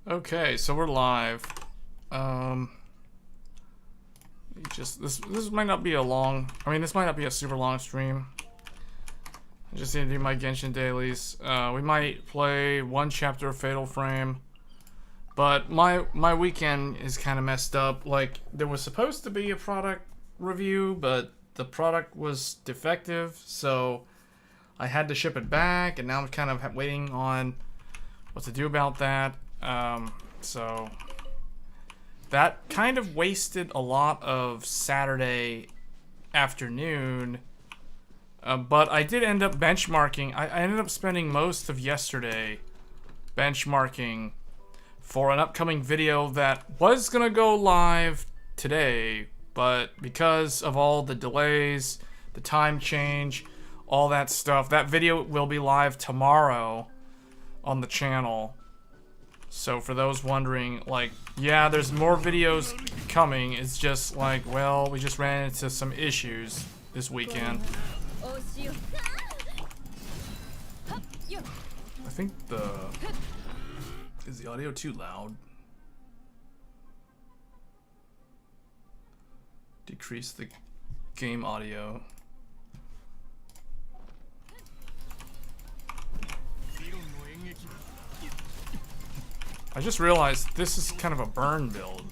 Okay, so we're live. This might not be a long. I mean, this might not be a super long stream. I just need to do my Genshin dailies. We might play one chapter of Fatal Frame, but my weekend is kind of messed up. Like, there was supposed to be a product review, but the product was defective, so I had to ship it back, and now I'm kind of waiting on what to do about that. So that kind of wasted a lot of Saturday afternoon, but I did end up benchmarking. I ended up spending most of yesterday benchmarking for an upcoming video that was gonna go live today, but because of all the delays, the time change, all that stuff, that video will be live tomorrow on the channel. So for those wondering, like, yeah, there's more videos coming. It's just like, well, we just ran into some issues this weekend. I think is the audio too loud? Decrease the game audio. I just realized this is kind of a burn build.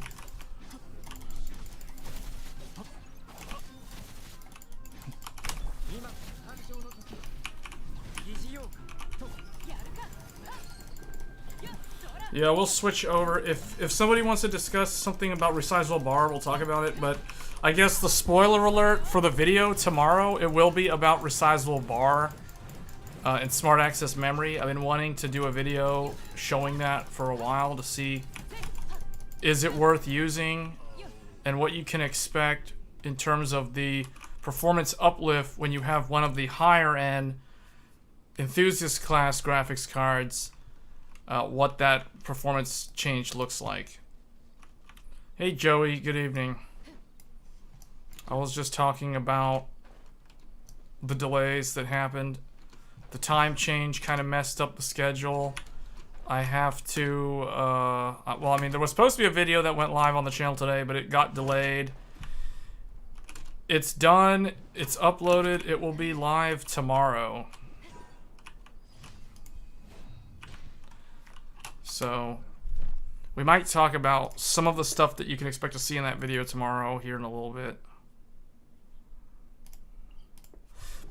Yeah, we'll switch over. If somebody wants to discuss something about Resizable BAR, we'll talk about it. But I guess the spoiler alert for the video tomorrow, it will be about Resizable BAR. And smart access memory. I've been wanting to do a video showing that for a while to see is it worth using and what you can expect in terms of the performance uplift when you have one of the higher end enthusiast class graphics cards, what that performance change looks like. Hey Joey, good evening. I was just talking about the delays that happened. The time change kind of messed up the schedule. I have to, well, I mean, there was supposed to be a video that went live on the channel today, but it got delayed. It's done. It's uploaded. It will be live tomorrow. So, we might talk about some of the stuff that you can expect to see in that video tomorrow here in a little bit.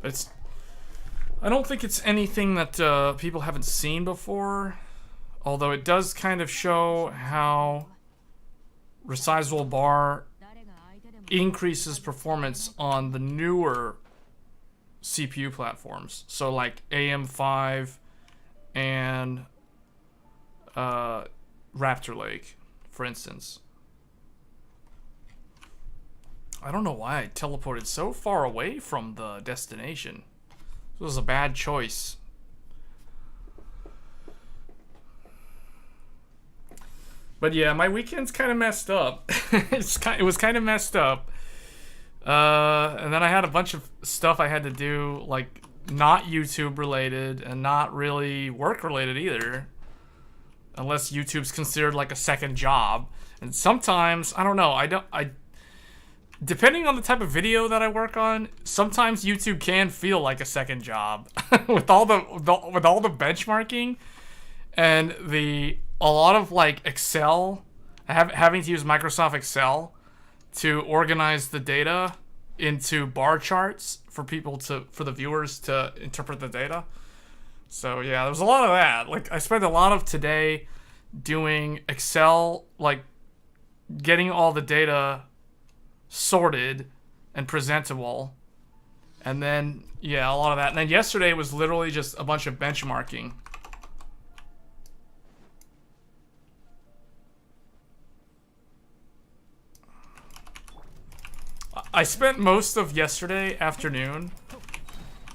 But I don't think it's anything that people haven't seen before, although it does kind of show how Resizable BAR increases performance on the newer CPU platforms. So like AM5 and Raptor Lake, for instance. I don't know why I teleported so far away from the destination. It was a bad choice. But yeah, my weekend's kind of messed up. It was kind of messed up. And then I had a bunch of stuff I had to do, like not YouTube related and not really work related either. Unless YouTube's considered like a second job. And sometimes, I don't know, depending on the type of video that I work on, sometimes YouTube can feel like a second job with all the benchmarking and a lot of like Excel, having to use Microsoft Excel to organize the data into bar charts for the viewers to interpret the data. So yeah, there was a lot of that. Like I spent a lot of today doing Excel, like getting all the data sorted and presentable, and then yeah, a lot of that. And then yesterday was literally just a bunch of benchmarking. I spent most of yesterday afternoon,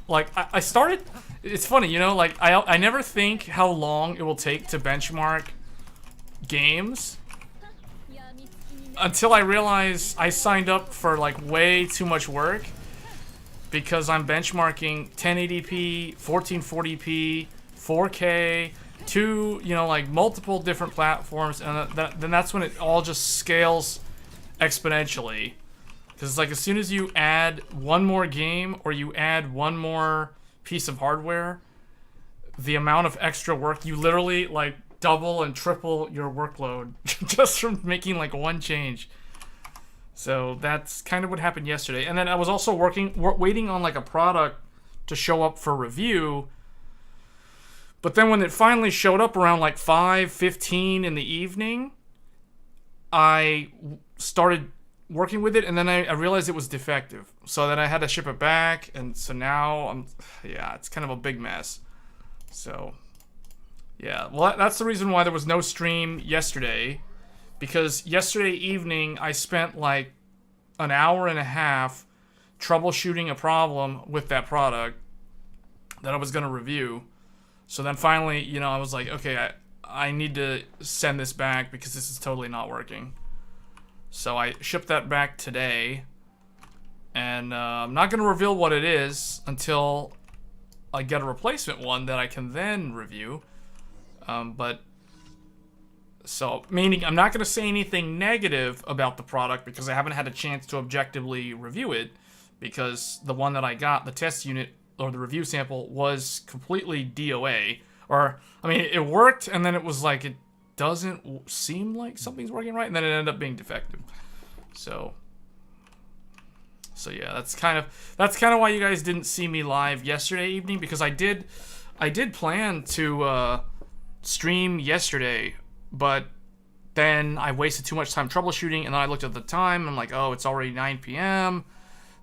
like I started, it's funny, you know, like I never think how long it will take to benchmark games until I realize I signed up for like way too much work because I'm benchmarking 1080p, 1440p, 4K, to, you know, like multiple different platforms, and then that's when it all just scales exponentially. Because it's like as soon as you add one more game or you add one more piece of hardware, the amount of extra work, you literally like double and triple your workload just from making like one change. So that's kind of what happened yesterday. And then I was also waiting on like a product to show up for review. But then when it finally showed up around like 5:15 in the evening, I started working with it, and then I realized it was defective. So then I had to ship it back, and so now yeah, it's kind of a big mess. So yeah, well, that's the reason why there was no stream yesterday, because yesterday evening I spent like an hour and a half troubleshooting a problem with that product that I was going to review. So then finally, you know, I was like, okay, I need to send this back because this is totally not working. So I shipped that back today, and I'm not going to reveal what it is until I get a replacement one that I can then review. So meaning I'm not going to say anything negative about the product because I haven't had a chance to objectively review it, because the one that I got, the test unit or the review sample, was completely DOA. Or, I mean, it worked, and then it was like, it doesn't seem like something's working right, and then it ended up being defective. So yeah, that's kind of why you guys didn't see me live yesterday evening, because I did plan to stream yesterday, but then I wasted too much time troubleshooting, and then I looked at the time, and I'm like, oh, it's already 9 p.m.,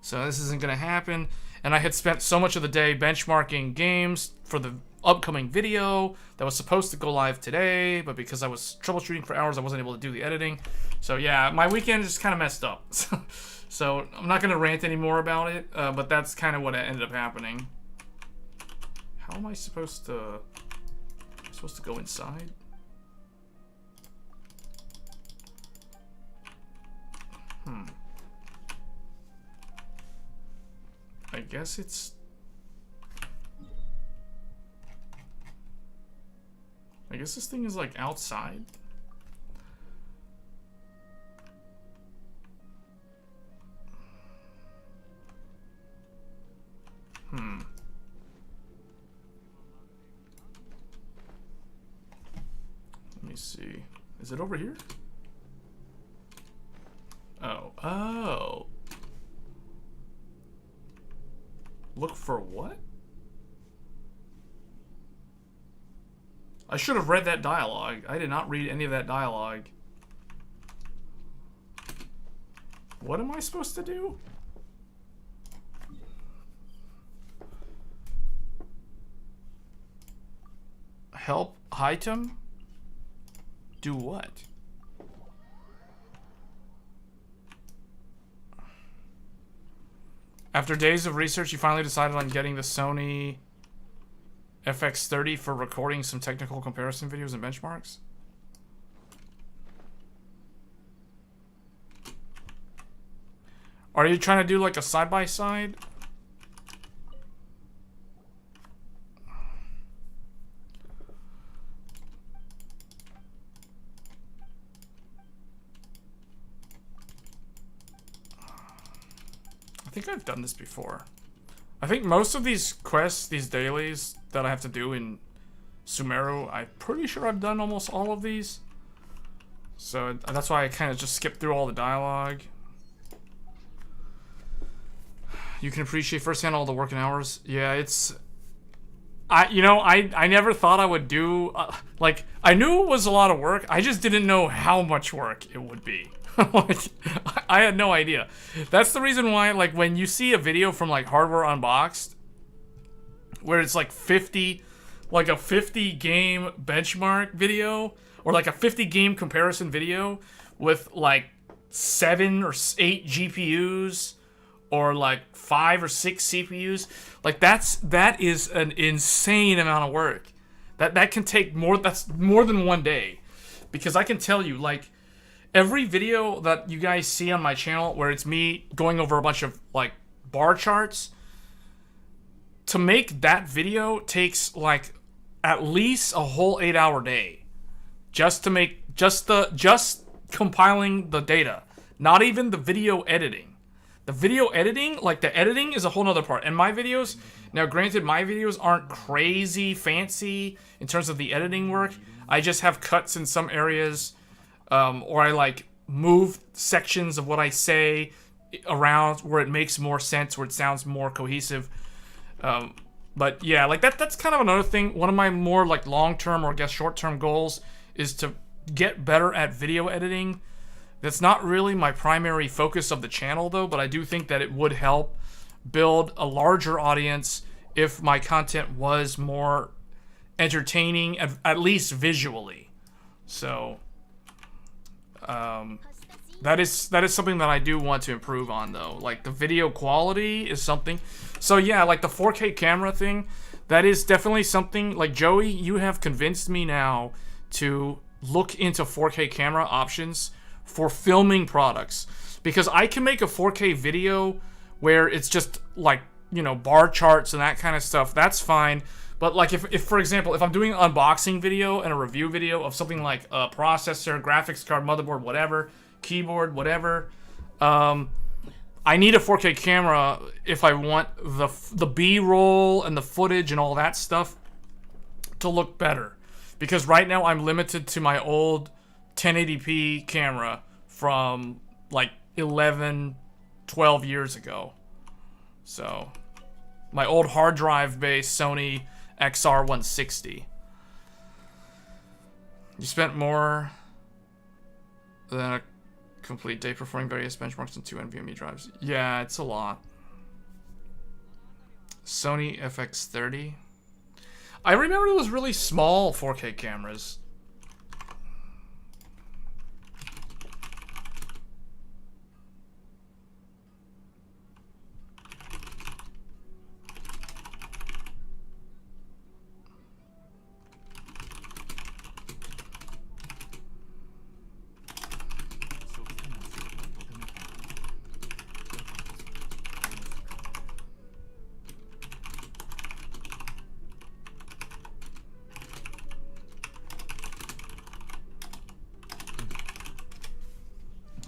so this isn't gonna happen. And I had spent so much of the day benchmarking games for the upcoming video that was supposed to go live today, but because I was troubleshooting for hours, I wasn't able to do the editing. So yeah, my weekend just kind of messed up. So I'm not gonna rant anymore about it, but that's kind of what ended up happening. How am I supposed to go inside? I guess it's... I guess this thing is like outside. Let me see. Is it over here? Oh. Look for what? I should have read that dialogue. I did not read any of that dialogue. What am I supposed to do? Help item? Do what? After days of research, you finally decided on getting the Sony FX30 for recording some technical comparison videos and benchmarks? Are you trying to do like a side-by-side? I think I've done this before. I think most of these quests, these dailies that I have to do in Sumeru, I'm pretty sure I've done almost all of these. So that's why I kind of just skipped through all the dialogue. You can appreciate firsthand all the working hours. Yeah, it's... I never thought I would do... like, I knew it was a lot of work. I just didn't know how much work it would be. Like, I had no idea. That's the reason why, like, when you see a video from, like, Hardware Unboxed, where it's, like, 50... like, a 50-game benchmark video, or, like, a 50-game comparison video with, like, 7 or 8 GPUs... or like 5 or 6 CPUs, like that is an insane amount of work. That can take more. That's more than one day, because I can tell you, like, every video that you guys see on my channel where it's me going over a bunch of like bar charts, to make that video takes like at least a whole 8-hour day just to make just compiling the data, not even the video editing. The video editing, like the editing is a whole nother part. And my videos, now granted, my videos aren't crazy fancy in terms of the editing work. I just have cuts in some areas, or I like move sections of what I say around where it makes more sense, where it sounds more cohesive. But yeah, like that's kind of another thing. One of my more like long-term or I guess short-term goals is to get better at video editing. That's not really my primary focus of the channel though, but I do think that it would help build a larger audience if my content was more entertaining, at least visually. So that is something that I do want to improve on though. Like the video quality is something. So yeah, like the 4K camera thing, that is definitely something. Like Joey, you have convinced me now to look into 4K camera options for filming products, because I can make a 4K video where it's just like, you know, bar charts and that kind of stuff. That's fine. But like if for example, if I'm doing an unboxing video and a review video of something like a processor, graphics card, motherboard, whatever, keyboard, whatever, I need a 4K camera if I want the B-roll and the footage and all that stuff to look better. Because right now I'm limited to my old 1080p camera from like 11, 12 years ago. So my old hard drive based Sony XR160. You spent more than a complete day performing various benchmarks on 2 NVMe drives. Yeah, it's a lot. Sony FX30. I remember those really small 4K cameras.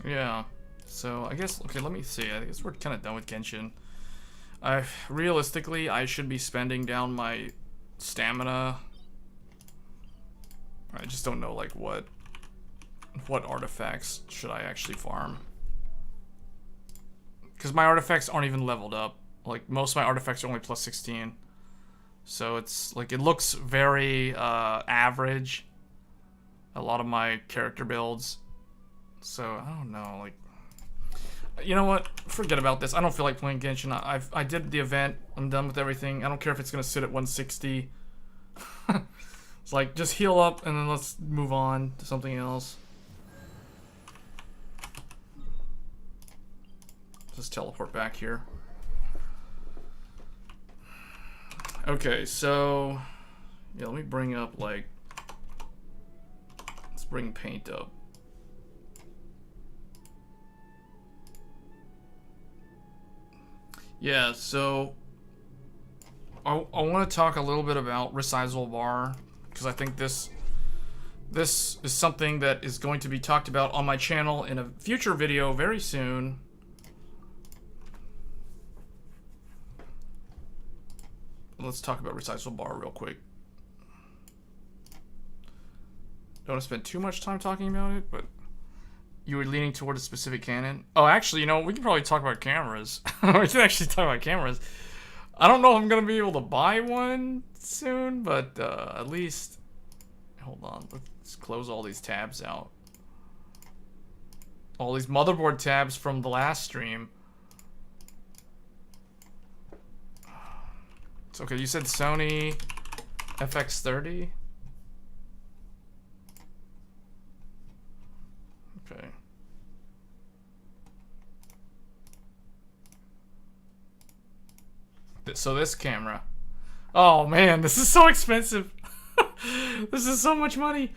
Yeah, so I guess, okay, let me see. I guess we're kind of done with Genshin. Realistically, I should be spending down my stamina. I just don't know, like, what artifacts should I actually farm. Because my artifacts aren't even leveled up. Like, most of my artifacts are only plus 16. So it's, like, it looks very average. A lot of my character builds. So, I don't know, like... You know what? Forget about this. I don't feel like playing Genshin. I did the event. I'm done with everything. I don't care if it's going to sit at 160. It's like, just heal up and then let's move on to something else. Just teleport back here. Okay, so... Yeah, let me bring up, like... Let's bring paint up. Yeah, so I want to talk a little bit about Resizable BAR, because I think this is something that is going to be talked about on my channel in a future video very soon. Let's talk about Resizable BAR real quick. Don't want to spend too much time talking about it, but you were leaning toward a specific Canon. Oh, actually, you know, we can probably talk about cameras. We can actually talk about cameras. I don't know if I'm going to be able to buy one soon, but at least... Hold on, let's close all these tabs out. All these motherboard tabs from the last stream. It's okay, you said Sony FX30? Okay. So this camera. Oh man, this is so expensive. This is so much money.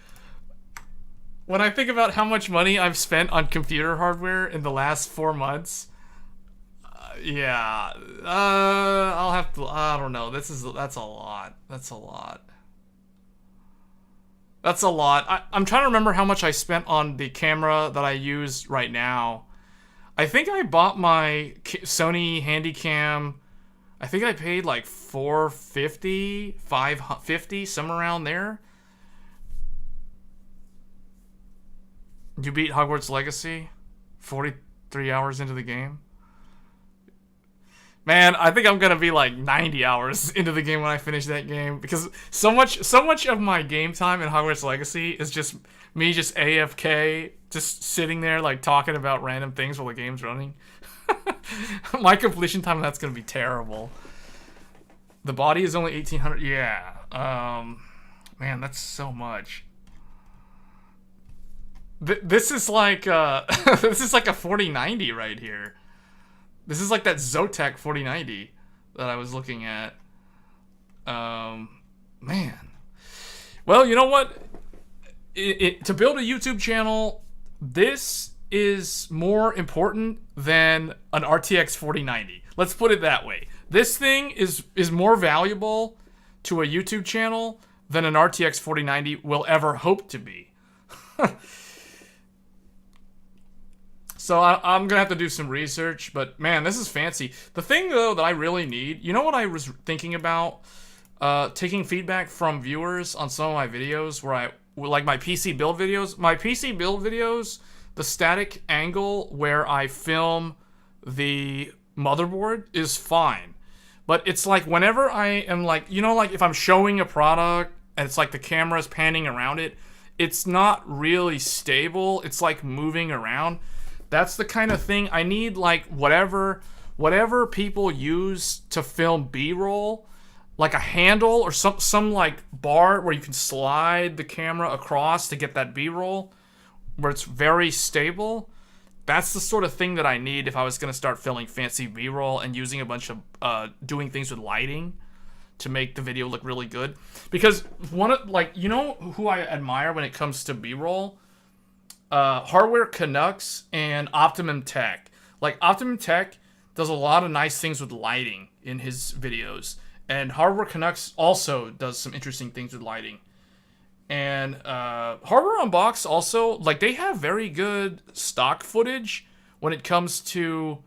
When I think about how much money I've spent on computer hardware in the last 4 months, yeah, I'll have to. I don't know. That's a lot. That's a lot. That's a lot. I'm trying to remember how much I spent on the camera that I use right now. I think I bought my Sony Handycam. I think I paid like $450, $550, somewhere around there. You beat Hogwarts Legacy 43 hours into the game. Man, I think I'm gonna be like 90 hours into the game when I finish that game, because so much of my game time in Hogwarts Legacy is just me just AFK, just sitting there like talking about random things while the game's running. My completion time, that's gonna be terrible. The body is only 1800. Yeah. Man, that's so much. This is like this is like a 4090 right here. This is like that Zotac 4090 that I was looking at. Man. Well, you know what? To build a YouTube channel, this is more important than an RTX 4090. Let's put it that way. This thing is more valuable to a YouTube channel than an RTX 4090 will ever hope to be. So I'm gonna have to do some research, but man, this is fancy. The thing though that I really need, you know what I was thinking about? Taking feedback from viewers on some of my videos where like my PC build videos. My PC build videos, the static angle where I film the motherboard is fine. But it's like whenever I am like, you know, like if I'm showing a product and it's like the camera's panning around it, it's not really stable. It's like moving around. That's the kind of thing I need, like whatever people use to film B-roll, like a handle or some like bar where you can slide the camera across to get that B-roll, where it's very stable. That's the sort of thing that I need if I was gonna start filming fancy B-roll and using a bunch of doing things with lighting to make the video look really good. Because you know who I admire when it comes to B-roll? Hardware Canucks and Optimum Tech. Like Optimum Tech does a lot of nice things with lighting in his videos, and Hardware Canucks also does some interesting things with lighting. And Hardware Unbox also, like, they have very good stock footage when it comes to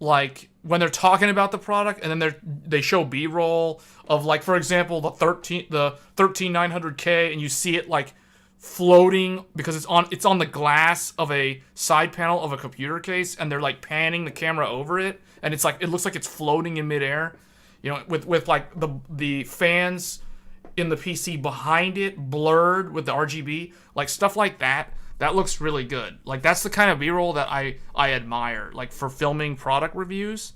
like when they're talking about the product, and then they show B-roll of, like, for example, the 13900K, and you see it like floating because it's on the glass of a side panel of a computer case, and they're like panning the camera over it, and it's like it looks like it's floating in midair, you know, with like the fans in the PC behind it blurred with the RGB, like stuff like that. That looks really good. Like that's the kind of B-roll that I admire, like for filming product reviews.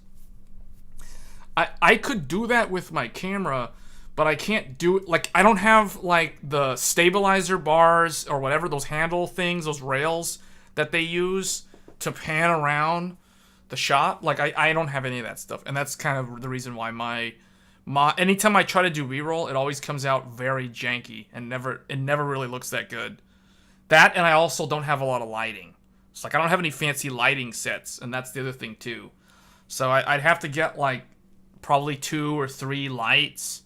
I could do that with my camera, but I can't do it. Like, I don't have, like, the stabilizer bars or whatever, those handle things, those rails that they use to pan around the shot. Like, I don't have any of that stuff. And that's kind of the reason why anytime I try to do B-roll, it always comes out very janky and it never really looks that good. That, and I also don't have a lot of lighting. It's like, I don't have any fancy lighting sets, and that's the other thing, too. So I'd have to get, like, probably 2 or 3 lights,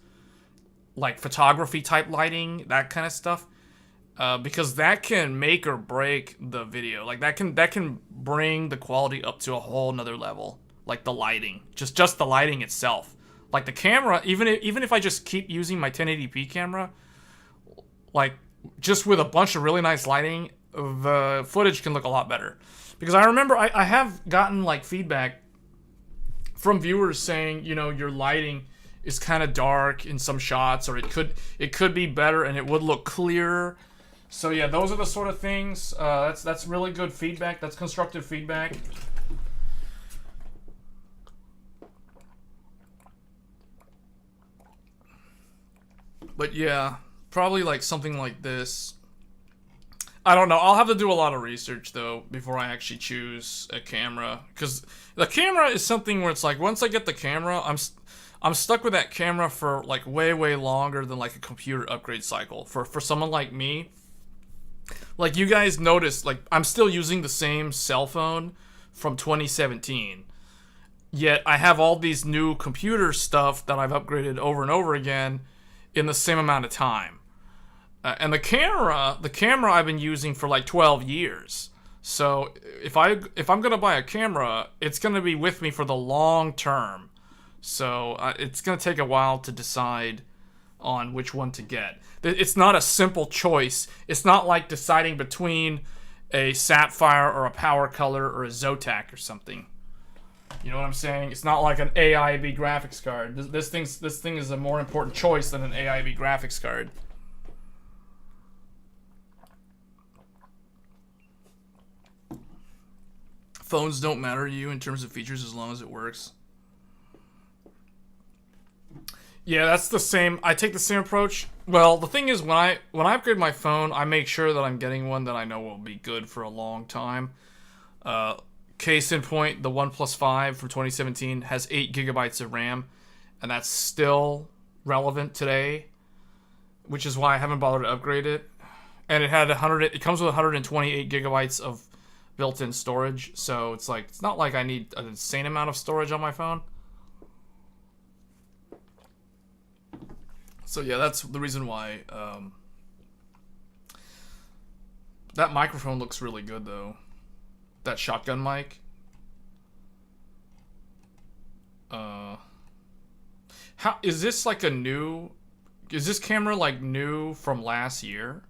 like photography type lighting, that kind of stuff, because that can make or break the video. Like that can bring the quality up to a whole nother level. Like the lighting, just the lighting itself. Like the camera, even if I just keep using my 1080p camera, like just with a bunch of really nice lighting, the footage can look a lot better. Because I remember I have gotten like feedback from viewers saying, you know, your lighting is kind of dark in some shots, or it could be better and it would look clearer. So yeah, those are the sort of things. That's really good feedback. That's constructive feedback. But yeah, probably like something like this. I don't know. I'll have to do a lot of research though before I actually choose a camera, because the camera is something where it's like once I get the camera, I'm stuck with that camera for like way longer than like a computer upgrade cycle. For someone like me, like you guys noticed, like I'm still using the same cell phone from 2017. Yet I have all these new computer stuff that I've upgraded over and over again in the same amount of time. And the camera I've been using for like 12 years. So if I'm gonna buy a camera, it's gonna be with me for the long term. So it's gonna take a while to decide on which one to get. It's not a simple choice. It's not like deciding between a Sapphire or a Power Color or a Zotac or something. You know what I'm saying? It's not like an AIB graphics card. This thing is a more important choice than an AIB graphics card. Phones don't matter to you in terms of features as long as it works. Yeah, that's the same. I take the same approach. Well, the thing is, when I upgrade my phone, I make sure that I'm getting one that I know will be good for a long time. Case in point, the OnePlus 5 from 2017 has 8 gigabytes of RAM, and that's still relevant today, which is why I haven't bothered to upgrade it. And it comes with 128 gigabytes of built-in storage, so it's not like I need an insane amount of storage on my phone. So yeah, that's the reason why. That microphone looks really good though. That shotgun mic. How is this like a new? Is this camera like new from last year?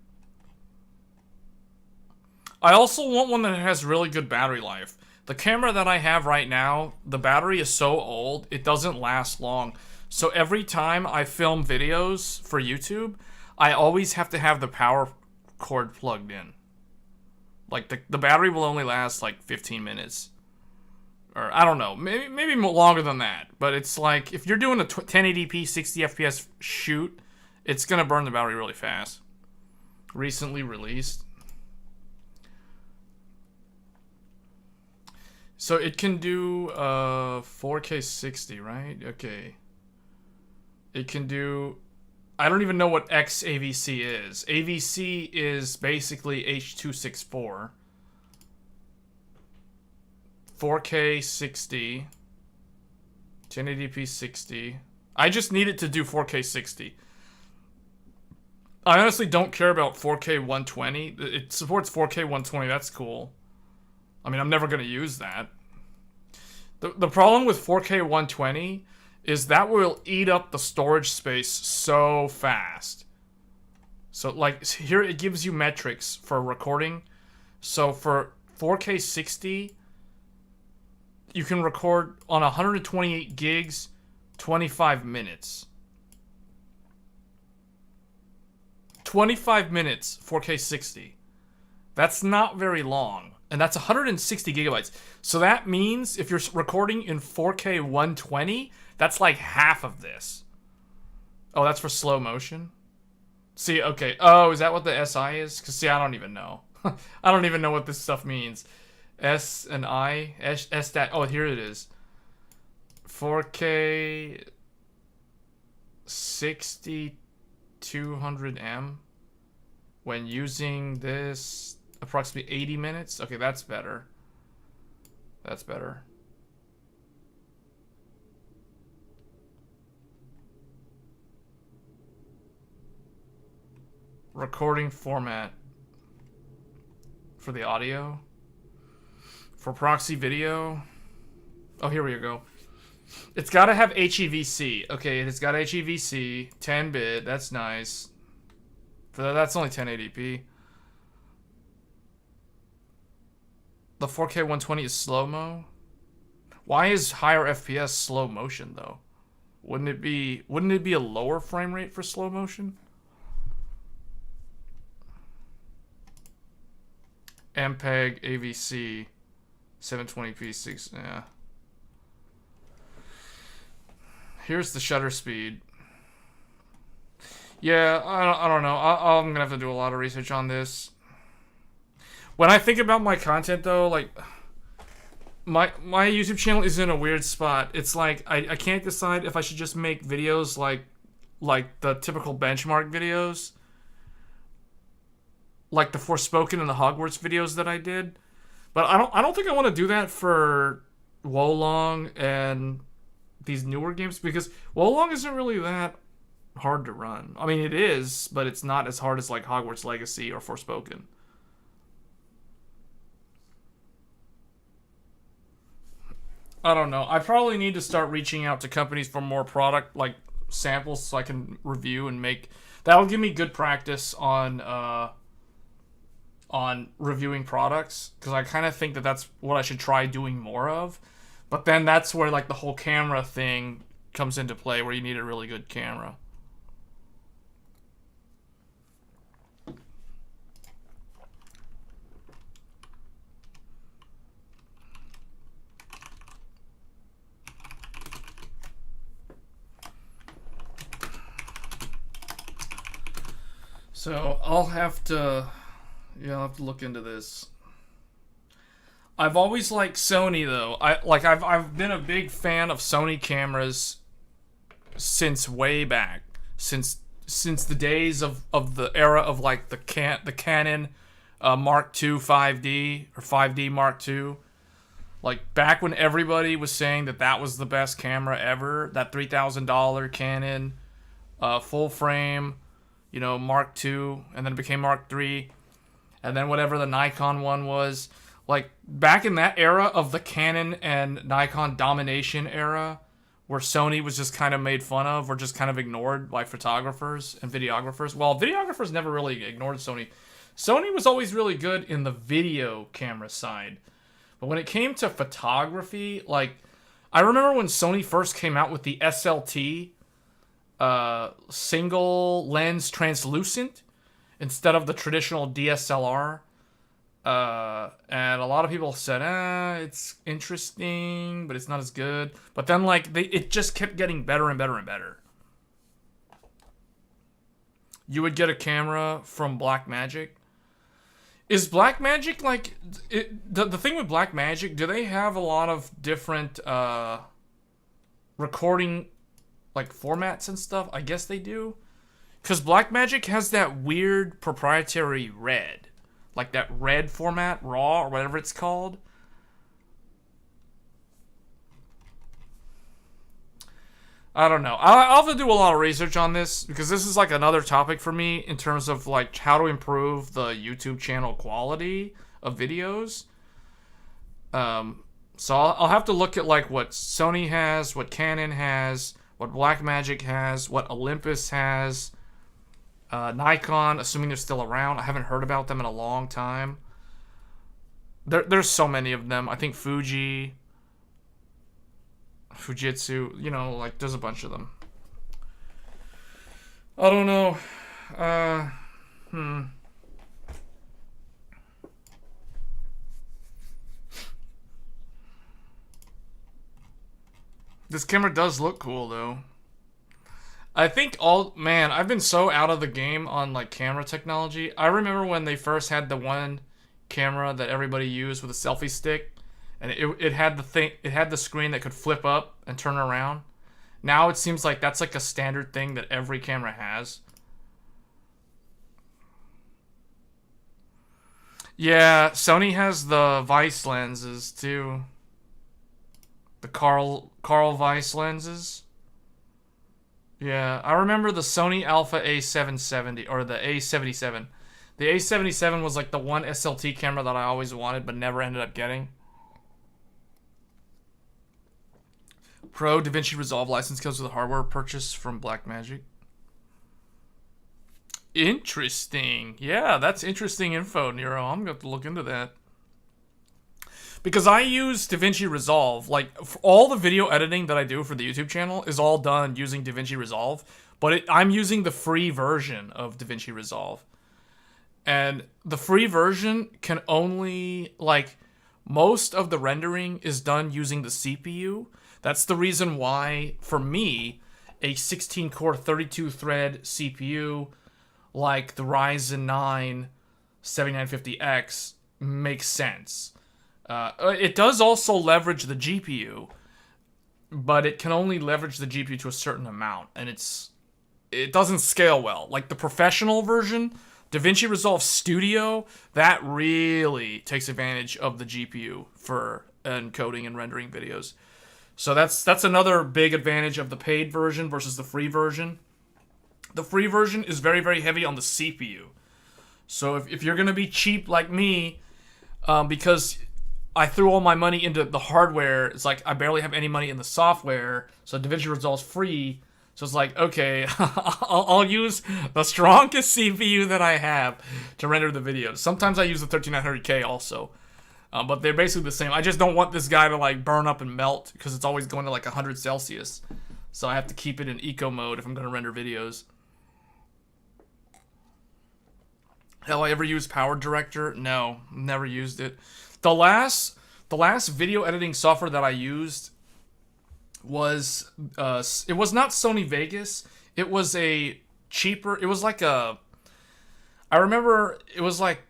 I also want one that has really good battery life. The camera that I have right now, the battery is so old, it doesn't last long. So every time I film videos for YouTube, I always have to have the power cord plugged in. Like the battery will only last like 15 minutes. Or I don't know, maybe longer than that. But it's like if you're doing a 1080p 60 FPS shoot, it's going to burn the battery really fast. Recently released. So it can do 4K 60, right? Okay. It can do... I don't even know what XAVC is. AVC is basically H.264. 4K 60. 1080p 60. I just need it to do 4K 60. I honestly don't care about 4K 120. It supports 4K 120. That's cool. I mean, I'm never going to use that. The problem with 4K 120 is that will eat up the storage space so fast. So, like, here it gives you metrics for recording. So, for 4K 60, you can record on 128 gigs, 25 minutes. 25 minutes, 4K 60. That's not very long. And that's 160 gigabytes. So that means if you're recording in 4K 120, that's like half of this. Oh, that's for slow motion? See, okay. Oh, is that what the SI is? Because, see, I don't even know. I don't even know what this stuff means. S and I? S that. Oh, here it is. 4K 60 200M. When using this... approximately 80 minutes. Okay, that's better. That's better. Recording format for the audio. For proxy video. Oh, here we go. It's got to have HEVC. Okay, it's got HEVC. 10-bit. That's nice. That's only 1080p. The 4K 120 is slow-mo? Why is higher FPS slow motion though? Wouldn't it be a lower frame rate for slow motion? MPEG AVC 720p 6, yeah. Here's the shutter speed. Yeah, I don't know. I'm gonna have to do a lot of research on this. When I think about my content, though, like, my YouTube channel is in a weird spot. It's like, I can't decide if I should just make videos like the typical benchmark videos. Like the Forspoken and the Hogwarts videos that I did. But I don't think I want to do that for Wolong and these newer games, because Wolong isn't really that hard to run. I mean, it is, but it's not as hard as like Hogwarts Legacy or Forspoken. I don't know. I probably need to start reaching out to companies for more product like samples so I can review and make. That'll give me good practice on reviewing products because I kind of think that that's what I should try doing more of. But then that's where like the whole camera thing comes into play, where you need a really good camera. So I'll have to, yeah, I'll have to look into this. I've always liked Sony though. I've been a big fan of Sony cameras since way back, since the days of the era of like the Canon Mark II 5D or 5D Mark II. Like back when everybody was saying that that was the best camera ever, that $3,000 Canon full frame, you know, Mark II, and then it became Mark III, and then whatever the Nikon one was. Like back in that era of the Canon and Nikon domination era, where Sony was just kind of made fun of or just kind of ignored by photographers and videographers. Well, videographers never really ignored Sony. Sony was always really good in the video camera side. But when it came to photography, like, I remember when Sony first came out with the SLT, single lens translucent, instead of the traditional DSLR. And a lot of people said, it's interesting, but it's not as good. But then, like, it just kept getting better and better and better. You would get a camera from Blackmagic. Is Blackmagic, like, the thing with Blackmagic, do they have a lot of different, recording, like, formats and stuff? I guess they do. Because Blackmagic has that weird proprietary red. Like that red format, RAW, or whatever it's called. I don't know. I'll have to do a lot of research on this because this is like another topic for me in terms of like how to improve the YouTube channel quality of videos. So I'll have to look at like what Sony has, what Canon has, what Blackmagic has, what Olympus has. Nikon, assuming they're still around. I haven't heard about them in a long time. There's so many of them. I think Fuji, Fujitsu, you know, like there's a bunch of them. I don't know. This camera does look cool though. I think I've been so out of the game on like camera technology. I remember when they first had the one camera that everybody used with a selfie stick, and it had the screen that could flip up and turn around. Now it seems like that's like a standard thing that every camera has. Yeah, Sony has the Zeiss lenses too. The Carl Zeiss lenses. Yeah, I remember the Sony Alpha A770, or the A77. The A77 was like the one SLT camera that I always wanted, but never ended up getting. Pro DaVinci Resolve license comes with a hardware purchase from Blackmagic. Interesting. Yeah, that's interesting info, Nero. I'm going to have to look into that. Because I use DaVinci Resolve. Like, all the video editing that I do for the YouTube channel is all done using DaVinci Resolve. But I'm using the free version of DaVinci Resolve. And the free version can only, like, most of the rendering is done using the CPU. That's the reason why, for me, a 16-core 32-thread CPU like the Ryzen 9 7950X makes sense. It does also leverage the GPU, but it can only leverage the GPU to a certain amount, and it doesn't scale well. Like the professional version, DaVinci Resolve Studio, that really takes advantage of the GPU for encoding and rendering videos. So that's another big advantage of the paid version versus the free version. The free version is very, very heavy on the CPU. So if you're going to be cheap like me, because I threw all my money into the hardware, it's like I barely have any money in the software, so DaVinci Resolve's free. So it's like, okay, I'll use the strongest CPU that I have to render the videos. Sometimes I use the 13900K also, but they're basically the same. I just don't want this guy to like burn up and melt because it's always going to like 100 Celsius. So I have to keep it in eco mode if I'm going to render videos. Have I ever used Power Director? No, never used it. The last video editing software that I used was it was not Sony Vegas. It was a cheaper. It was like a. I remember it was like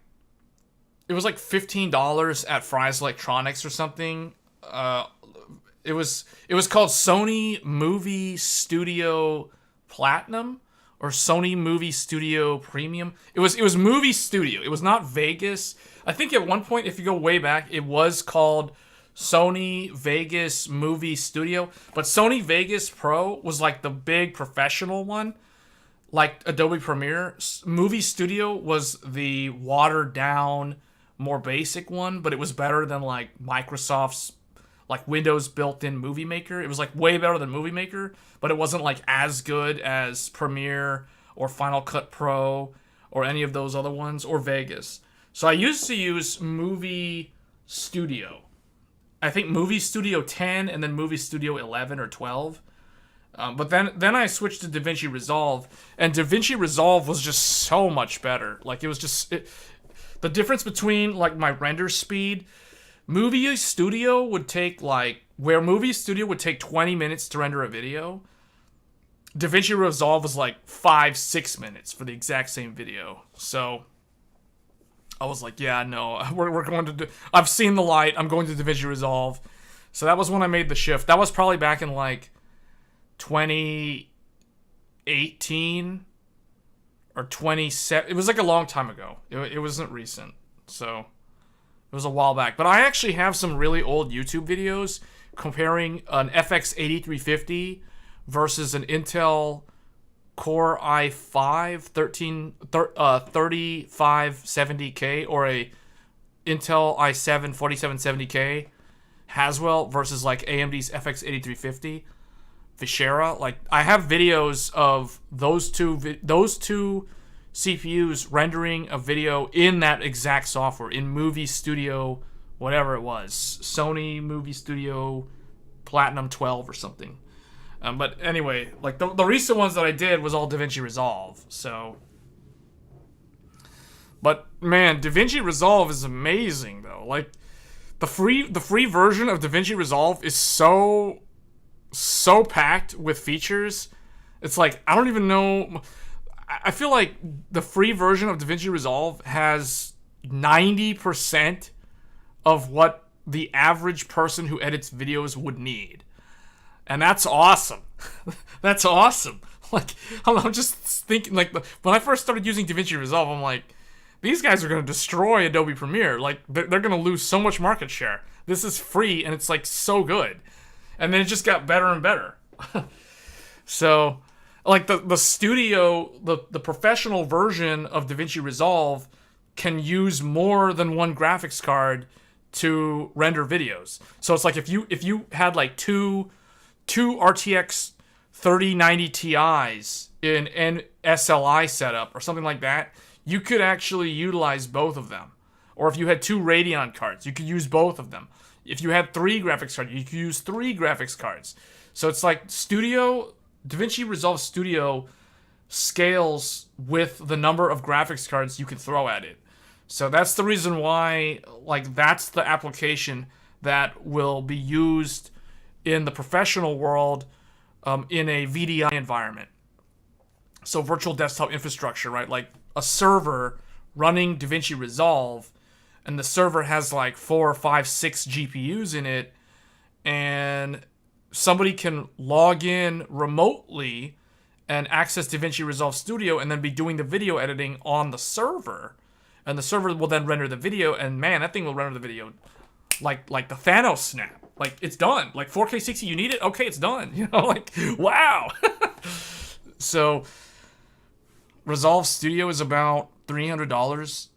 $15 at Fry's Electronics or something. It was called Sony Movie Studio Platinum or Sony Movie Studio Premium. It was Movie Studio. It was not Vegas. I think at one point, if you go way back, it was called Sony Vegas Movie Studio. But Sony Vegas Pro was like the big professional one, like Adobe Premiere. Movie Studio was the watered down, more basic one, but it was better than like Microsoft's like Windows built-in Movie Maker. It was like way better than Movie Maker, but it wasn't like as good as Premiere or Final Cut Pro or any of those other ones, or Vegas. So I used to use Movie Studio. I think Movie Studio 10 and then Movie Studio 11 or 12. But then I switched to DaVinci Resolve, and DaVinci Resolve was just so much better. Like it was just the difference between like my render speed. Movie Studio would take where Movie Studio would take 20 minutes to render a video, DaVinci Resolve was like 5-6 minutes for the exact same video. So I was like, yeah, no, we're going to do. I've seen the light. I'm going to DaVinci Resolve. So that was when I made the shift. That was probably back in like 2018 or 27. It was like a long time ago. It wasn't recent. So it was a while back. But I actually have some really old YouTube videos comparing an FX 8350 versus an Intel Core i5 3570K or a Intel i7 4770K Haswell versus like AMD's FX 8350 Vishera. Like I have videos of those two CPUs rendering a video in that exact software in Movie Studio, whatever it was, Sony Movie Studio Platinum 12 or something. But anyway, like the recent ones that I did was all DaVinci Resolve. So, but man, DaVinci Resolve is amazing though. Like the free version of DaVinci Resolve is so packed with features. It's like I don't even know. I feel like the free version of DaVinci Resolve has 90% of what the average person who edits videos would need. And that's awesome. That's awesome. Like, I'm just thinking, like, when I first started using DaVinci Resolve, I'm like, these guys are going to destroy Adobe Premiere. Like, they're going to lose so much market share. This is free, and it's, like, so good. And then it just got better and better. So, like, the studio, the professional version of DaVinci Resolve can use more than one graphics card to render videos. So it's like if you had, like, two RTX 3090 Ti's in an SLI setup or something like that, you could actually utilize both of them. Or if you had two Radeon cards, you could use both of them. If you had three graphics cards, you could use three graphics cards. So it's like DaVinci Resolve Studio scales with the number of graphics cards you can throw at it. So that's the reason why, like, that's the application that will be used in the professional world in a VDI environment. So virtual desktop infrastructure, right? Like a server running DaVinci Resolve, and the server has like 4, 5, 6 GPUs in it, and somebody can log in remotely and access DaVinci Resolve Studio and then be doing the video editing on the server. And the server will then render the video, and man, that thing will render the video like the Thanos snap. Like, it's done. Like, 4K 60, you need it? Okay, it's done. You know, like, wow. So, Resolve Studio is about $300,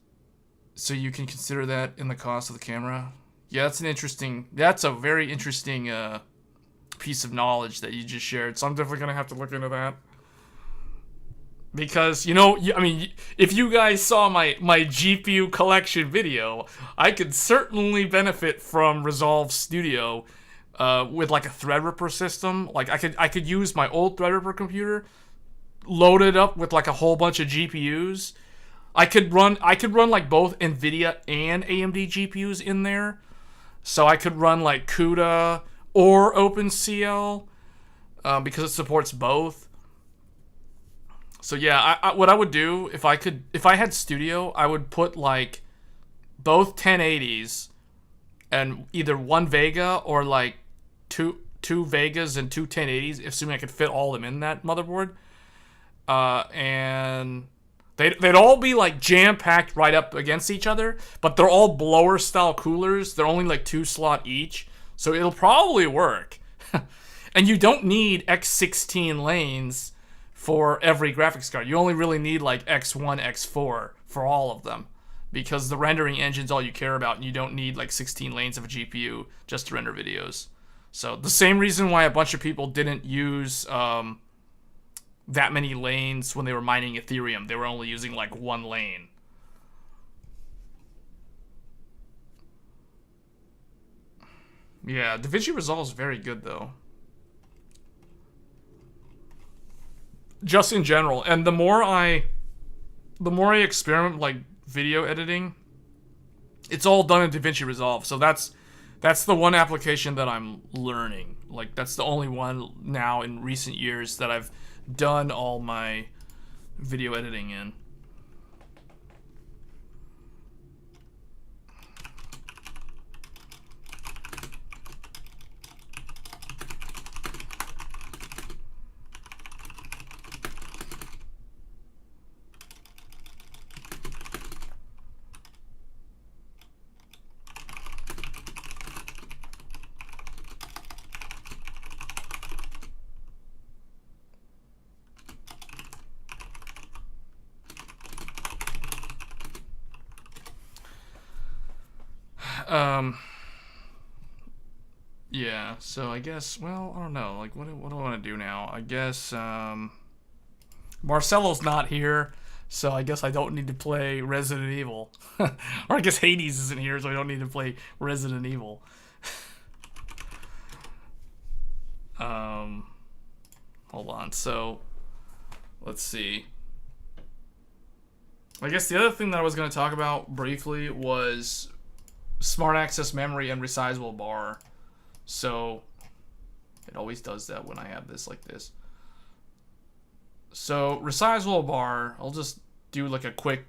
so you can consider that in the cost of the camera. Yeah, that's a very interesting piece of knowledge that you just shared. So I'm definitely gonna have to look into that. Because, I mean, if you guys saw my GPU collection video, I could certainly benefit from Resolve Studio with like a Threadripper system. Like I could use my old Threadripper computer, load it up with like a whole bunch of GPUs. I could run like both NVIDIA and AMD GPUs in there. So I could run like CUDA or OpenCL because it supports both. So yeah, what I would do if I had Studio, I would put like both 1080s and either one Vega or like two Vegas and two 1080s, assuming I could fit all of them in that motherboard. And they'd all be like jam-packed right up against each other, but they're all blower style coolers. They're only like 2 slot each, so it'll probably work. And you don't need X16 lanes for every graphics card. You only really need like X1, X4 for all of them, because the rendering engine's all you care about, and you don't need like 16 lanes of a GPU just to render videos. So the same reason why a bunch of people didn't use that many lanes when they were mining Ethereum. They were only using like one lane. Yeah, DaVinci Resolve is very good though. Just in general. And the more I experiment like video editing, it's all done in DaVinci Resolve. So that's the one application that I'm learning. Like that's the only one now in recent years that I've done all my video editing in. Yeah, so I guess, well, I don't know, like, what do I want to do now? I guess, Marcelo's not here, so I guess I don't need to play Resident Evil. Or I guess Hades isn't here, so I don't need to play Resident Evil. Hold on, so, let's see. I guess the other thing that I was going to talk about briefly was smart access memory and resizable bar. So it always does that when I have this like this. So resizable bar, I'll just do like a quick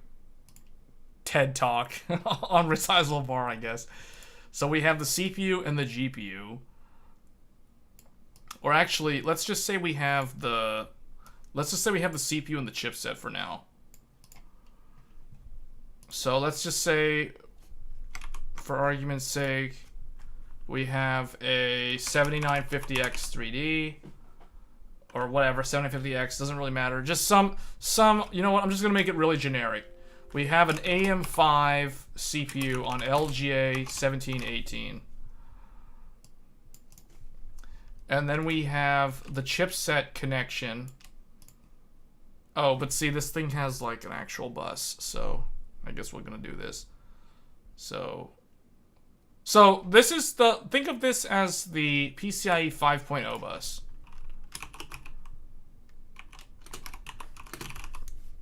TED talk on resizable bar, I guess. So we have the CPU and the GPU. Or actually, let's just say we have the CPU and the chipset for now. So let's just say, for argument's sake, we have a 7950X 3D, or whatever, 7950X, doesn't really matter. Just some, you know what, I'm just gonna make it really generic. We have an AM5 CPU on LGA 1718. And then we have the chipset connection. Oh, but see, this thing has like an actual bus, so I guess we're gonna do this. So this is think of this as the PCIe 5.0 bus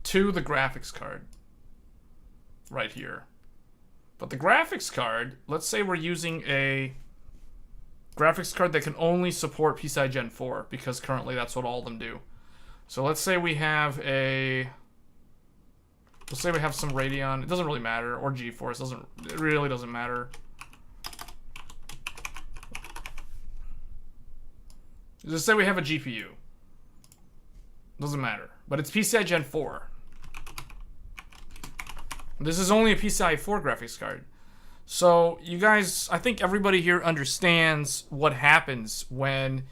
to the graphics card right here. But the graphics card, let's say we're using a graphics card that can only support PCI Gen 4, because currently that's what all of them do. So let's say we have let's say we have some Radeon, it doesn't really matter, or GeForce, it really doesn't matter. Let's say we have a GPU. Doesn't matter. But it's PCI Gen 4. This is only a PCI 4 graphics card. So, you guys, I think everybody here understands what happens when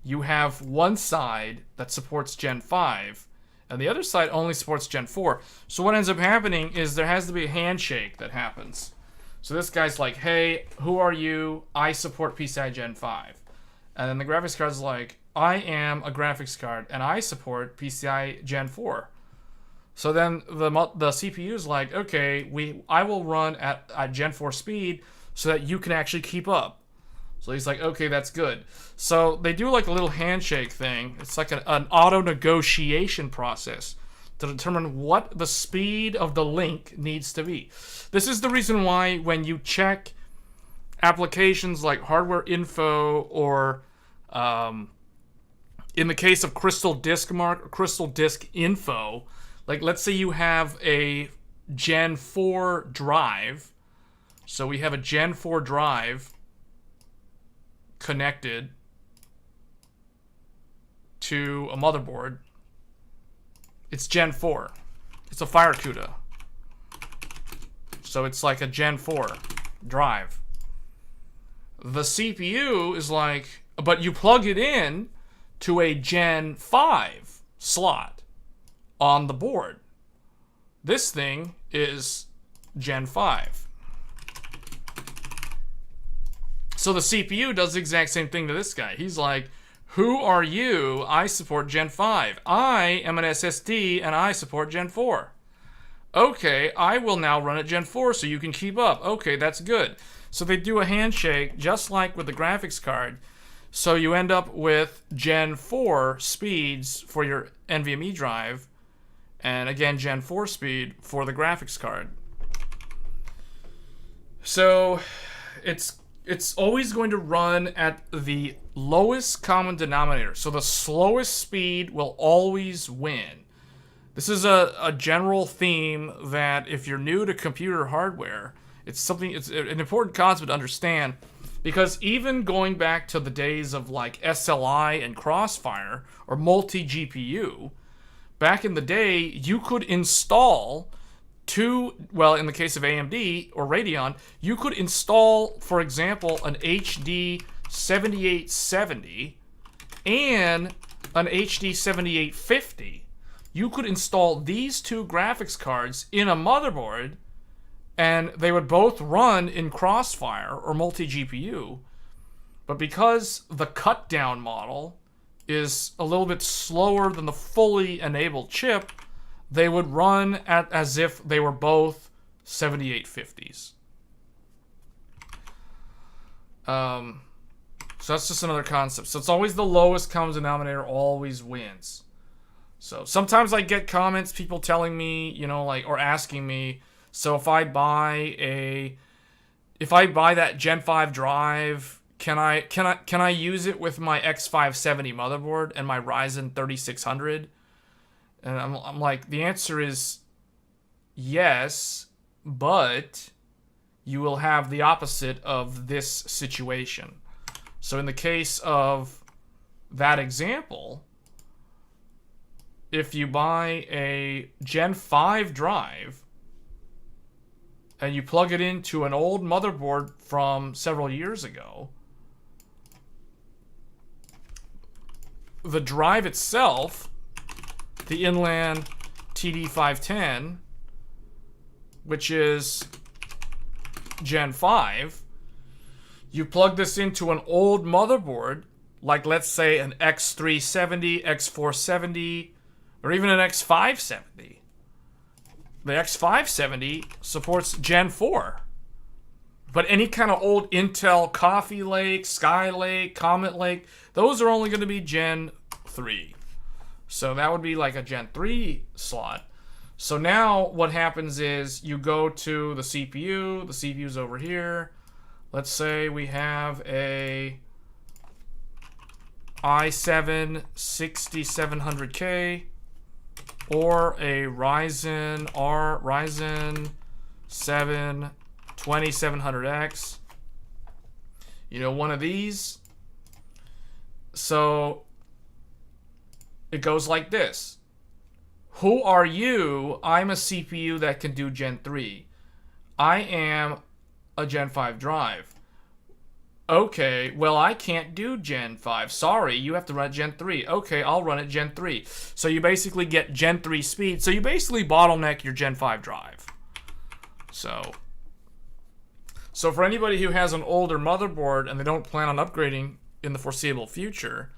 you have one side that supports Gen 5 and the other side only supports Gen 4. So what ends up happening is there has to be a handshake that happens. So this guy's like, hey, who are you? I support PCI Gen 5. And then the graphics card's like, I am a graphics card, and I support PCI Gen 4. So then the CPU is like, okay, I will run at Gen 4 speed so that you can actually keep up. So he's like, okay, that's good. So they do like a little handshake thing. It's like an auto negotiation process to determine what the speed of the link needs to be. This is the reason why when you check applications like hardware info or in the case of Crystal Disk Mark or Crystal Disk Info, like let's say you have a Gen 4 drive. So we have a Gen 4 drive connected to a motherboard. It's Gen 4. It's a FireCuda. So it's like a Gen 4 drive. The CPU is like, but you plug it in to a Gen 5 slot on the board. This thing is Gen 5. So the CPU does the exact same thing to this guy. He's like, who are you? I support Gen 5. I am an SSD and I support Gen 4. Okay, I will now run at Gen 4 so you can keep up. Okay, that's good. So they do a handshake just like with the graphics card. So you end up with Gen 4 speeds for your NVMe drive. And again, Gen 4 speed for the graphics card. So it's always going to run at the lowest common denominator. So the slowest speed will always win. This is a general theme that if you're new to computer hardware, it's an important concept to understand, because even going back to the days of like SLI and Crossfire or multi-GPU, back in the day, you could install in the case of AMD or Radeon, you could install, for example, an HD 7870 and an HD 7850. You could install these two graphics cards in a motherboard, and they would both run in Crossfire or multi-GPU. But because the cut-down model is a little bit slower than the fully enabled chip, they would run as if they were both 7850s. So that's just another concept. So it's always the lowest common denominator always wins. So sometimes I get comments, people telling me, or asking me, so if I buy that Gen 5 drive, can I use it with my X570 motherboard and my Ryzen 3600? And I'm like, the answer is yes, but you will have the opposite of this situation. So in the case of that example, if you buy a Gen 5 drive and you plug it into an old motherboard from several years ago, the drive itself, the inland TD510, which is Gen 5, you plug this into an old motherboard, like let's say an X370, X470, or even an X570. The X570 supports Gen 4. But any kind of old Intel Coffee Lake, Skylake, Comet Lake, those are only going to be Gen 3. So that would be like a Gen 3 slot. So now what happens is you go to the CPU. The CPU's over here. Let's say we have a i7 6700K or a Ryzen 7 2700X. One of these. So it goes like this. Who are you? I'm a CPU that can do Gen 3. I am a Gen 5 drive. Okay, well, I can't do Gen 5. Sorry, you have to run Gen 3. Okay, I'll run it Gen 3. So you basically get Gen 3 speed. So you basically bottleneck your Gen 5 drive. So for anybody who has an older motherboard and they don't plan on upgrading in the foreseeable future,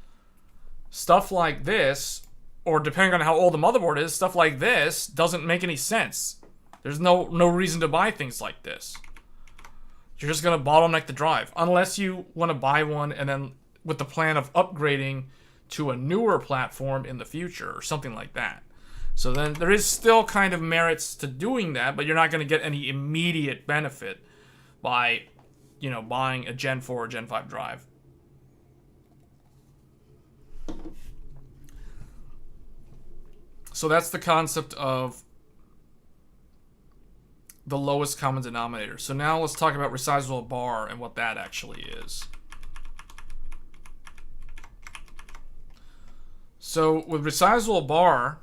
stuff like this, or depending on how old the motherboard is, stuff like this doesn't make any sense. There's no reason to buy things like this. You're just going to bottleneck the drive. Unless you want to buy one and then with the plan of upgrading to a newer platform in the future or something like that. So then there is still kind of merits to doing that, but you're not going to get any immediate benefit by, you know, buying a Gen 4 or Gen 5 drive. So that's the concept of the lowest common denominator. So now let's talk about resizable bar and what that actually is. So with resizable bar,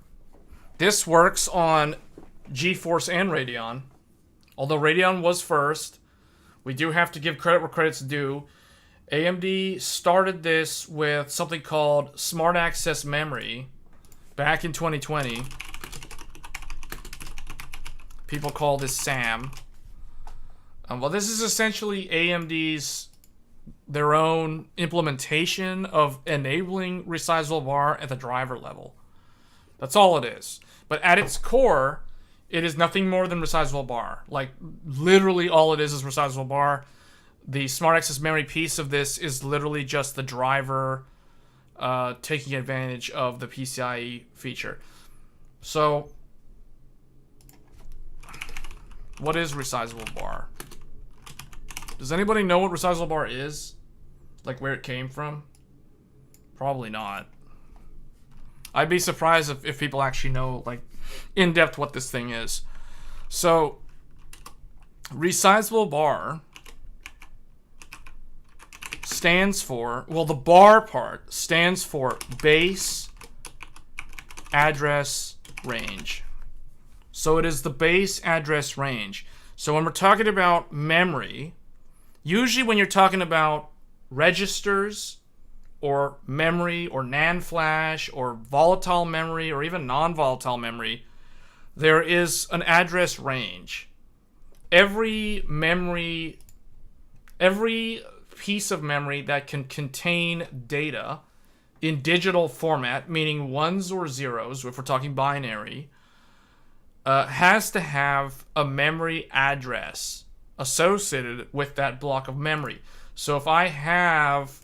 this works on GeForce and Radeon. Although Radeon was first, we do have to give credit where credit's due. AMD started this with something called Smart Access Memory back in 2020. People call this SAM. Well, this is essentially AMD's their own implementation of enabling resizable bar at the driver level. That's all it is. But at its core, it is nothing more than resizable bar. Like, literally all it is resizable bar. The Smart Access Memory piece of this is literally just the driver taking advantage of the PCIe feature. So what is resizable bar? Does anybody know what resizable bar is? Like where it came from? Probably not. I'd be surprised if people actually know, like, in depth what this thing is. So, resizable bar stands for, well, the bar part stands for base address range. So it is the base address range. So when we're talking about memory, usually when you're talking about registers or memory or NAND flash or volatile memory or even non-volatile memory, there is an address range. Every piece of memory that can contain data in digital format, meaning ones or zeros, if we're talking binary, has to have a memory address associated with that block of memory. So if I have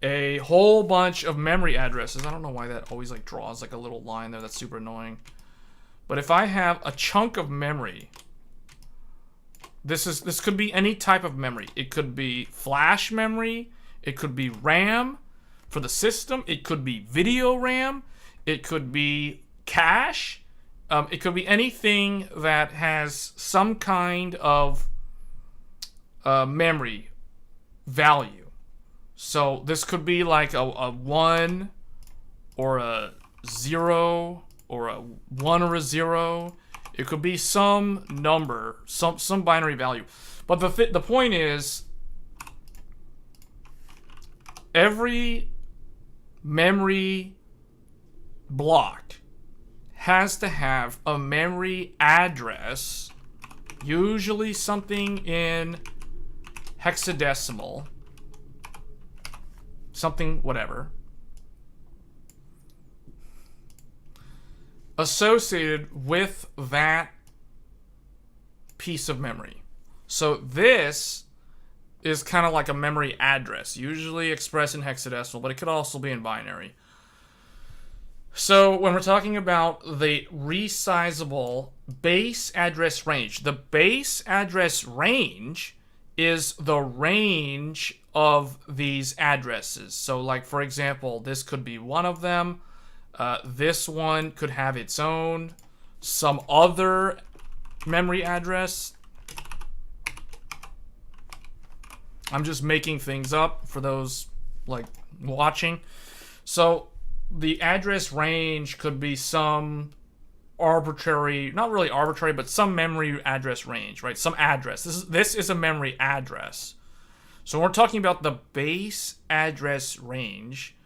a whole bunch of memory addresses, I don't know why that always like draws like a little line there, that's super annoying. But if I have a chunk of memory, this could be any type of memory. It could be flash memory, it could be RAM for the system, it could be video RAM, it could be cache, it could be anything that has some kind of memory value. So this could be like a 1 or a 0 or a 1 or a 0. It could be some number, some binary value. But the point is, every memory block has to have a memory address, usually something in hexadecimal, something whatever, associated with that piece of memory. So this is kind of like a memory address, usually expressed in hexadecimal, but it could also be in binary. So when we're talking about the resizable base address range, the base address range is the range of these addresses. So like, for example, this could be one of them. This one could have its own, some other memory address. I'm just making things up for those like watching. So the address range could be some arbitrary, not really arbitrary, but some memory address range, right? Some address. This is a memory address. So when we're talking about the base address range,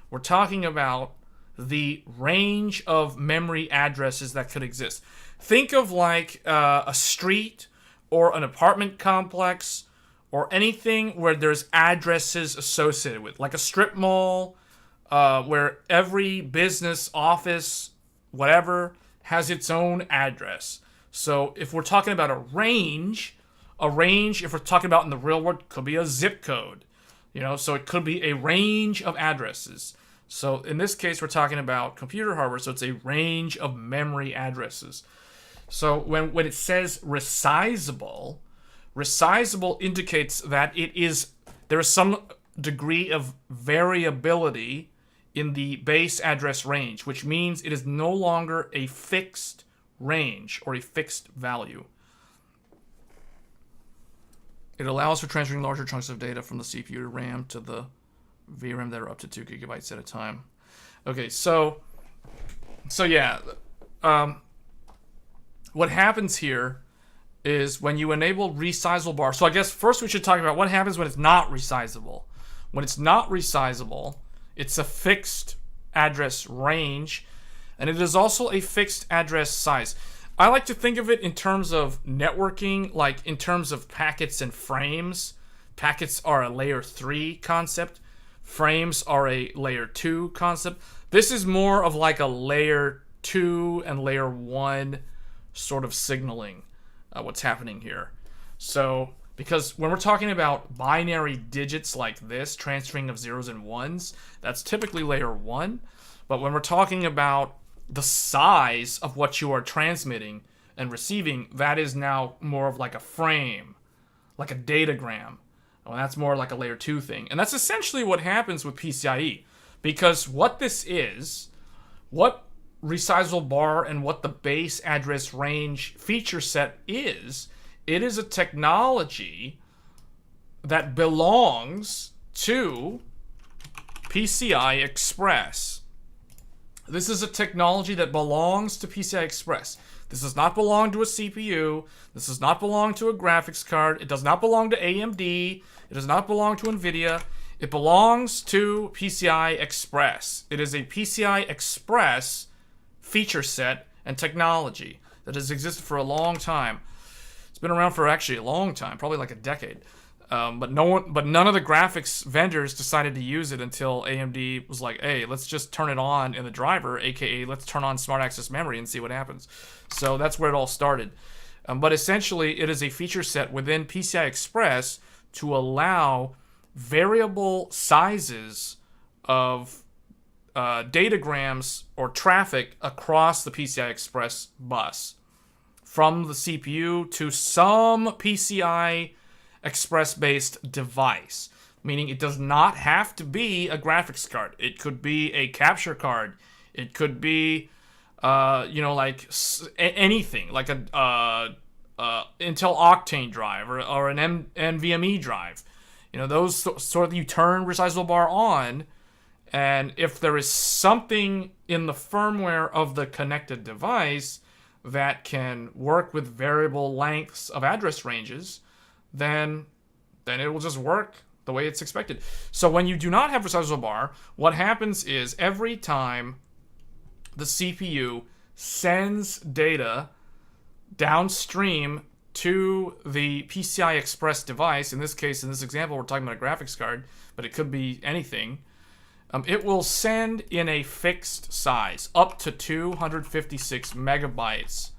we're talking about the range of memory addresses that could exist. Think of like a street or an apartment complex or anything where there's addresses associated with, like a strip mall, where every business, office, whatever, has its own address. So if we're talking about a range, if we're talking about in the real world, could be a zip code. So it could be a range of addresses. So in this case, we're talking about computer hardware, so it's a range of memory addresses. So when it says resizable indicates that there is some degree of variability in the base address range, which means it is no longer a fixed range or a fixed value. It allows for transferring larger chunks of data from the CPU to RAM to the VRAM that are up to 2 gigabytes at a time. Okay, so yeah, what happens here is when you enable resizable bar. So I guess first we should talk about what happens when it's not resizable. When it's not resizable, it's a fixed address range, and it is also a fixed address size. I like to think of it in terms of networking, like in terms of packets and frames. Packets are a layer 3 concept. Frames are a layer 2 concept. This is more of like a layer 2 and layer 1 sort of signaling what's happening here. So, because when we're talking about binary digits like this, transferring of zeros and ones, that's typically layer 1. But when we're talking about the size of what you are transmitting and receiving, that is now more of like a frame, like a datagram. Well, that's more like a layer 2 thing. And that's essentially what happens with PCIe. Because what this is, what resizable bar and what the base address range feature set is, it is a technology that belongs to PCI Express. This is a technology that belongs to PCI Express. This does not belong to a CPU. This does not belong to a graphics card. It does not belong to AMD. It does not belong to NVIDIA. It belongs to PCI Express. It is a PCI Express feature set and technology that has existed for a long time. It's been around for actually a long time, probably like a decade. But none of the graphics vendors decided to use it until AMD was like, hey, let's just turn it on in the driver, aka let's turn on smart access memory and see what happens. So that's where it all started. But essentially, it is a feature set within PCI Express to allow variable sizes of datagrams or traffic across the PCI Express bus from the CPU to some PCI Express-based device, meaning it does not have to be a graphics card. It could be a capture card. It could be, like anything, like a Intel Octane drive or an NVMe drive. Those sort of, you turn resizable bar on, and if there is something in the firmware of the connected device that can work with variable lengths of address ranges, then it will just work the way it's expected. So when you do not have resizable bar, what happens is every time the CPU sends data downstream to the PCI Express device, in this case, in this example, we're talking about a graphics card, but it could be anything, it will send in a fixed size, up to 256 megabytes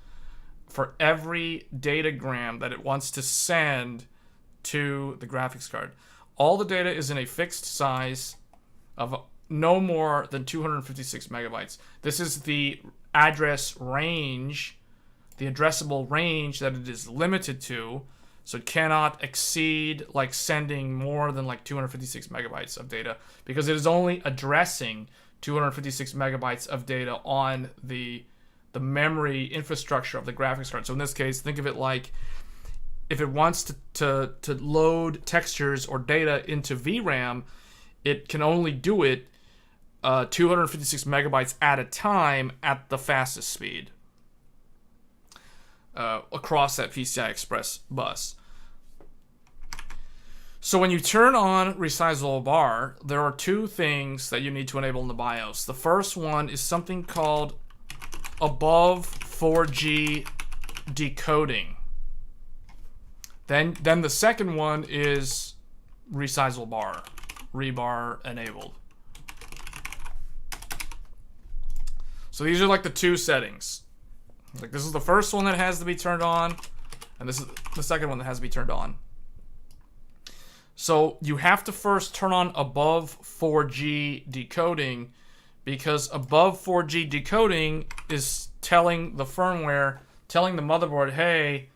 for every datagram that it wants to send to the graphics card. All the data is in a fixed size of no more than 256 megabytes. This is the address range, the addressable range that it is limited to, so it cannot exceed like sending more than like 256 megabytes of data, because it is only addressing 256 megabytes of data on the memory infrastructure of the graphics card. So in this case, think of it like if it wants to load textures or data into VRAM, it can only do it 256 megabytes at a time at the fastest speed across that PCI Express bus. So when you turn on Resizable BAR, there are two things that you need to enable in the BIOS. The first one is something called above 4G decoding. Then the second one is Resizable BAR, rebar enabled. So these are like the two settings. Like this is the first one that has to be turned on, and this is the second one that has to be turned on. So you have to first turn on above 4G decoding, because above 4G decoding is telling the firmware, telling the motherboard, hey,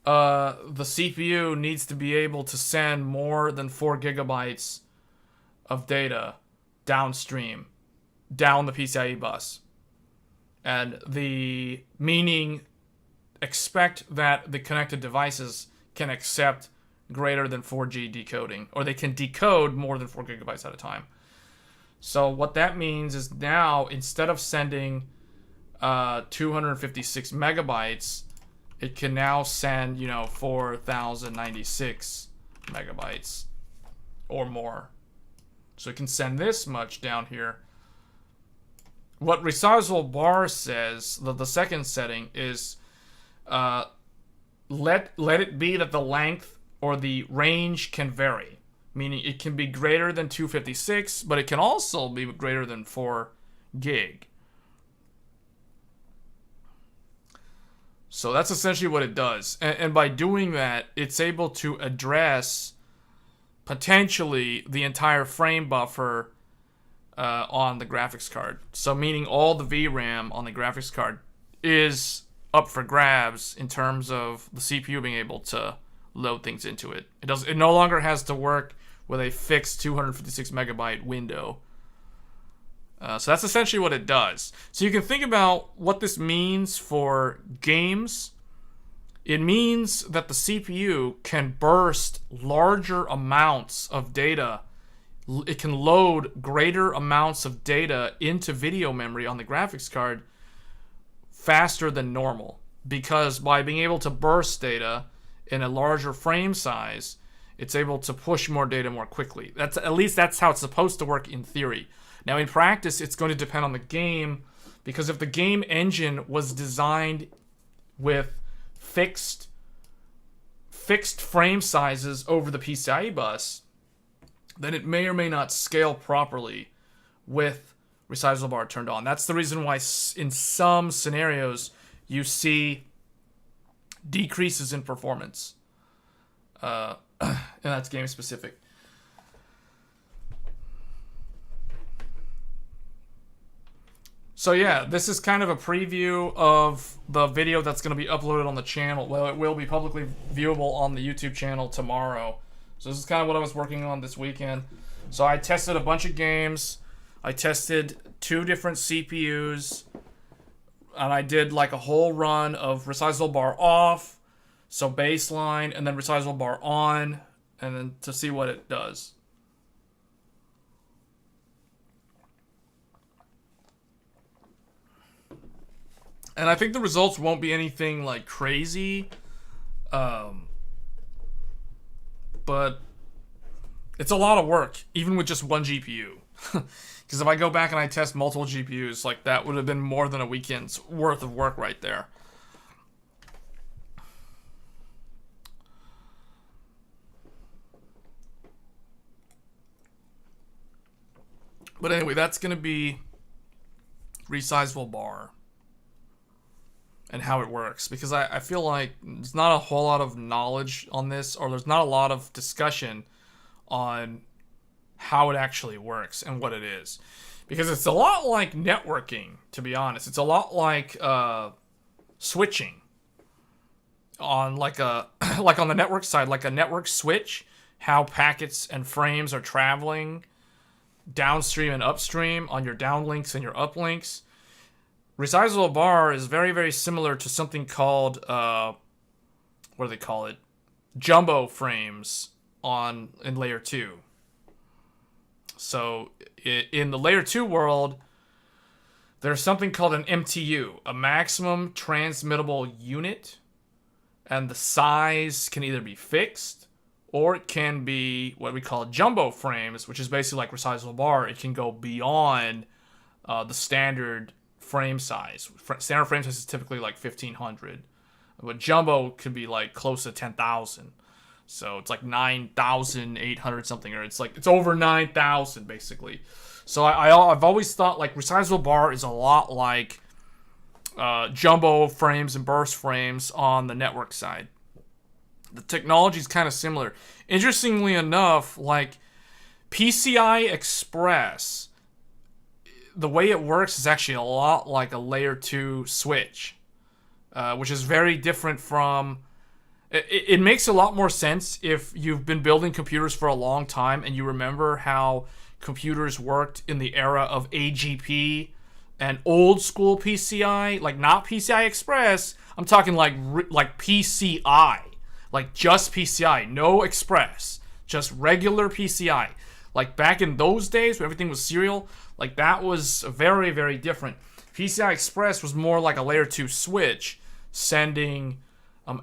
the CPU needs to be able to send more than 4 gigabytes of data downstream, down the PCIe bus. And the meaning, expect that the connected devices can accept greater than 4G decoding, or they can decode more than 4 gigabytes at a time. So what that means is now, instead of sending 256 megabytes, it can now send, 4,096 megabytes or more. So it can send this much down here. What Resizable BAR says, the second setting, is let it be that the length or the range can vary. Meaning it can be greater than 256, but it can also be greater than 4 gig. So that's essentially what it does. And by doing that, it's able to address potentially the entire frame buffer on the graphics card. So meaning all the VRAM on the graphics card is up for grabs in terms of the CPU being able to load things into it. It no longer has to work with a fixed 256 megabyte window. So that's essentially what it does. So you can think about what this means for games. It means that the CPU can burst larger amounts of data. It can load greater amounts of data into video memory on the graphics card faster than normal. Because by being able to burst data in a larger frame size, it's able to push more data more quickly. At least that's how it's supposed to work in theory. Now in practice, it's going to depend on the game, because if the game engine was designed with fixed frame sizes over the PCIe bus, then it may or may not scale properly with Resizable BAR turned on. That's the reason why in some scenarios you see decreases in performance. And that's game specific. So yeah, this is kind of a preview of the video that's going to be uploaded on the channel. Well, it will be publicly viewable on the YouTube channel tomorrow. So this is kind of what I was working on this weekend. So I tested a bunch of games. I tested 2 different CPUs. And I did like a whole run of Resizable BAR off, so baseline, and then Resizable BAR on, and then to see what it does. And I think the results won't be anything like crazy, but it's a lot of work, even with just one GPU. Because if I go back and I test multiple GPUs, like that would have been more than a weekend's worth of work right there. But anyway, that's going to be Resizable BAR and how it works. Because I feel like there's not a whole lot of knowledge on this, or there's not a lot of discussion on how it actually works and what it is. Because it's a lot like networking, to be honest. It's a lot like switching on like on the network side, like a network switch, how packets and frames are traveling downstream and upstream on your downlinks and your uplinks. Resizable BAR is very, very similar to something called what do they call it? Jumbo frames in layer 2. So in the layer 2 world, there's something called an MTU, a maximum transmittable unit, and the size can either be fixed or it can be what we call jumbo frames, which is basically like resizable bar. It can go beyond the standard frame size. Standard frame size is typically like 1,500, but jumbo could be like close to 10,000. So it's like 9,800 something, or it's over 9,000 basically. So I've always thought like resizable bar is a lot like jumbo frames and burst frames on the network side. The technology is kind of similar. Interestingly enough, like PCI Express, the way it works is actually a lot like a layer 2 switch, which is very different from... It makes a lot more sense if you've been building computers for a long time and you remember how computers worked in the era of AGP and old school PCI, like not PCI Express. I'm talking like PCI, like just PCI, no Express, just regular PCI. Like back in those days where everything was serial, like that was very, very different. PCI Express was more like a layer 2 switch sending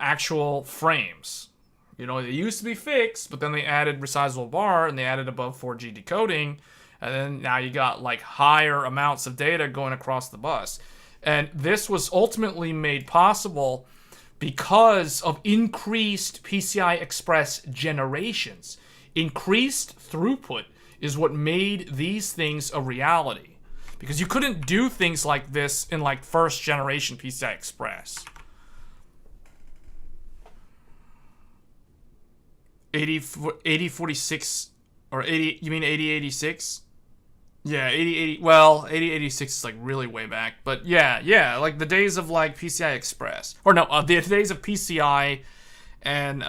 actual frames. You know, they used to be fixed, but then they added resizable bar and they added above 4G decoding, and then now you got like higher amounts of data going across the bus. And this was ultimately made possible because of increased PCI Express generations. Increased throughput is what made these things a reality, because you couldn't do things like this in like first generation PCI Express. 8046 or 80, you mean 8086? Yeah, 8080, well, 8086 is like really way back, but yeah, like the days of like PCI Express, or no, the days of PCI and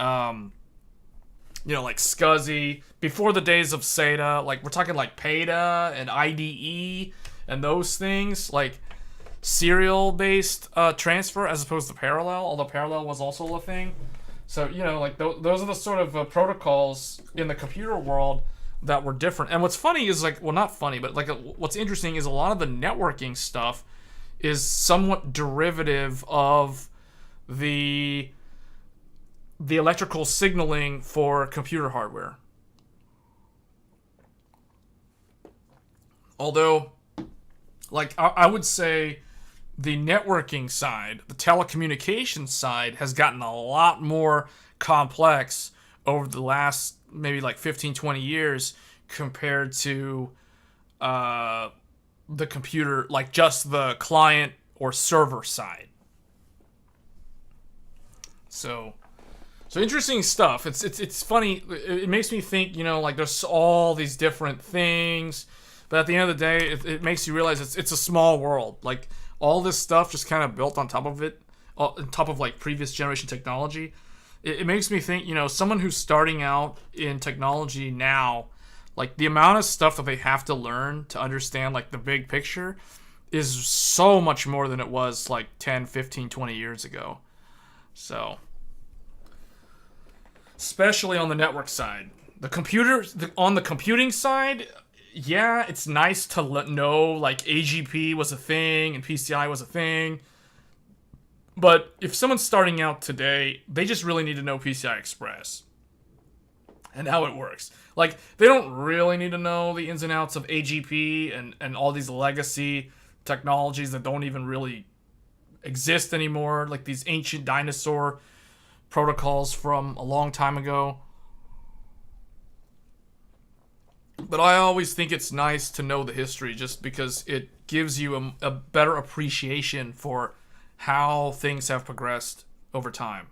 you know, like SCSI, before the days of SATA. Like we're talking like PATA and IDE and those things, like serial based transfer as opposed to parallel, although parallel was also a thing. So, you know, like those are the sort of protocols in the computer world that were different. And what's funny is like, well, not funny, but like what's interesting is a lot of the networking stuff is somewhat derivative of the electrical signaling for computer hardware. Although, like, I would say the networking side, the telecommunications side, has gotten a lot more complex over the last maybe like 15, 20 years compared to the computer, like just the client or server side. So interesting stuff. It's funny. It makes me think, you know, like there's all these different things, but at the end of the day, it makes you realize it's a small world. Like all this stuff just kind of built on top of it, on top of like previous generation technology. It makes me think, you know, someone who's starting out in technology now, like the amount of stuff that they have to learn to understand like the big picture is so much more than it was like 10, 15, 20 years ago. So, especially on the network side. On the computing side, yeah, it's nice to know like AGP was a thing and PCI was a thing. But if someone's starting out today, they just really need to know PCI Express and how it works. Like, they don't really need to know the ins and outs of AGP and all these legacy technologies that don't even really exist anymore, like these ancient dinosaur protocols from a long time ago. But I always think it's nice to know the history just because it gives you a better appreciation for how things have progressed over time.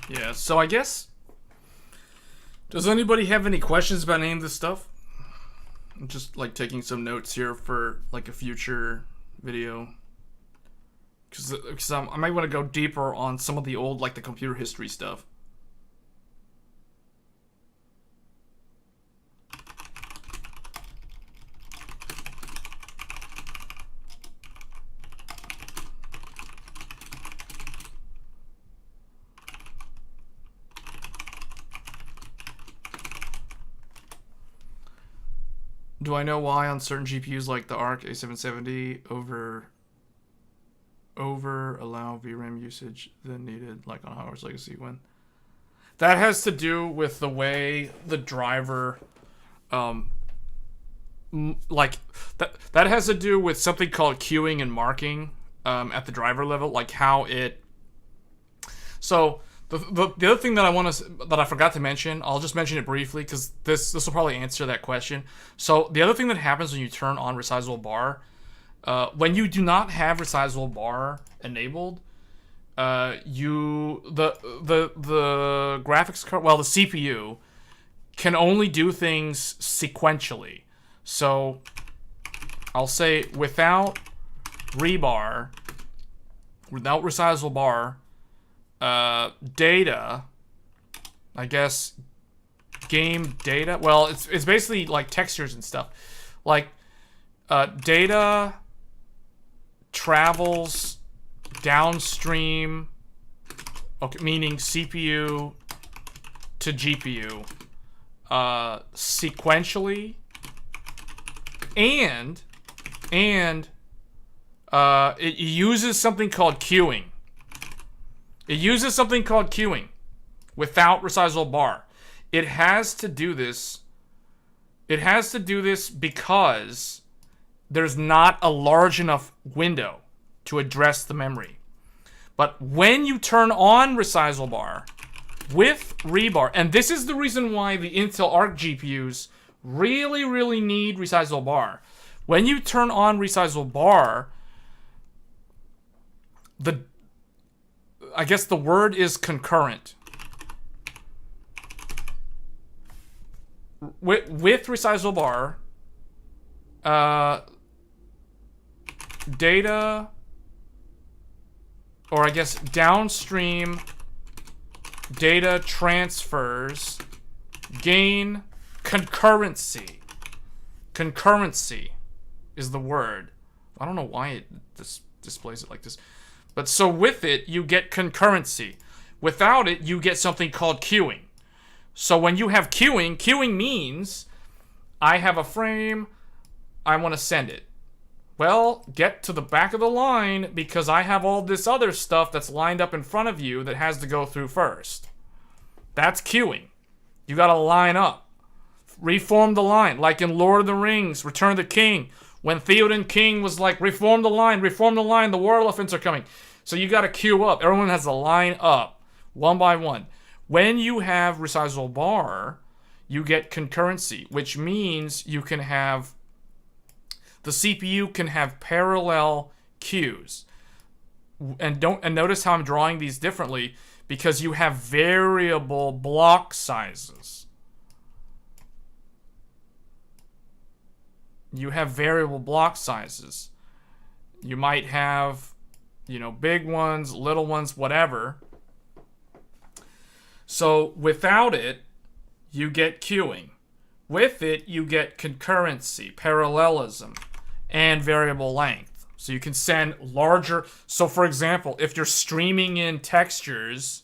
Yeah, so I guess... Does anybody have any questions about any of this stuff? I'm just, like, taking some notes here for, like, a future video. Because I might want to go deeper on some of the old, like, the computer history stuff. Do I know why on certain GPUs like the Arc A770 over allow VRAM usage than needed, like on Hogwarts Legacy when? That has to do with the way the driver, like that has to do with something called queuing and marking at the driver level, like how it. So the other thing that I forgot to mention, I'll just mention it briefly because this will probably answer that question. So the other thing that happens when you turn on Resizable BAR, when you do not have Resizable BAR enabled, the graphics card, well, the CPU can only do things sequentially. So I'll say without rebar, without Resizable BAR, data, I guess, game data. Well, it's basically like textures and stuff. Like data travels downstream, okay, meaning CPU to GPU, sequentially, and it uses something called queuing. It uses something called queuing without Resizable BAR. It has to do this. It has to do this because there's not a large enough window to address the memory. But when you turn on Resizable BAR with rebar, and this is the reason why the Intel Arc GPUs really need Resizable BAR. When you turn on Resizable BAR, I guess the word is concurrent. With Resizable BAR, data, or I guess downstream data transfers gain concurrency. Concurrency is the word. I don't know why it displays it like this. But so with it, you get concurrency. Without it, you get something called queuing. So when you have queuing means I have a frame, I want to send it. Well, get to the back of the line because I have all this other stuff that's lined up in front of you that has to go through first. That's queuing. You got to line up. Reform the line. Like in Lord of the Rings, Return of the King. When Theoden King was like, reform the line, the war elephants are coming. So you got to queue up. Everyone has to line up one by one. When you have Resizable BAR, you get concurrency, which means you can have, the CPU can have parallel queues. And notice how I'm drawing these differently because you have variable block sizes. You have variable block sizes. You might have, big ones, little ones, whatever. So without it, you get queuing. With it, you get concurrency, parallelism, and variable length. So you can send larger. So for example, if you're streaming in textures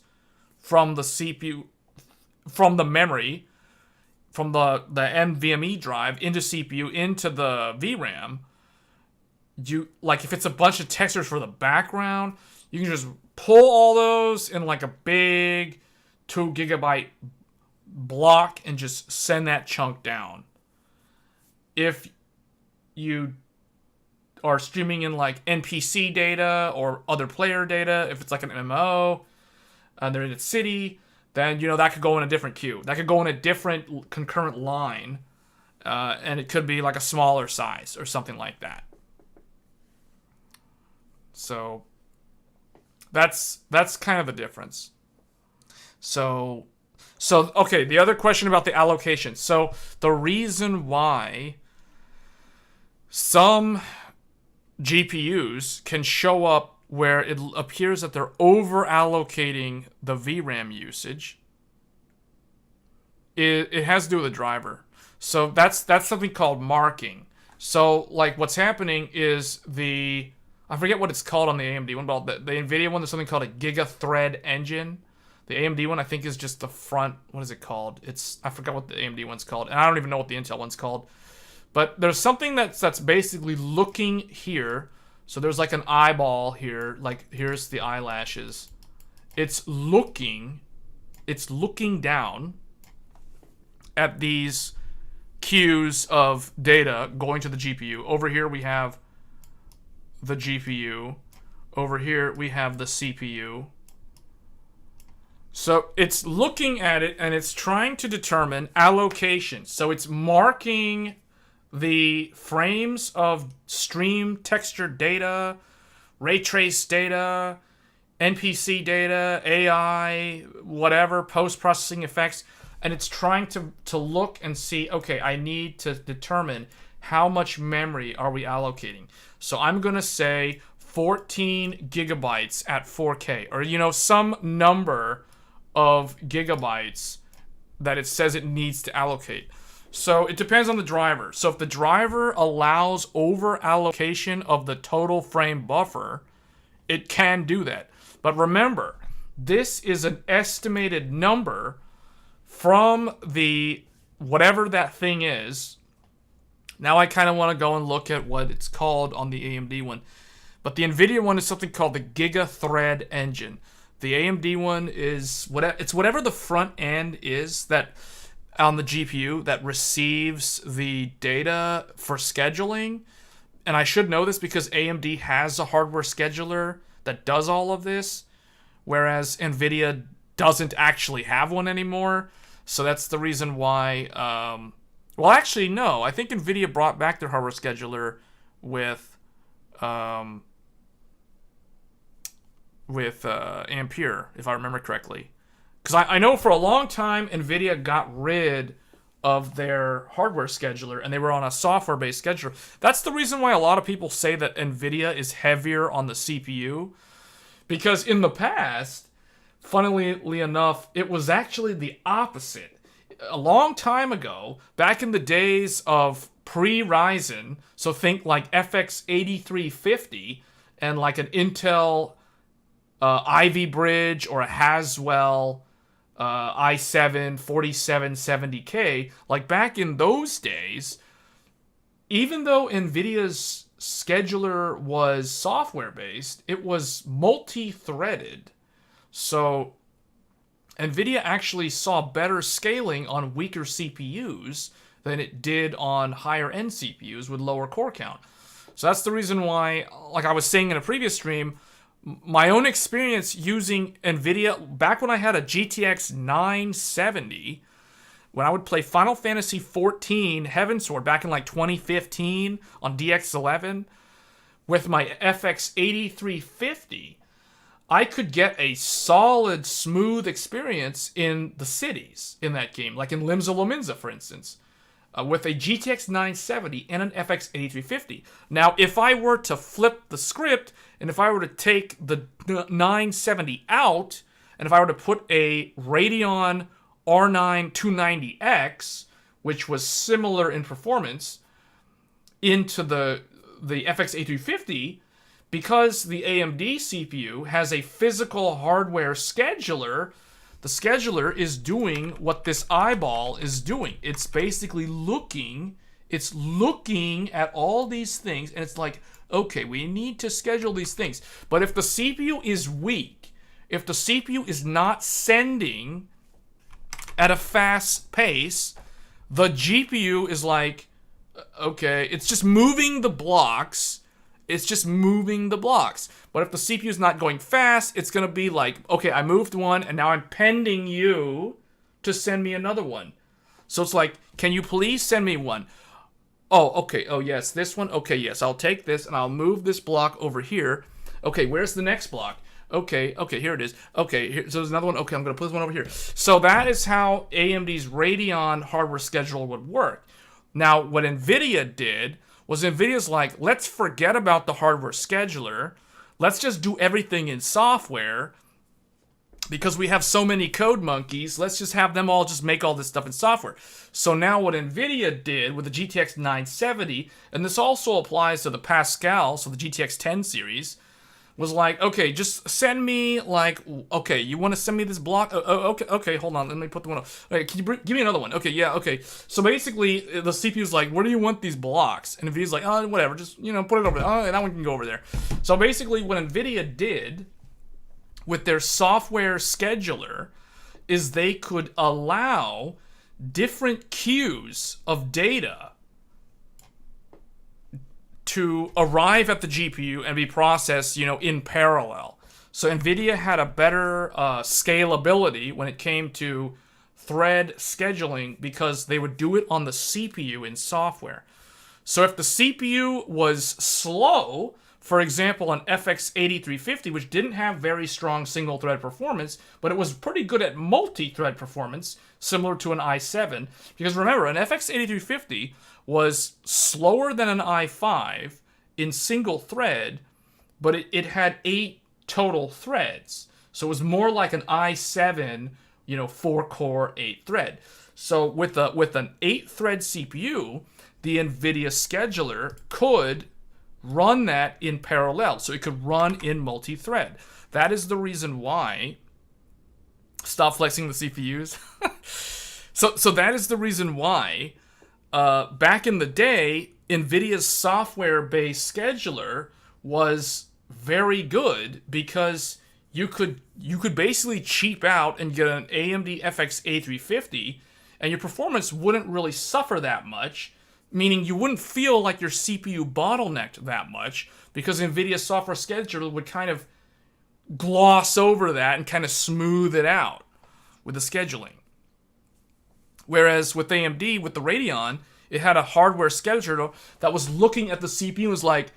from the CPU, from the memory, from the NVMe drive into CPU into the VRAM, if it's a bunch of textures for the background, you can just pull all those in like a big 2 GB block and just send that chunk down. If you are streaming in like NPC data or other player data, if it's like an MMO and they're in a city, then that could go in a different queue. That could go in a different concurrent line, and it could be like a smaller size or something like that. So that's kind of the difference. So okay, the other question about the allocation. So the reason why some GPUs can show up where it appears that they're over-allocating the VRAM usage, it has to do with the driver. So that's something called marking. So like what's happening is I forget what it's called on the AMD one, but the NVIDIA one, there's something called a gigathread engine. The AMD one, I think, is just the front. What is it called? I forgot what the AMD one's called, and I don't even know what the Intel one's called. But there's something that's basically looking here. So there's like an eyeball here. Like here's the eyelashes. It's looking down at these queues of data going to the GPU. Over here we have the GPU. Over here we have the CPU. So it's looking at it and it's trying to determine allocation. So it's marking the frames of stream texture data, ray trace data, NPC data, AI, whatever, post-processing effects, and it's trying to look and see, okay, I need to determine how much memory are we allocating. So I'm going to say 14 gigabytes at 4K, or, you know, some number of gigabytes that it says it needs to allocate. So it depends on the driver. So if the driver allows over allocation of the total frame buffer, it can do that. But remember, this is an estimated number from the whatever that thing is. Now I kind of want to go and look at what it's called on the AMD one. But the NVIDIA one is something called the Giga Thread Engine. The AMD one is whatever the front end is that on the GPU that receives the data for scheduling. And I should know this because AMD has a hardware scheduler that does all of this, whereas NVIDIA doesn't actually have one anymore. So that's the reason why... well, actually, no. I think NVIDIA brought back their hardware scheduler with Ampere, if I remember correctly. Because I know for a long time, NVIDIA got rid of their hardware scheduler, and they were on a software-based scheduler. That's the reason why a lot of people say that NVIDIA is heavier on the CPU. Because in the past, funnily enough, it was actually the opposite. A long time ago, back in the days of pre-Ryzen, so think like FX 8350 and like an Intel Ivy Bridge or a Haswell i7 4770K, like back in those days, even though NVIDIA's scheduler was software-based, it was multi-threaded. So NVIDIA actually saw better scaling on weaker CPUs than it did on higher-end CPUs with lower core count. So that's the reason why, like I was saying in a previous stream, my own experience using NVIDIA, back when I had a GTX 970, when I would play Final Fantasy XIV Heavensward back in like 2015 on DX11, with my FX 8350, I could get a solid, smooth experience in the cities in that game, like in Limsa Lominsa, for instance, with a GTX 970 and an FX 8350. Now, if I were to flip the script, and if I were to take the 970 out, and if I were to put a Radeon R9 290X, which was similar in performance, into the FX 8350, because the AMD CPU has a physical hardware scheduler, the scheduler is doing what this eyeball is doing. It's basically looking at all these things, and it's like, okay, we need to schedule these things. But if the CPU is weak, if the CPU is not sending at a fast pace, the GPU is like, okay, it's just moving the blocks. It's just moving the blocks. But if the CPU is not going fast, it's going to be like, okay, I moved one, and now I'm pending you to send me another one. So it's like, can you please send me one? Oh, okay. Oh, yes, this one. Okay, yes, I'll take this, and I'll move this block over here. Okay, where's the next block? Okay, here it is. Okay, so there's another one. Okay, I'm going to put this one over here. So that is how AMD's Radeon hardware schedule would work. Now, what NVIDIA did was NVIDIA's like, let's forget about the hardware scheduler. Let's just do everything in software. Because we have so many code monkeys, let's just have them all just make all this stuff in software. So now what NVIDIA did with the GTX 970, and this also applies to the Pascal, so the GTX 10 series, was like, okay, just send me like, okay, you want to send me this block? Okay, hold on, let me put the one up. Okay, can you give me another one? Okay, yeah, okay. So basically, the CPU's like, where do you want these blocks? And NVIDIA's like, oh, whatever, just, you know, put it over there. Oh, that one can go over there. So basically, what NVIDIA did with their software scheduler is they could allow different queues of data to arrive at the GPU and be processed, you know, in parallel. So NVIDIA had a better scalability when it came to thread scheduling because they would do it on the CPU in software. So if the CPU was slow, for example, an FX 8350, which didn't have very strong single-thread performance, but it was pretty good at multi-thread performance, similar to an i7. Because remember, an FX 8350 was slower than an i5 in single thread, but it had 8 total threads. So it was more like an i7, you know, 4-core, 8-thread. So with an 8-thread CPU, the NVIDIA scheduler could run that in parallel. So it could run in multi-thread. That is the reason why... Stop flexing the CPUs. So that is the reason why back in the day, NVIDIA's software-based scheduler was very good because you could basically cheap out and get an AMD FX A350 and your performance wouldn't really suffer that much, meaning you wouldn't feel like your CPU bottlenecked that much because NVIDIA's software scheduler would kind of gloss over that and kind of smooth it out with the scheduling. Whereas with AMD, with the Radeon, it had a hardware scheduler that was looking at the CPU and was like,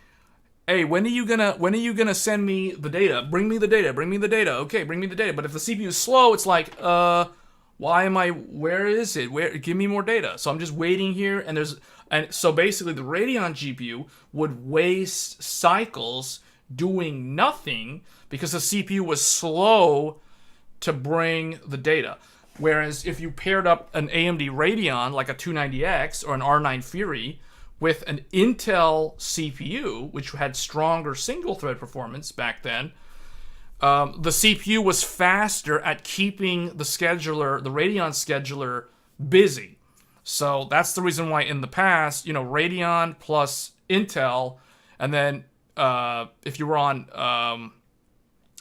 hey, when are you gonna send me the data? Bring me the data. Okay, bring me the data. But if the CPU is slow, it's like, where is it? Give me more data. So I'm just waiting here, and so basically the Radeon GPU would waste cycles doing nothing because the CPU was slow to bring the data. Whereas if you paired up an AMD Radeon, like a 290X or an R9 Fury, with an Intel CPU, which had stronger single-thread performance back then, the CPU was faster at keeping the Radeon scheduler, busy. So that's the reason why in the past, you know, Radeon plus Intel, and then if you were on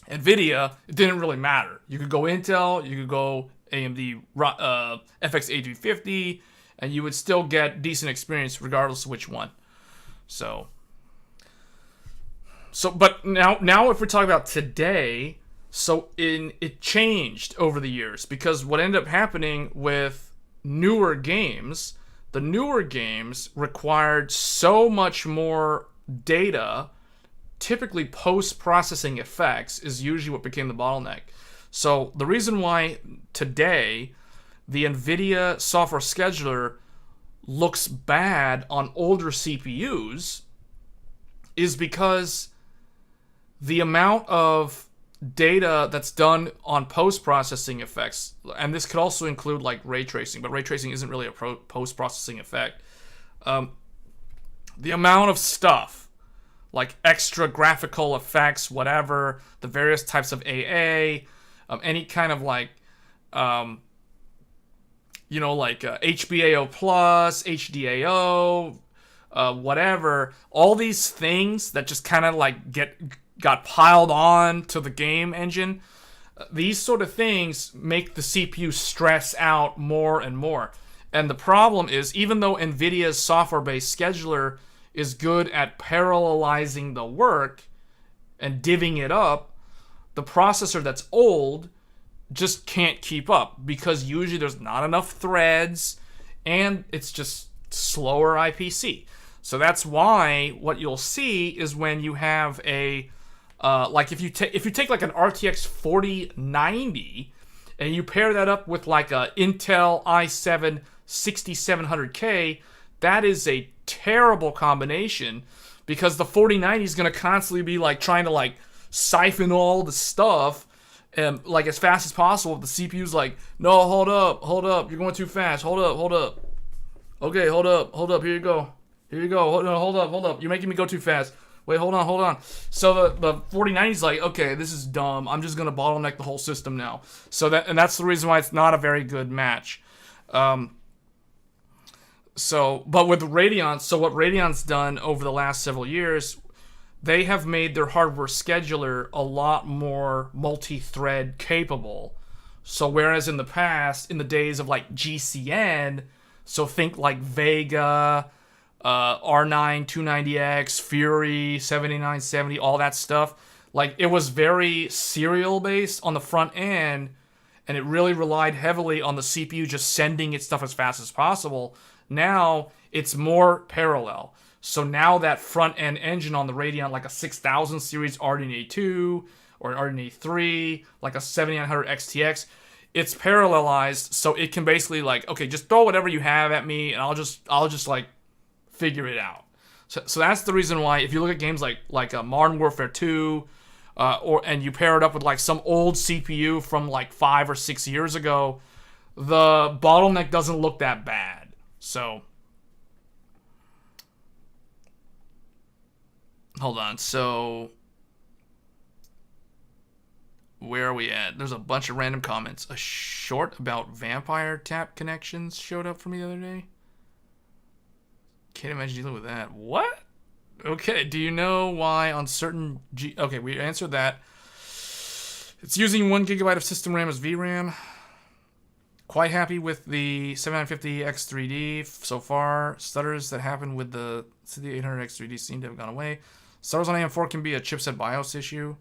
NVIDIA, it didn't really matter. You could go Intel, you could go AMD FX 8350, and you would still get decent experience regardless of which one. But now if we're talking about today, it changed over the years because what ended up happening with newer games, the newer games required so much more data. Typically, post-processing effects is usually what became the bottleneck. So the reason why today the NVIDIA software scheduler looks bad on older CPUs is because the amount of data that's done on post-processing effects, and this could also include like ray tracing, but ray tracing isn't really a post-processing effect. The amount of stuff, like extra graphical effects, whatever, the various types of AA, any kind of like, HBAO plus, HDAO, whatever, all these things that just kind of like got piled on to the game engine, these sort of things make the CPU stress out more and more. And the problem is, even though NVIDIA's software-based scheduler is good at parallelizing the work and divvying it up, the processor that's old just can't keep up because usually there's not enough threads and it's just slower IPC. So that's why what you'll see is when you have a if you take like an RTX 4090 and you pair that up with like a Intel i7 6700K, that is a terrible combination because the 4090 is going to constantly be like trying to like siphon all the stuff and like as fast as possible. The CPU's like, no, hold up, you're going too fast. Hold up. Okay, hold up. Here you go. Hold up. You're making me go too fast. Wait, hold on. So the 4090's like, okay, this is dumb. I'm just gonna bottleneck the whole system now. So that's the reason why it's not a very good match. But with Radeon, so what Radeon's done over the last several years, they have made their hardware scheduler a lot more multi-thread capable. So whereas in the past, in the days of like GCN, so think like Vega, R9 290X, Fury 7970, all that stuff, like it was very serial based on the front end, and it really relied heavily on the CPU just sending its stuff as fast as possible. Now it's more parallel. So now that front end engine on the Radeon, like a 6000 series RDNA 2 or RDNA 3, like a 7900 XTX, it's parallelized, so it can basically like, okay, just throw whatever you have at me, and I'll just like figure it out. So that's the reason why if you look at games like Modern Warfare 2, and you pair it up with like some old CPU from like 5 or 6 years ago, the bottleneck doesn't look that bad. So hold on. So where are we at? There's a bunch of random comments. A short about vampire tap connections showed up for me the other day. Can't imagine dealing with that. What? Okay, do you know why on certain okay, we answered that. It's using 1 GB of system RAM as VRAM. Quite happy with the 7950X3D so far. Stutters that happened with the 800X3D seem to have gone away. Stutters on AM4 can be a chipset BIOS issue.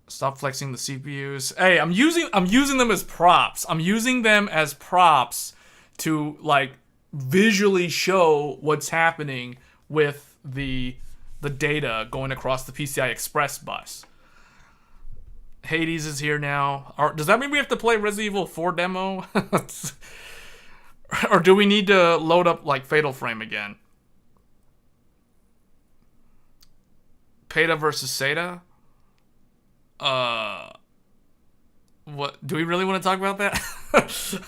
Stop flexing the CPUs. Hey, I'm using them as props. I'm using them as props to like visually show what's happening with the data going across the PCI Express bus. Hades is here now. Does that mean we have to play Resident Evil 4 demo? Or do we need to load up like Fatal Frame again? Peta versus Seta? What do we really want to talk about that?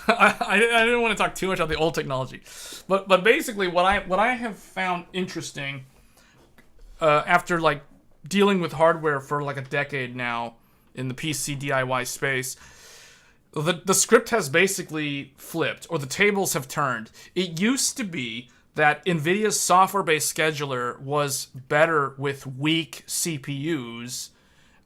I didn't want to talk too much about the old technology, but basically what I have found interesting after like dealing with hardware for like a decade now in the PC DIY space, the script has basically flipped, or the tables have turned. It used to be that NVIDIA's software-based scheduler was better with weak CPUs,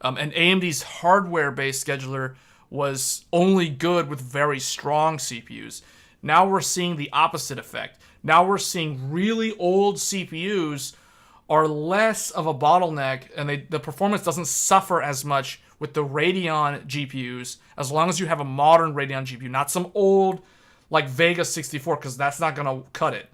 and AMD's hardware-based scheduler was only good with very strong CPUs. Now we're seeing the opposite effect. Now we're seeing really old CPUs are less of a bottleneck, and the performance doesn't suffer as much with the Radeon GPUs, as long as you have a modern Radeon GPU, not some old like Vega 64, because that's not going to cut it.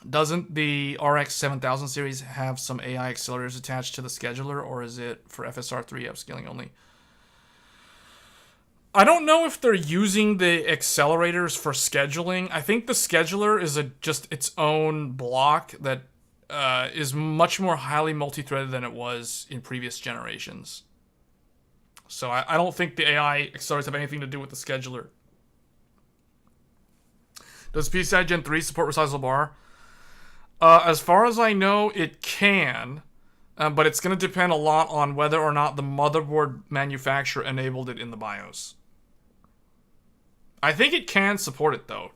Doesn't the RX 7000 series have some AI accelerators attached to the scheduler, or is it for FSR3 upscaling only? I don't know if they're using the accelerators for scheduling. I think the scheduler is just its own block that is much more highly multi-threaded than it was in previous generations. So I don't think the AI accelerators have anything to do with the scheduler. Does PCI Gen 3 support Resizable BAR? As far as I know, it can, but it's going to depend a lot on whether or not the motherboard manufacturer enabled it in the BIOS. I think it can support it, though,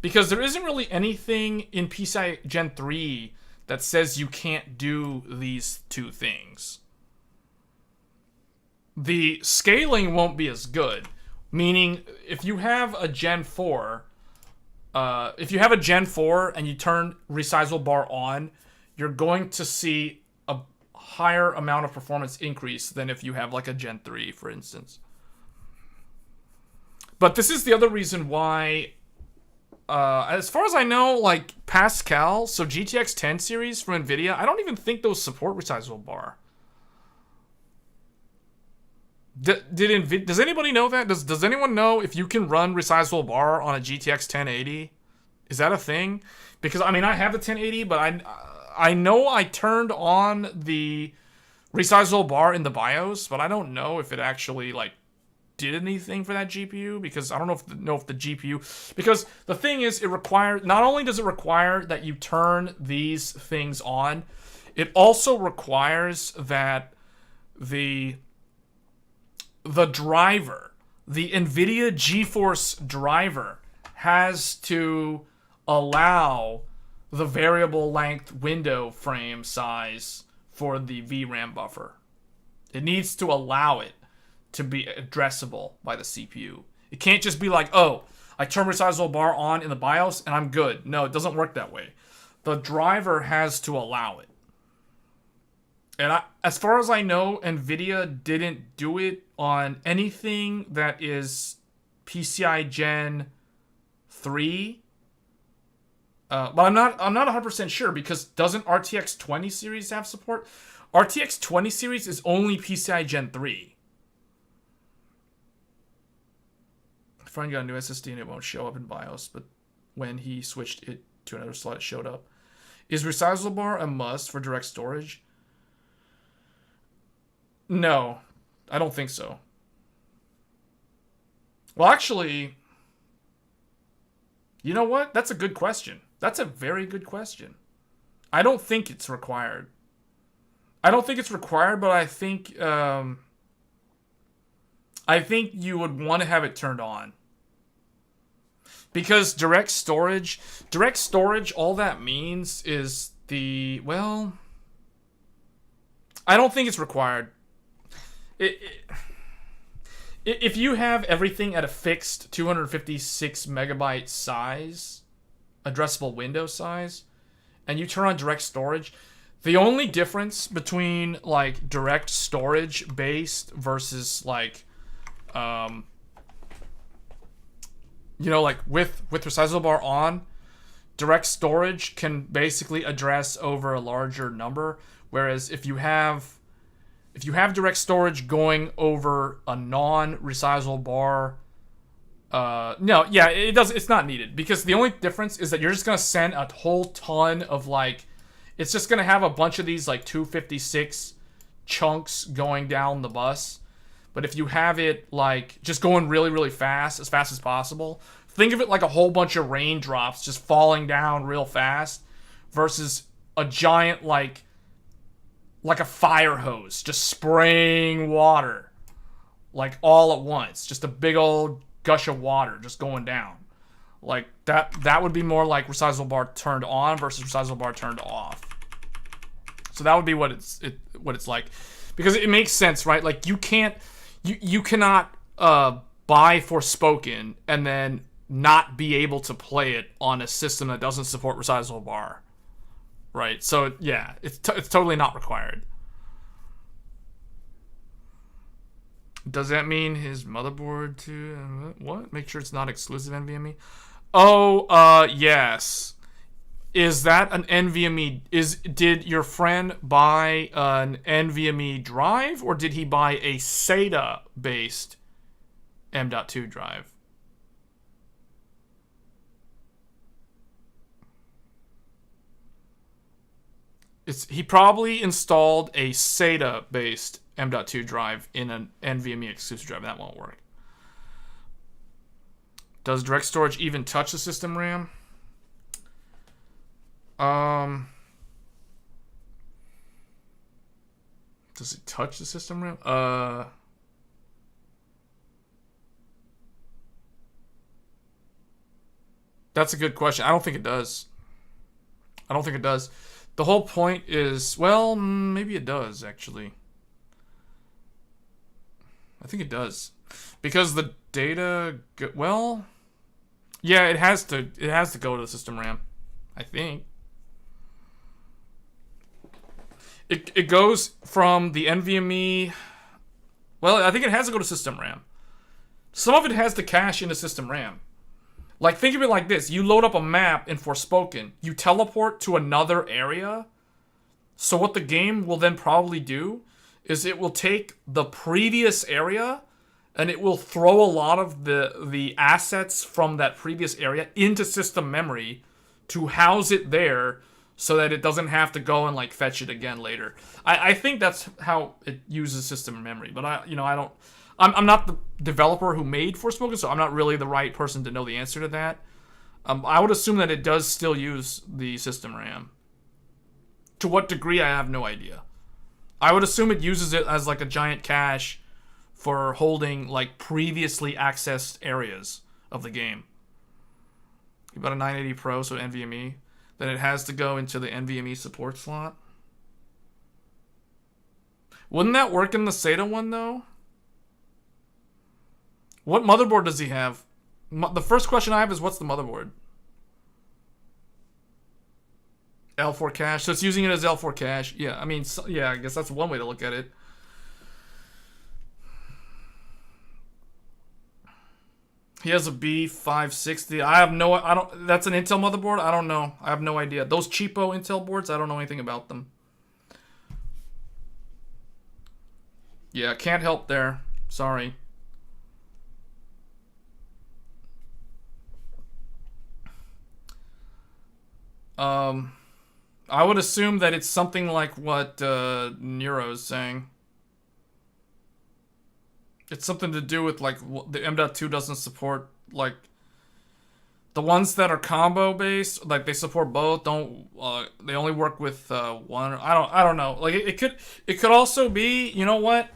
because there isn't really anything in PCI Gen 3 that says you can't do these two things. The scaling won't be as good, meaning if you have a Gen 4... if you have a Gen 4 and you turn Resizable BAR on, you're going to see a higher amount of performance increase than if you have like a Gen 3, for instance. But this is the other reason why, as far as I know, like Pascal, so GTX 10 series from NVIDIA, I don't even think those support Resizable BAR. Does anybody know that? Does anyone know if you can run Resizable BAR on a GTX 1080? Is that a thing? Because I mean, I have the 1080, but I know I turned on the Resizable BAR in the BIOS, but I don't know if it actually like did anything for that GPU, because I don't know if the GPU, because the thing is, not only does it require that you turn these things on, it also requires that the driver, the NVIDIA GeForce driver, has to allow the variable length window frame size for the VRAM buffer. It needs to allow it to be addressable by the CPU. It can't just be like, oh, I turn Resizable BAR on in the BIOS and I'm good. No, it doesn't work that way. The driver has to allow it. And as far as I know, NVIDIA didn't do it on anything that is PCI Gen 3. But I'm not 100% sure, because doesn't RTX 20 series have support? RTX 20 series is only PCI Gen 3. My friend got a new SSD and it won't show up in BIOS, but when he switched it to another slot, it showed up. Is Resizable BAR a must for direct storage? No, I don't think so. Well, actually, you know what? That's a good question. That's a very good question. I don't think it's required. But I think you would want to have it turned on. Because direct storage, all that means is I don't think it's required. If you have everything at a fixed 256 megabyte size, addressable window size, and you turn on direct storage, the only difference between like direct storage based versus like like with Resizable BAR on, direct storage can basically address over a larger number, whereas if you have direct storage going over a non-Resizable BAR, it's not needed, because the only difference is that you're just gonna send a whole ton of it's just gonna have a bunch of these 256 chunks going down the bus. But if you have it just going really, really fast, as fast as possible, think of it like a whole bunch of raindrops just falling down real fast, versus a giant like a fire hose just spraying water all at once, just a big old gush of water just going down. That would be more like Resizable BAR turned on versus Resizable BAR turned off. So that would be what it's like, because it makes sense, right? You cannot buy Forspoken and then not be able to play it on a system that doesn't support Resizable BAR, right? So yeah, it's totally not required. Does that mean his motherboard to what? Make sure it's not exclusive NVMe. Oh, yes. Is that an NVMe? Did your friend buy an NVMe drive, or did he buy a SATA based M.2 drive? He probably installed a SATA based M.2 drive in an NVMe exclusive drive. That won't work. Does direct storage even touch the system RAM? Does it touch the system RAM? That's a good question. I don't think it does. The whole point is, well, maybe it does, actually. I think it does. Because the data, yeah, it has to go to the system RAM, I think. It goes from the NVMe. Well, I think it has to go to system RAM. Some of it has to cache into system RAM. Think of it like this. You load up a map in Forspoken. You teleport to another area. So what the game will then probably do is it will take the previous area and it will throw a lot of the assets from that previous area into system memory to house it there, so that it doesn't have to go and fetch it again later. I think that's how it uses system memory, but I I'm not the developer who made Forspoken, so I'm not really the right person to know the answer to that. I would assume that it does still use the system RAM. To what degree, I have no idea. I would assume it uses it as like a giant cache for holding like previously accessed areas of the game. About a 980 Pro, so NVMe. Then it has to go into the NVMe support slot. Wouldn't that work in the SATA one, though? What motherboard does he have? The first question I have is, what's the motherboard? L4 cache. So it's using it as L4 cache. Yeah, I mean, yeah, I guess that's one way to look at it. He has a B560. That's an Intel motherboard? I don't know. I have no idea. Those cheapo Intel boards, I don't know anything about them. Yeah, can't help there. Sorry. I would assume that it's something like what Nero's saying. It's something to do with, like, the M.2 doesn't support, like, the ones that are combo based, like, they support both, they only work with one. I don't know. Like, it could also be, you know what?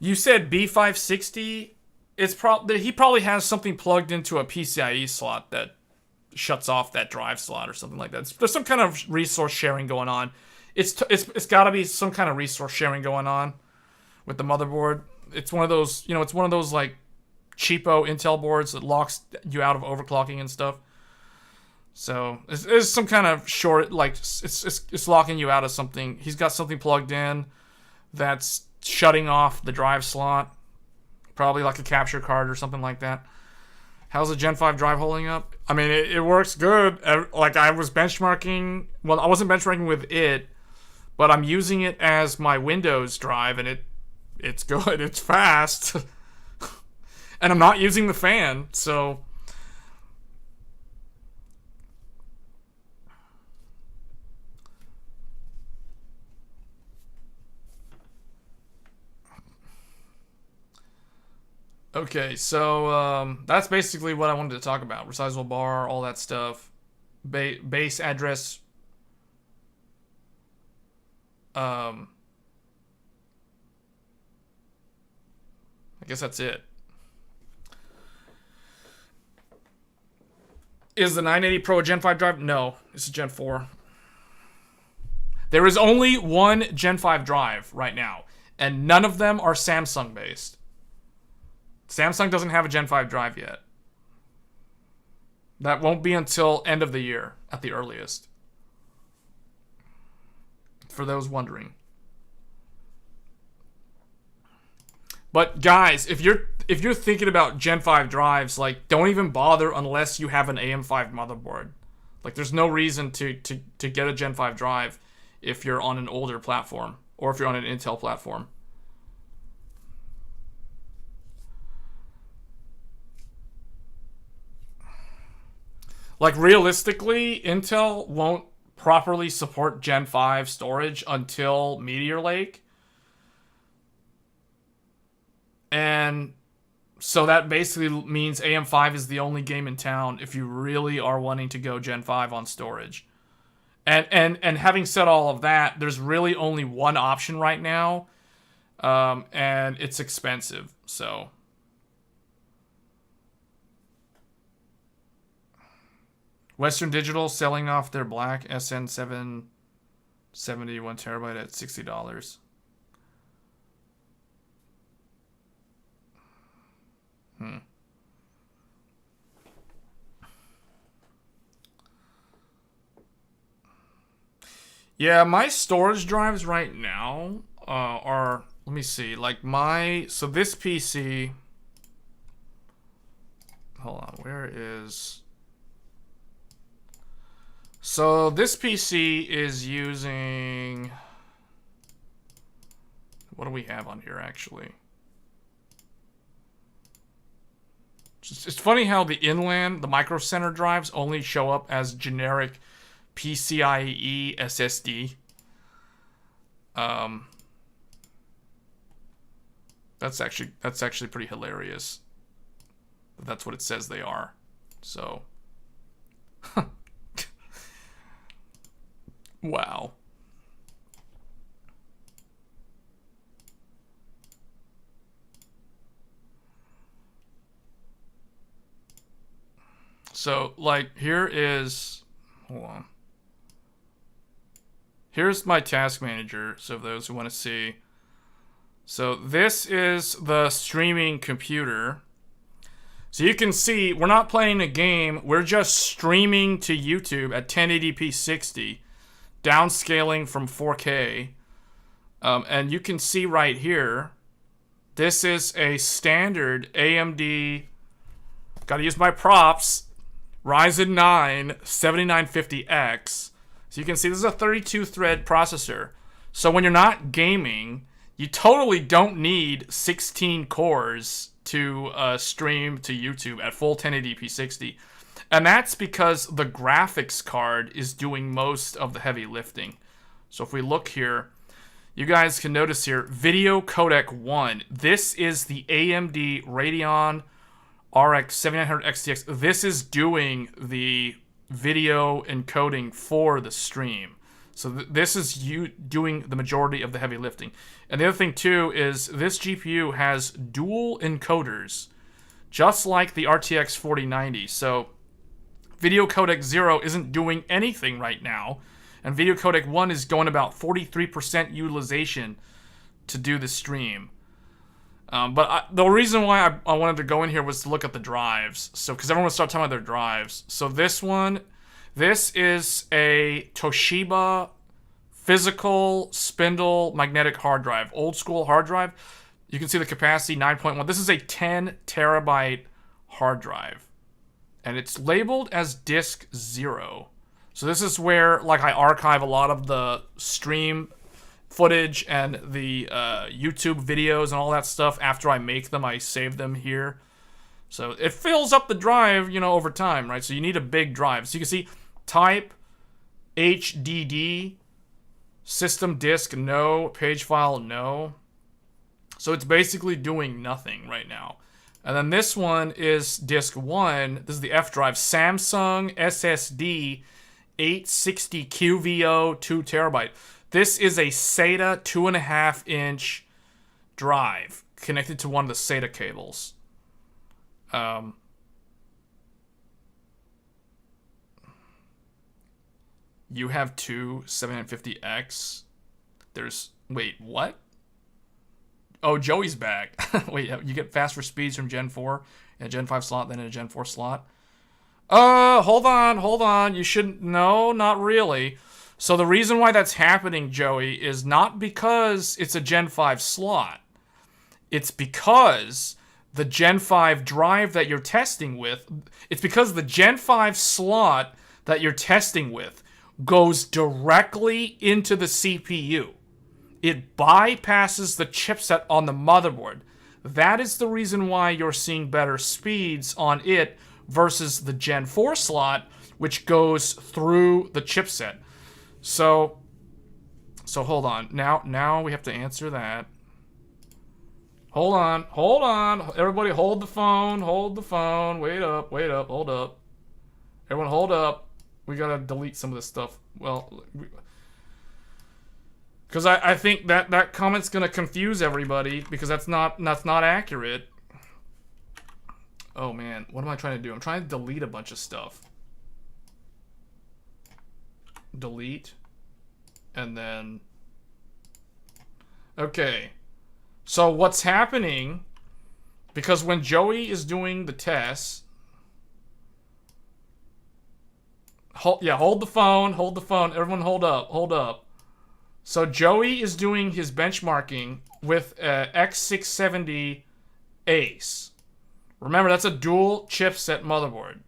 You said B560. He probably has something plugged into a PCIe slot that shuts off that drive slot or something like that. There's some kind of resource sharing going on. It's got to be some kind of resource sharing going on with the motherboard. It's one of those, it's one of those like cheapo Intel boards that locks you out of overclocking and stuff. So it's some kind of short, like it's locking you out of something. He's got something plugged in that's shutting off the drive slot, probably like a capture card or something like that. How's the Gen 5 drive holding up? I mean, it works good. Like, I was benchmarking. Well, I wasn't benchmarking with it, but I'm using it as my Windows drive, and it's good. It's fast. And I'm not using the fan, so... Okay, so that's basically what I wanted to talk about. Resizable BAR, all that stuff. Base address. I guess that's it. Is the 980 Pro a Gen 5 drive? No, it's a Gen 4. There is only one Gen 5 drive right now, and none of them are Samsung based. Samsung doesn't have a Gen 5 drive yet. That won't be until end of the year at the earliest. For those wondering. But guys, if you're thinking about Gen 5 drives, like, don't even bother unless you have an AM5 motherboard. Like, there's no reason to get a Gen 5 drive if you're on an older platform or if you're on an Intel platform. Like, realistically, Intel won't properly support Gen 5 storage until Meteor Lake. And so that basically means AM5 is the only game in town if you really are wanting to go Gen 5 on storage. And having said all of that, there's really only one option right now. And it's expensive, so... Western Digital selling off their black SN770 1TB at $60. Yeah, my storage drives right now are, let me see, like so this PC, hold on, where is... So this PC is using... What do we have on here, actually? It's funny how the Micro Center drives only show up as generic PCIe SSD. That's actually pretty hilarious. That's what it says they are. So, wow. So, like, here is, hold on. Here's my task manager, so those who want to see. So this is the streaming computer. So you can see, we're not playing a game, we're just streaming to YouTube at 1080p 60, downscaling from 4K. And you can see right here, this is a standard AMD, gotta use my props, Ryzen 9 7950X. So you can see this is a 32-thread processor. So when you're not gaming, you totally don't need 16 cores to stream to YouTube at full 1080p 60. And that's because the graphics card is doing most of the heavy lifting. So if we look here, you guys can notice here, video codec 1. This is the AMD Radeon RX 7900 XTX. This is doing the video encoding for the stream. So this is you doing the majority of the heavy lifting. And the other thing too is this GPU has dual encoders, just like the RTX 4090. So video codec 0 isn't doing anything right now, and video codec 1 is going about 43% utilization to do the stream. The reason why I wanted to go in here was to look at the drives. So, because everyone started talking about their drives. So this is a Toshiba physical spindle magnetic hard drive. Old school hard drive. You can see the capacity, 9.1. This is a 10 terabyte hard drive. And it's labeled as disk 0. So this is where, like, I archive a lot of the stream footage and the YouTube videos and all that stuff. After I make them, I save them here. So it fills up the drive, you know, over time, right? So you need a big drive. So you can see type, HDD, system disk, no, page file, no. So it's basically doing nothing right now. And then this one is disk 1. This is the F drive, Samsung SSD 860 QVO 2 terabyte. This is a SATA 2.5-inch drive connected to one of the SATA cables. You have two 750X. Wait, what? Oh, Joey's back. Wait, you get faster speeds from Gen 4 in a Gen 5 slot than in a Gen 4 slot? Hold on. You shouldn't. No, not really. So the reason why that's happening, Joey, is not because it's a Gen 5 slot. It's because the Gen 5 drive that you're testing with, it's because the Gen 5 slot that you're testing with goes directly into the CPU. It bypasses the chipset on the motherboard. That is the reason why you're seeing better speeds on it versus the Gen 4 slot, which goes through the chipset. So hold on. Now we have to answer that. Hold on. Everybody hold the phone. Wait up, hold up. Everyone hold up. We gotta delete some of this stuff. Well, because I think that comment's gonna confuse everybody because that's not accurate. Oh man, what am I trying to do? I'm trying to delete a bunch of stuff. Delete. And then... Okay. So what's happening... Because when Joey is doing the tests... hold the phone. Everyone hold up. So Joey is doing his benchmarking with X670 Ace. Remember, that's a dual chipset motherboard.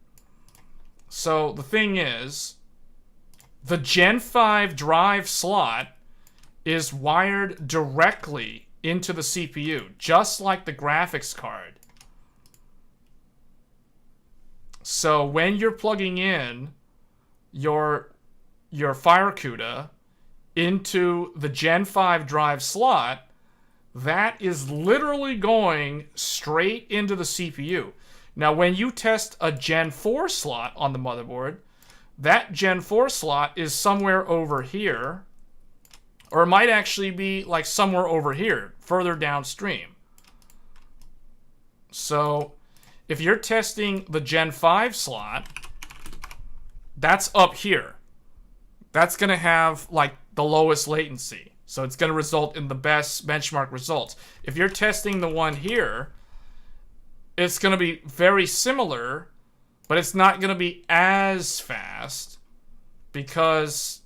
So the thing is, the Gen 5 drive slot is wired directly into the CPU, just like the graphics card. So when you're plugging in your FireCUDA into the Gen 5 drive slot, that is literally going straight into the CPU. Now, when you test a Gen 4 slot on the motherboard, that Gen 4 slot is somewhere over here, or it might actually be like somewhere over here, further downstream. So, if you're testing the Gen 5 slot, that's up here. That's going to have like the lowest latency. So it's going to result in the best benchmark results. If you're testing the one here, it's going to be very similar, but it's not going to be as fast because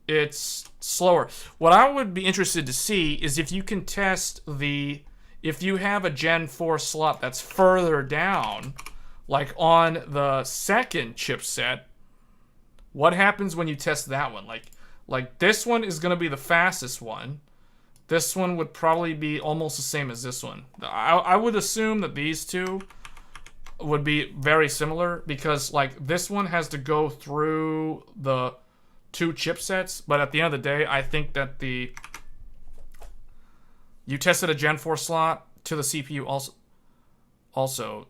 it's slower. What I would be interested to see is if you can test if you have a Gen 4 slot that's further down, like on the second chipset, what happens when you test that one? Like this one is going to be the fastest one. This one would probably be almost the same as this one. I would assume that these two would be very similar because like this one has to go through the two chipsets, but at the end of the day, I think that you tested a Gen 4 slot to the CPU also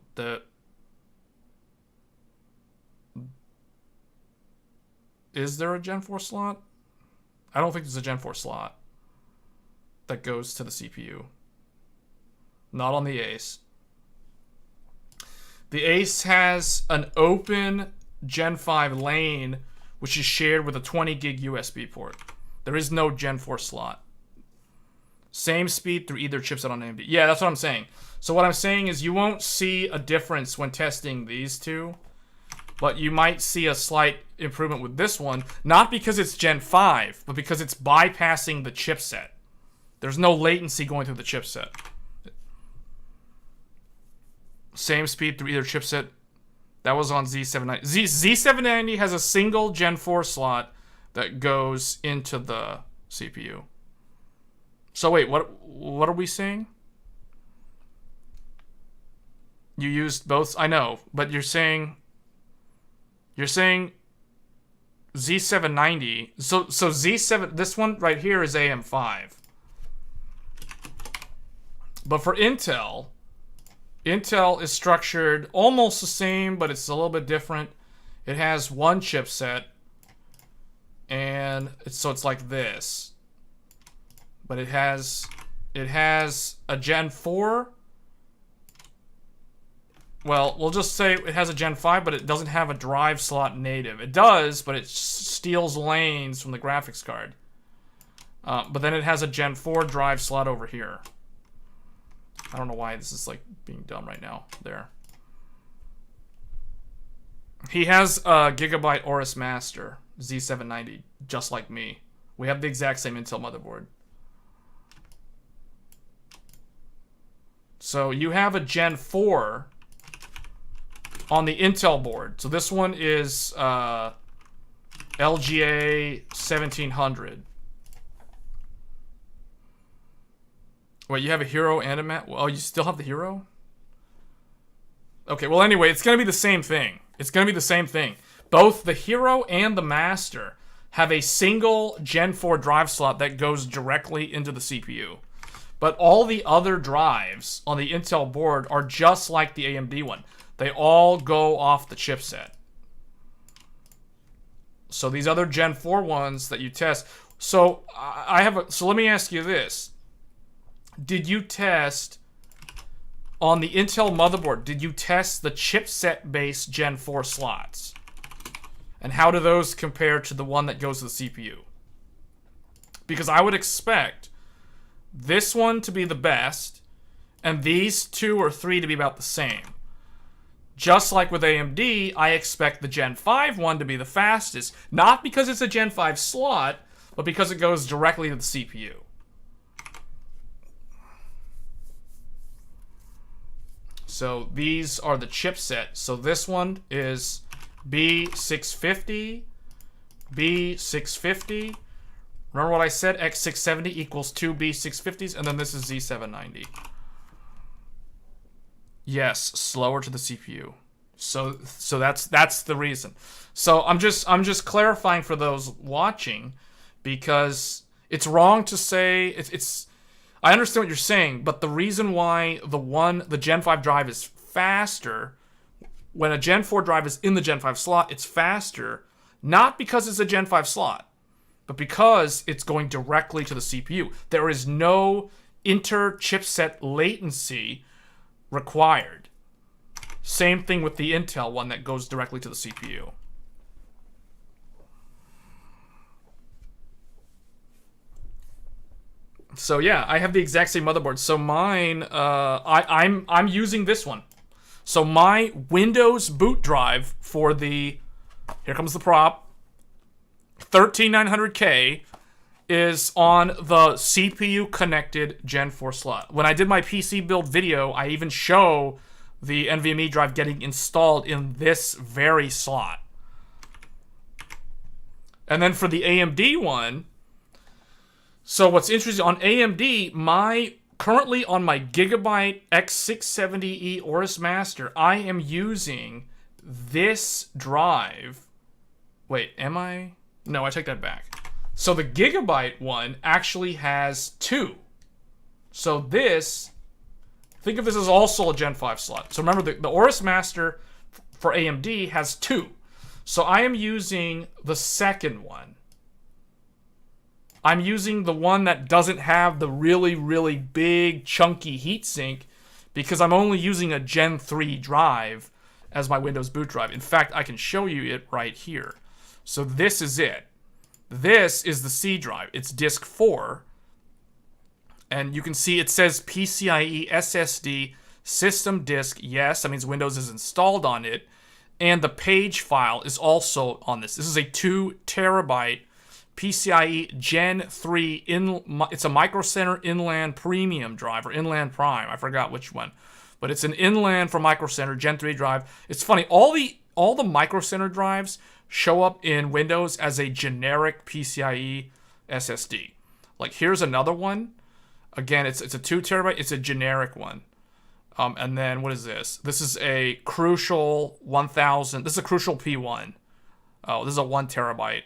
is there a Gen 4 slot? I don't think there's a Gen 4 slot that goes to the CPU. Not on the Ace. The Ace has an open Gen 5 lane, which is shared with a 20 gig USB port. There is no Gen 4 slot. Same speed through either chipset on AMD. Yeah, that's what I'm saying. So what I'm saying is you won't see a difference when testing these two, but you might see a slight improvement with this one, not because it's Gen 5, but because it's bypassing the chipset. There's no latency going through the chipset. Same speed through either chipset. That was on Z790. Z790 has a single Gen 4 slot that goes into the CPU. So wait, what are we saying? You used both? I know, but you're saying Z790. So Z7, this one right here is AM5. But for Intel is structured almost the same, but it's a little bit different. It has one chipset, and it's like this. But it has a Gen 4. Well, we'll just say it has a Gen 5, but it doesn't have a drive slot native. It does, but it steals lanes from the graphics card. But then it has a Gen 4 drive slot over here. I don't know why this is like being dumb right now. There. He has a Gigabyte Aorus Master Z790, just like me. We have the exact same Intel motherboard. So you have a Gen 4 on the Intel board. So this one is LGA 1700. Wait, you have a Hero and a Mat? Oh, you still have the Hero? Okay, well anyway, it's going to be the same thing. It's going to be the same thing. Both the Hero and the Master have a single Gen 4 drive slot that goes directly into the CPU. But all the other drives on the Intel board are just like the AMD one. They all go off the chipset. So these other Gen 4 ones that you test. So so let me ask you this. Did you test on the Intel motherboard, did you test the chipset-based Gen 4 slots? And how do those compare to the one that goes to the CPU? Because I would expect this one to be the best, and these 2 or 3 to be about the same. Just like with AMD, I expect the Gen 5 one to be the fastest, not because it's a Gen 5 slot, but because it goes directly to the CPU. So these are the chipset. So this one is B650, B650. Remember what I said? X670 equals 2 B650s, and then this is Z790. Yes, slower to the CPU. So that's the reason. So I'm just clarifying for those watching, because it's wrong to say it's I understand what you're saying, but the reason why the Gen 5 drive is faster, when a Gen 4 drive is in the Gen 5 slot, it's faster, not because it's a Gen 5 slot, but because it's going directly to the CPU. There is no inter-chipset latency required. Same thing with the Intel one that goes directly to the CPU. So yeah, I have the exact same motherboard. So mine, I'm using this one. So my Windows boot drive for the, here comes the prop, 13900K is on the CPU connected Gen 4 slot. When I did my PC build video, I even show the NVMe drive getting installed in this very slot. And then for the AMD one, so what's interesting, on AMD, currently on my Gigabyte X670E Aorus Master, I am using this drive. Wait, am I? No, I take that back. So the Gigabyte one actually has 2. So this, think of this as also a Gen 5 slot. So remember, the Aorus Master for AMD has 2. So I am using the second one. I'm using the one that doesn't have the really, really big, chunky heatsink because I'm only using a Gen 3 drive as my Windows boot drive. In fact, I can show you it right here. So this is it. This is the C drive. It's disk 4. And you can see it says PCIe SSD system disk. Yes, that means Windows is installed on it. And the page file is also on this. This is a 2 terabyte PCIe Gen 3, it's a Micro Center Inland Premium drive, or Inland Prime, I forgot which one. But it's an Inland for Micro Center Gen 3 drive. It's funny, all the Micro Center drives show up in Windows as a generic PCIe SSD. Like here's another one. Again, it's a 2 terabyte, it's a generic one. And then what is this? This is a Crucial 1000, this is a Crucial P1. Oh, this is a 1 terabyte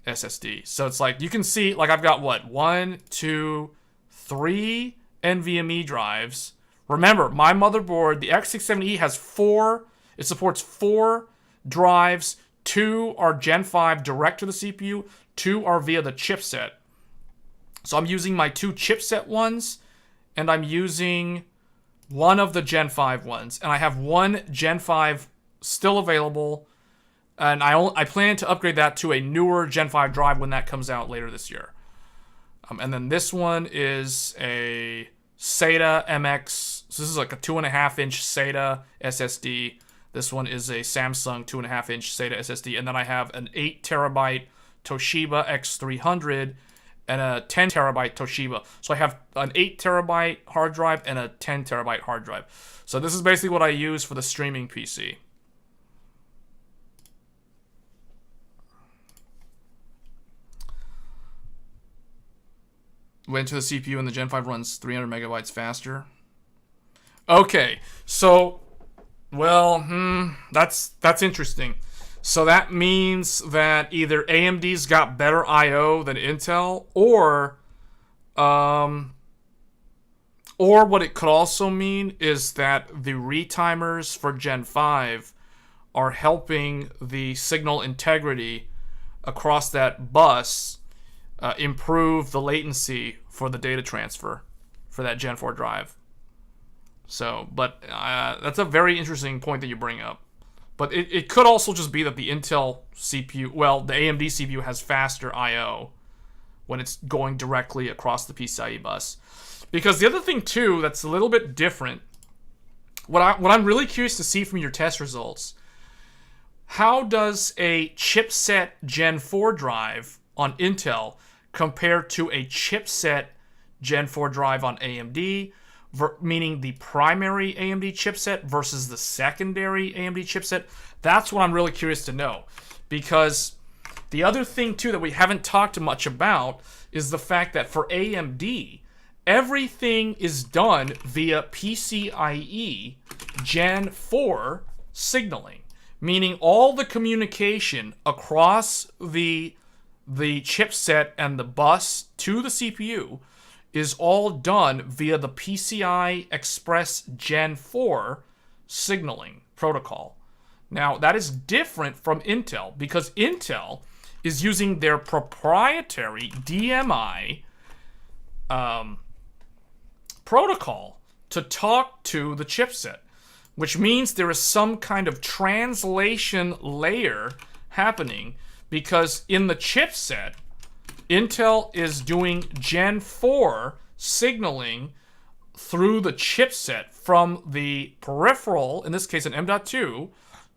SSD. So it's like, you can see, like I've got what? 1, 2, 3 NVMe drives. Remember, my motherboard, the X670E has 4, it supports 4 drives. 2 are Gen 5 direct to the CPU, 2 are via the chipset. So I'm using my 2 chipset ones, and I'm using one of the Gen 5 ones. And I have 1 Gen 5 still available. And I plan to upgrade that to a newer Gen 5 drive when that comes out later this year. And then this one is a SATA MX. So this is like a 2.5-inch SATA SSD. This one is a Samsung 2.5-inch SATA SSD. And then I have an 8 terabyte Toshiba X300 and a 10 terabyte Toshiba. So I have an 8 terabyte hard drive and a 10 terabyte hard drive. So this is basically what I use for the streaming PC. Went to the CPU and the Gen 5 runs 300 megabytes faster. Okay, so, well, that's interesting. So that means that either AMD's got better I/O than Intel, or what it could also mean is that the retimers for Gen 5 are helping the signal integrity across that bus improve the latency for the data transfer for that Gen 4 drive. So, but that's a very interesting point that you bring up. But it could also just be that the Intel CPU, well, the AMD CPU has faster I/O when it's going directly across the PCIe bus. Because the other thing, too, that's a little bit different, what I'm really curious to see from your test results, how does a chipset Gen 4 drive on Intel compare to a chipset Gen 4 drive on AMD, meaning the primary AMD chipset versus the secondary AMD chipset? That's what I'm really curious to know. Because the other thing, too, that we haven't talked much about is the fact that for AMD, everything is done via PCIe Gen 4 signaling, meaning all the communication across the chipset and the bus to the CPU is all done via the PCI Express Gen 4 signaling protocol. Now, that is different from Intel because Intel is using their proprietary DMI protocol to talk to the chipset, which means there is some kind of translation layer happening because in the chipset, Intel is doing Gen 4 signaling through the chipset from the peripheral, in this case an M.2,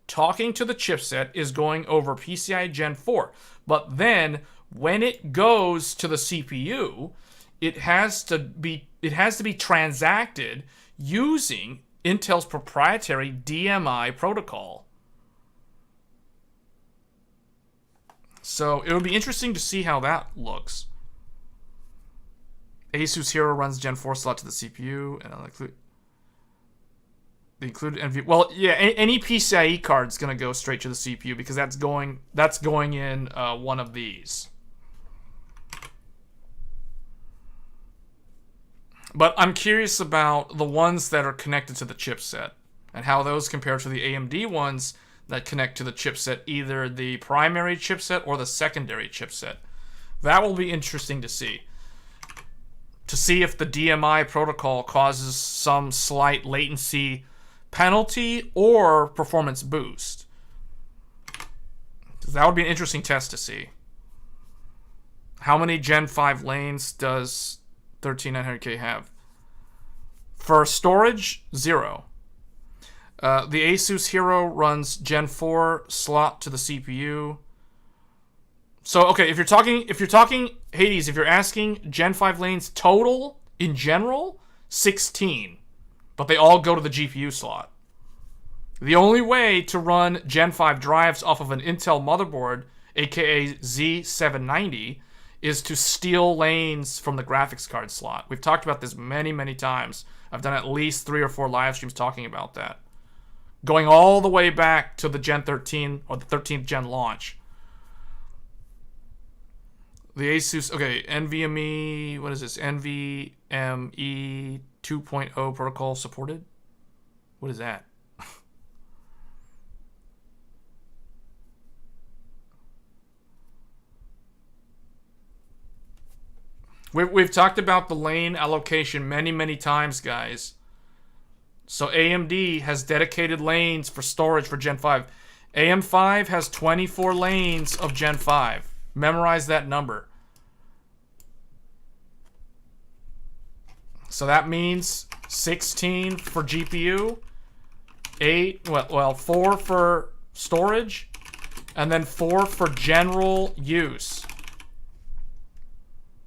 talking to the chipset is going over PCI Gen 4. But then when it goes to the CPU, it has to be transacted using Intel's proprietary DMI protocol. So it would be interesting to see how that looks. Asus Hero runs Gen 4 slot to the CPU, and I'll include the included NV. Well, yeah, any PCIe card is going to go straight to the CPU because that's going in one of these. But I'm curious about the ones that are connected to the chipset and how those compare to the AMD ones that connect to the chipset, either the primary chipset or the secondary chipset. That will be interesting to see. To see if the DMI protocol causes some slight latency penalty or performance boost. That would be an interesting test to see. How many Gen 5 lanes does 13900K have? For storage, 0. The Asus Hero runs Gen 4 slot to the CPU. So okay, if you're talking Hades, if you're asking Gen 5 lanes total in general, 16. But they all go to the GPU slot. The only way to run Gen 5 drives off of an Intel motherboard, aka Z790, is to steal lanes from the graphics card slot. We've talked about this many, many times. I've done at least 3 or 4 live streams talking about that. Going all the way back to the Gen 13 or the 13th gen launch. The Asus, okay, NVMe, what is this? NVMe 2.0 protocol supported? What is that? We've talked about the lane allocation many, many times, guys. So AMD has dedicated lanes for storage for Gen 5. AM5 has 24 lanes of Gen 5. Memorize that number. So that means 16 for GPU, 4 for storage, and then 4 for general use.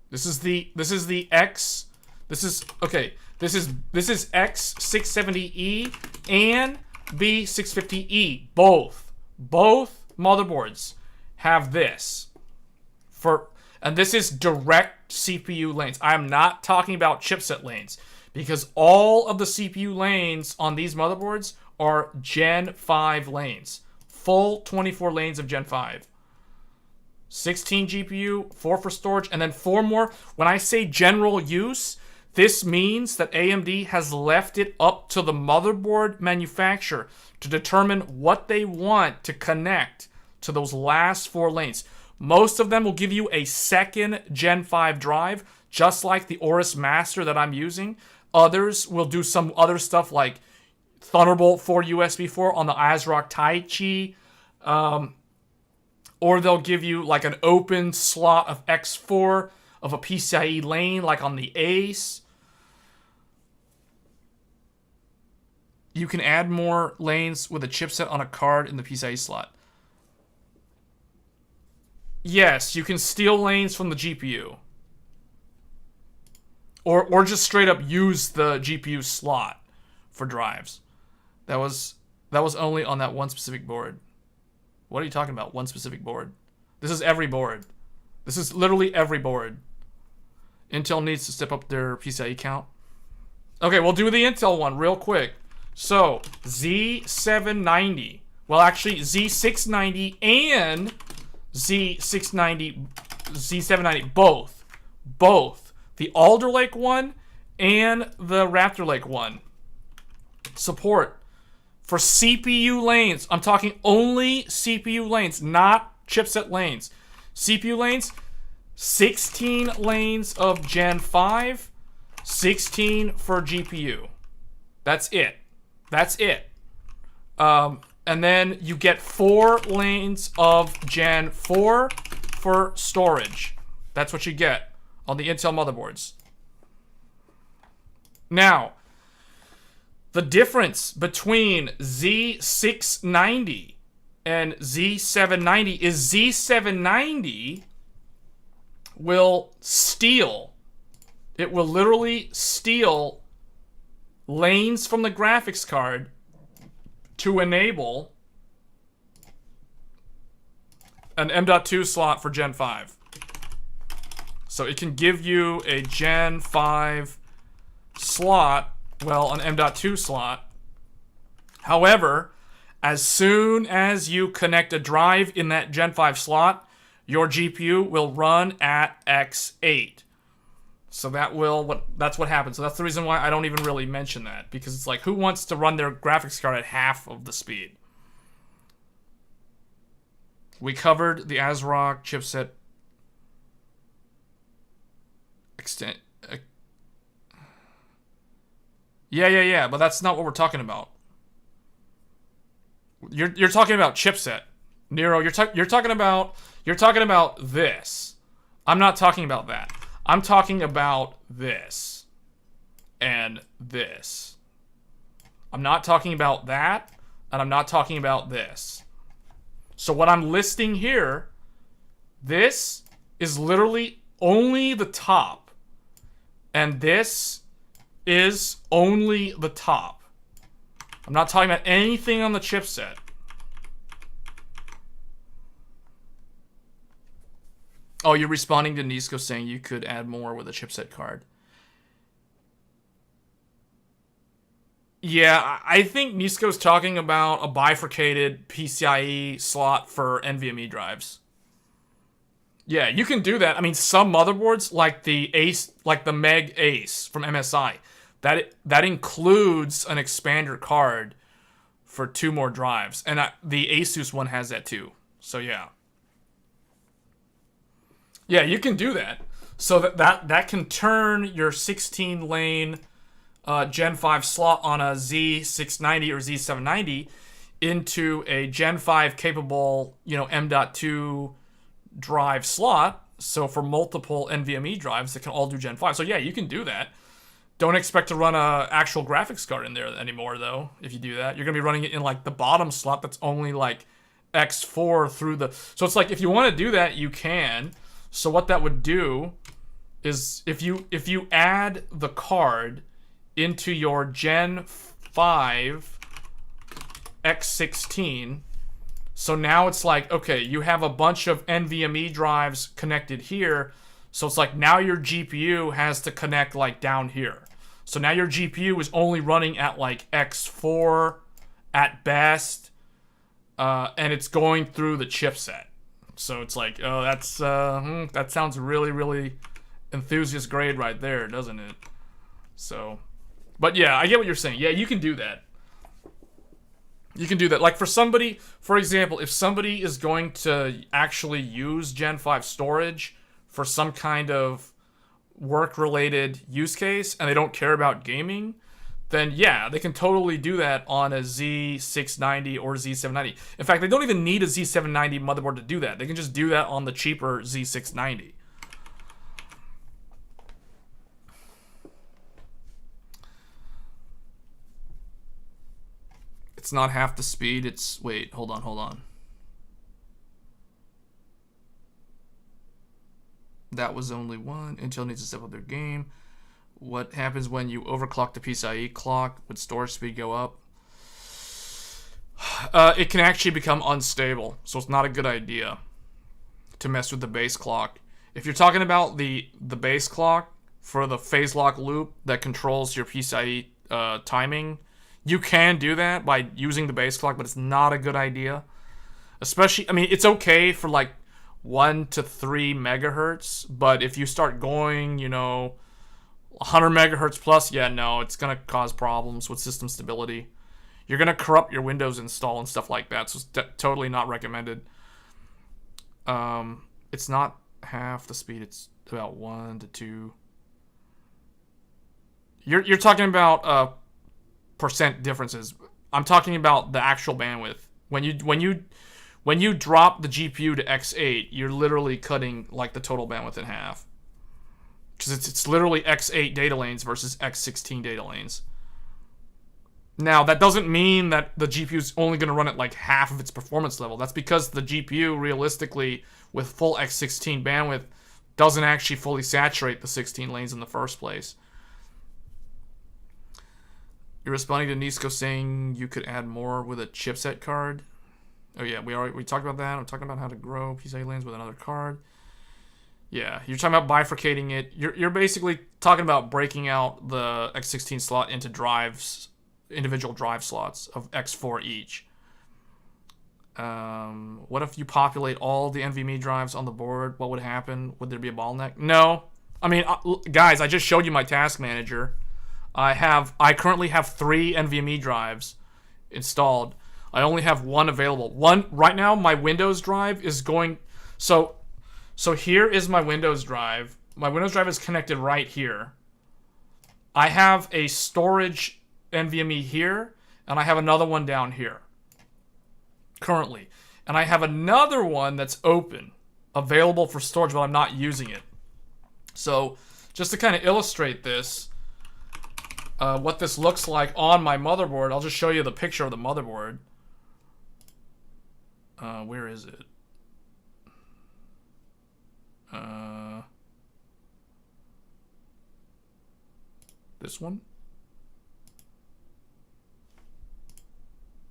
This is X670E and B650E. Both motherboards have this. And this is direct CPU lanes. I'm not talking about chipset lanes because all of the CPU lanes on these motherboards are Gen 5 lanes. Full 24 lanes of Gen 5. 16 GPU, 4 for storage, and then 4 more. When I say general use, this means that AMD has left it up to the motherboard manufacturer to determine what they want to connect to those last 4 lanes. Most of them will give you a second Gen 5 drive, just like the Aorus Master that I'm using. Others will do some other stuff like Thunderbolt 4 USB 4 on the ASRock Taichi. Or they'll give you like an open slot of X4 of a PCIe lane like on the Ace. You can add more lanes with a chipset on a card in the PCIe slot. Yes, you can steal lanes from the GPU. Or just straight up use the GPU slot for drives. That was only on that one specific board. What are you talking about? One specific board. This is every board. This is literally every board. Intel needs to step up their PCIe count. Okay, we'll do the Intel one real quick. So, Z790. Well, actually, Z690 and Z790, both. the Alder Lake one and the Raptor Lake one support for CPU lanes. I'm talking only CPU lanes, not chipset lanes. CPU lanes, 16 lanes of Gen 5, 16 for GPU. That's it. That's it. And then you get 4 lanes of Gen 4 for storage. That's what you get on the Intel motherboards. Now, the difference between Z690 and Z790 is Z790 will steal. It will literally steal lanes from the graphics card to enable an M.2 slot for Gen 5. So it can give you a Gen 5 slot, well, an M.2 slot. However, as soon as you connect a drive in that Gen 5 slot, your GPU will run at X8. So that's what happens. So that's the reason why I don't even really mention that, because it's like, who wants to run their graphics card at half of the speed? We covered the ASRock chipset extent. Yeah, but that's not what we're talking about. You're talking about chipset, Nero. You're talking about this. I'm not talking about that. I'm talking about this and this. I'm not talking about that, and I'm not talking about this. So what I'm listing here, this is literally only the top, and this is only the top. I'm not talking about anything on the chipset. Oh, you're responding to Nisco saying you could add more with a chipset card. Yeah, I think Nisco's talking about a bifurcated PCIe slot for NVMe drives. Yeah, you can do that. I mean, some motherboards, like the Ace, like the Meg Ace from MSI, that includes an expander card for 2 more drives, and the Asus one has that too. So yeah. Yeah, you can do that. So that can turn your 16-lane Gen 5 slot on a Z690 or Z790 into a Gen 5 capable, M.2 drive slot. So for multiple NVMe drives that can all do Gen 5. So yeah, you can do that. Don't expect to run a actual graphics card in there anymore, though. If you do that, you're gonna be running it in like the bottom slot that's only like X4 through the. So it's like, if you want to do that, you can. So what that would do is if you add the card into your Gen 5 X16, so now it's like, okay, you have a bunch of NVMe drives connected here, so it's like now your GPU has to connect like down here. So now your GPU is only running at like X4 at best, and it's going through the chipset. So it's like, oh, that sounds really, really enthusiast grade right there, doesn't it? So, but yeah, I get what you're saying. Yeah, you can do that. You can do that. Like for somebody, for example, if somebody is going to actually use Gen 5 storage for some kind of work-related use case and they don't care about gaming, then yeah, they can totally do that on a Z690 or Z790. In fact, they don't even need a Z790 motherboard to do that. They can just do that on the cheaper Z690. It's not half the speed. It's... Wait, hold on. That was only one. Intel needs to step up their game. What happens when you overclock the PCIe clock? Would storage speed go up? It can actually become unstable, so it's not a good idea to mess with the base clock. If you're talking about the base clock for the phase lock loop that controls your PCIe timing, you can do that by using the base clock, but it's not a good idea. Especially, I mean, it's okay for like 1 to 3 megahertz, but if you start going, 100 megahertz plus, yeah, no, it's gonna cause problems with system stability. You're gonna corrupt your Windows install and stuff like that, so it's totally not recommended. It's not half the speed, it's about 1 to 2. You're talking about percent differences. I'm talking about the actual bandwidth. When you drop the GPU to X8, you're literally cutting like the total bandwidth in half. Because it's literally X8 data lanes versus X16 data lanes. Now, that doesn't mean that the GPU is only going to run at like half of its performance level. That's because the GPU, realistically, with full X16 bandwidth, doesn't actually fully saturate the 16 lanes in the first place. You're responding to Nisco saying you could add more with a chipset card. Oh yeah, we talked about that. I'm talking about how to grow PCIe lanes with another card. Yeah, you're talking about bifurcating it. You're basically talking about breaking out the X16 slot into drives, individual drive slots of X4 each. What if you populate all the NVMe drives on the board? What would happen? Would there be a bottleneck? No. I mean, guys, I just showed you my task manager. I currently have 3 NVMe drives installed. I only have 1 available. One right now, my Windows drive is going. So here is my Windows drive. My Windows drive is connected right here. I have a storage NVMe here, and I have another one down here currently. And I have another one that's open, available for storage, but I'm not using it. So just to kind of illustrate this, what this looks like on my motherboard, I'll just show you the picture of the motherboard. Where is it? This one?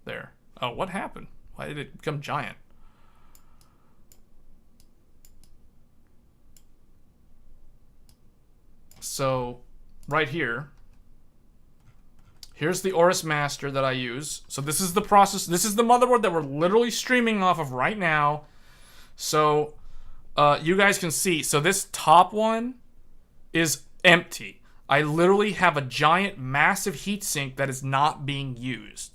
There. Oh, what happened? Why did it become giant? So, right here, here's the Aorus Master that I use. So this is the process. This is the motherboard that we're literally streaming off of right now. So you guys can see. So this top one is empty. I literally have a giant, massive heatsink that is not being used.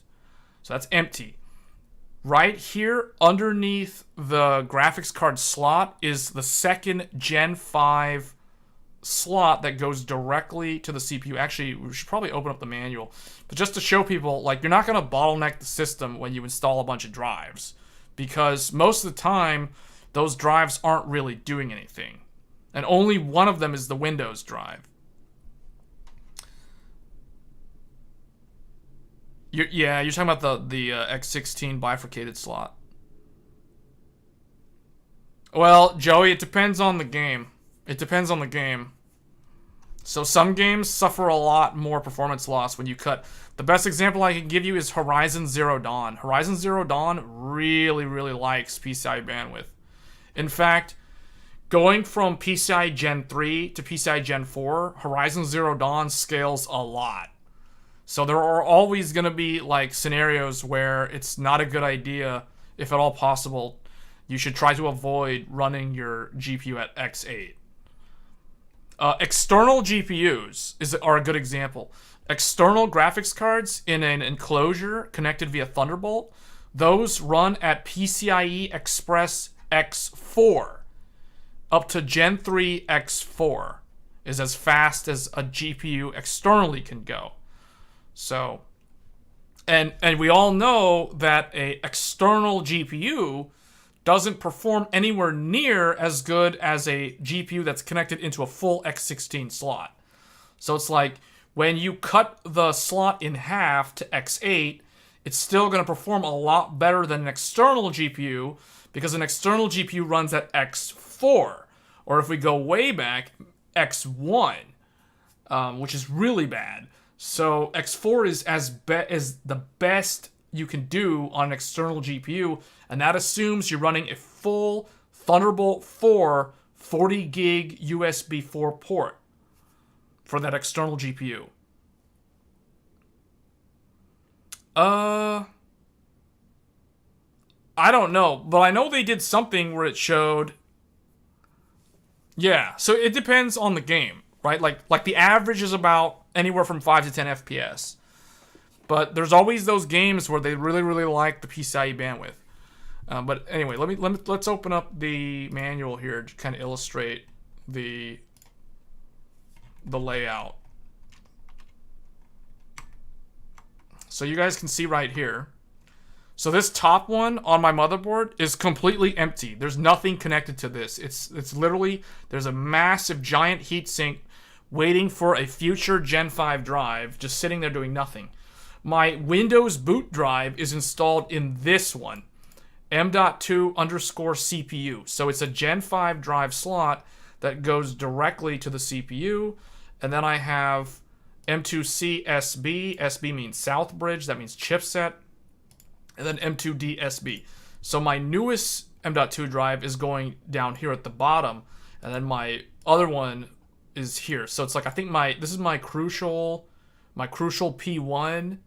So that's empty. Right here, underneath the graphics card slot, is the second Gen 5 slot that goes directly to the CPU. Actually, we should probably open up the manual. But just to show people, like, you're not going to bottleneck the system when you install a bunch of drives. Because most of the time, those drives aren't really doing anything. And only one of them is the Windows drive. You're talking about the X16 bifurcated slot. Well, Joey, it depends on the game. It depends on the game. So some games suffer a lot more performance loss when you cut. The best example I can give you is Horizon Zero Dawn. Horizon Zero Dawn really, really likes PCI bandwidth. In fact, going from PCI Gen 3 to PCI Gen 4, Horizon Zero Dawn scales a lot. So there are always going to be like scenarios where it's not a good idea, if at all possible, you should try to avoid running your GPU at X8. External GPUs are a good example. External graphics cards in an enclosure connected via Thunderbolt, those run at PCIe Express X4. Up to Gen 3 X4 is as fast as a GPU externally can go. So, and we all know that a external GPU doesn't perform anywhere near as good as a GPU that's connected into a full X16 slot. So it's like, when you cut the slot in half to X8, it's still going to perform a lot better than an external GPU, because an external GPU runs at X4. Or if we go way back, X1, which is really bad. So X4 is is the best you can do on an external GPU, and that assumes you're running a full Thunderbolt 4 40 gig USB 4 port for that external GPU. I don't know, but I know they did something where it showed. Yeah, so it depends on the game. right? Like the average is about anywhere from 5 to 10 FPS. But there's always those games where they really, really like the PCIe bandwidth. But anyway, let's open up the manual here to kind of illustrate the layout. So you guys can see right here. So this top one on my motherboard is completely empty. There's nothing connected to this. It's literally, there's a massive giant heatsink waiting for a future Gen 5 drive, just sitting there doing nothing. My Windows boot drive is installed in this one, M.2_CPU. So it's a Gen 5 drive slot that goes directly to the CPU. And then I have M2C SB. SB means South Bridge. That means chipset. And then M2D SB. So my newest M.2 drive is going down here at the bottom. And then my other one is here. So it's like, I think this is my Crucial P1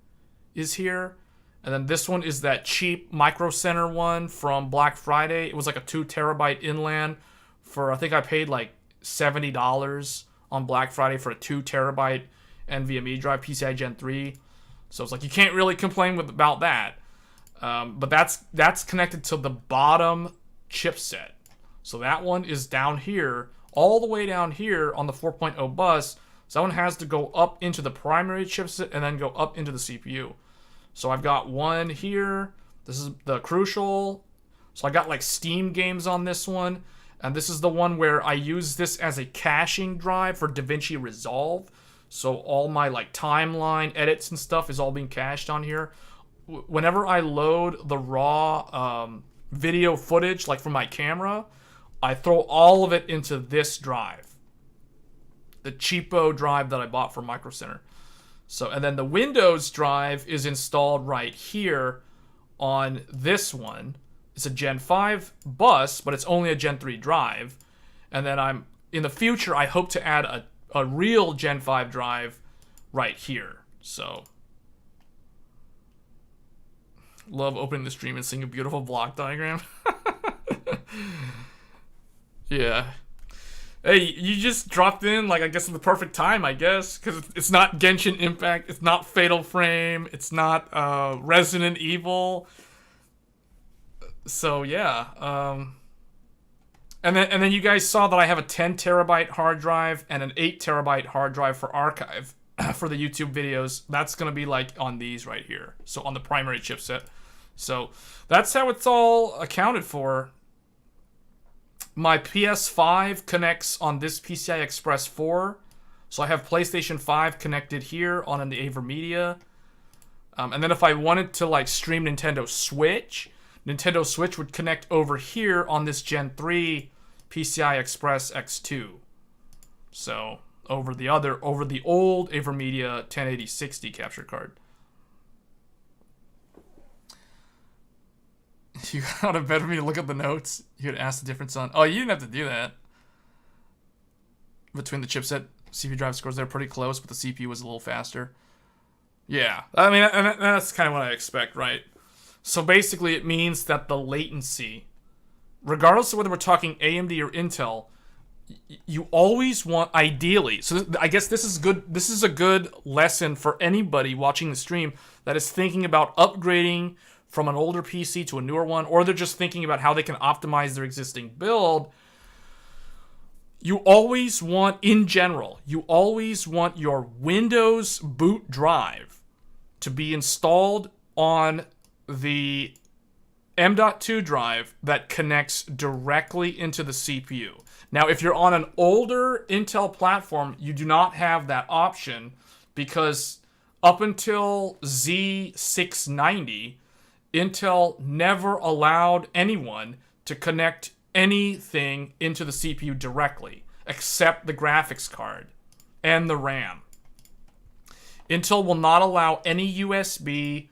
is here. And then this one is that cheap Micro Center one from Black Friday. It was like a 2 terabyte inland for, I think I paid like $70 on Black Friday for a 2 terabyte NVMe drive, PCI Gen 3. So it's like, you can't really complain about that. But that's connected to the bottom chipset. So that one is down here, all the way down here on the 4.0 bus. So that one has to go up into the primary chipset and then go up into the CPU. So I've got one here. This is the Crucial. So I got like Steam games on this one. And this is the one where I use this as a caching drive for DaVinci Resolve. So all my like timeline edits and stuff is all being cached on here. Whenever I load the raw video footage, like from my camera, I throw all of it into this drive. The cheapo drive that I bought from Micro Center. So, and then the Windows drive is installed right here on this one. It's a Gen 5 bus, but it's only a Gen 3 drive. And then in the future, I hope to add a real Gen 5 drive right here. So, love opening the stream and seeing a beautiful block diagram. Yeah. Hey, you just dropped in, like, I guess in the perfect time, I guess. Because it's not Genshin Impact, it's not Fatal Frame, it's not Resident Evil. So, yeah. And then you guys saw that I have a 10 terabyte hard drive and an 8 terabyte hard drive for archive for the YouTube videos. That's going to be, like, on these right here. So, on the primary chipset. So, that's how it's all accounted for. My PS5 connects on this PCI Express 4. So I have PlayStation 5 connected here on the AverMedia. And then if I wanted to like stream Nintendo Switch would connect over here on this Gen 3 PCI Express X2. So over the old AverMedia 1080/60 capture card. You got to better me to look at the notes. You could ask the difference on... Oh, you didn't have to do that. Between the chipset, CPU drive scores, they're pretty close, but the CPU was a little faster. Yeah. I mean, and that's kind of what I expect, right? So basically, it means that the latency, regardless of whether we're talking AMD or Intel, you always want, ideally... So I guess this is good. This is a good lesson for anybody watching the stream that is thinking about upgrading from an older PC to a newer one, or they're just thinking about how they can optimize their existing build. You always want, in general, you always want your Windows boot drive to be installed on the M.2 drive that connects directly into the CPU. Now, if you're on an older Intel platform, you do not have that option because up until Z690, Intel never allowed anyone to connect anything into the CPU directly, except the graphics card and the RAM. Intel will not allow any USB,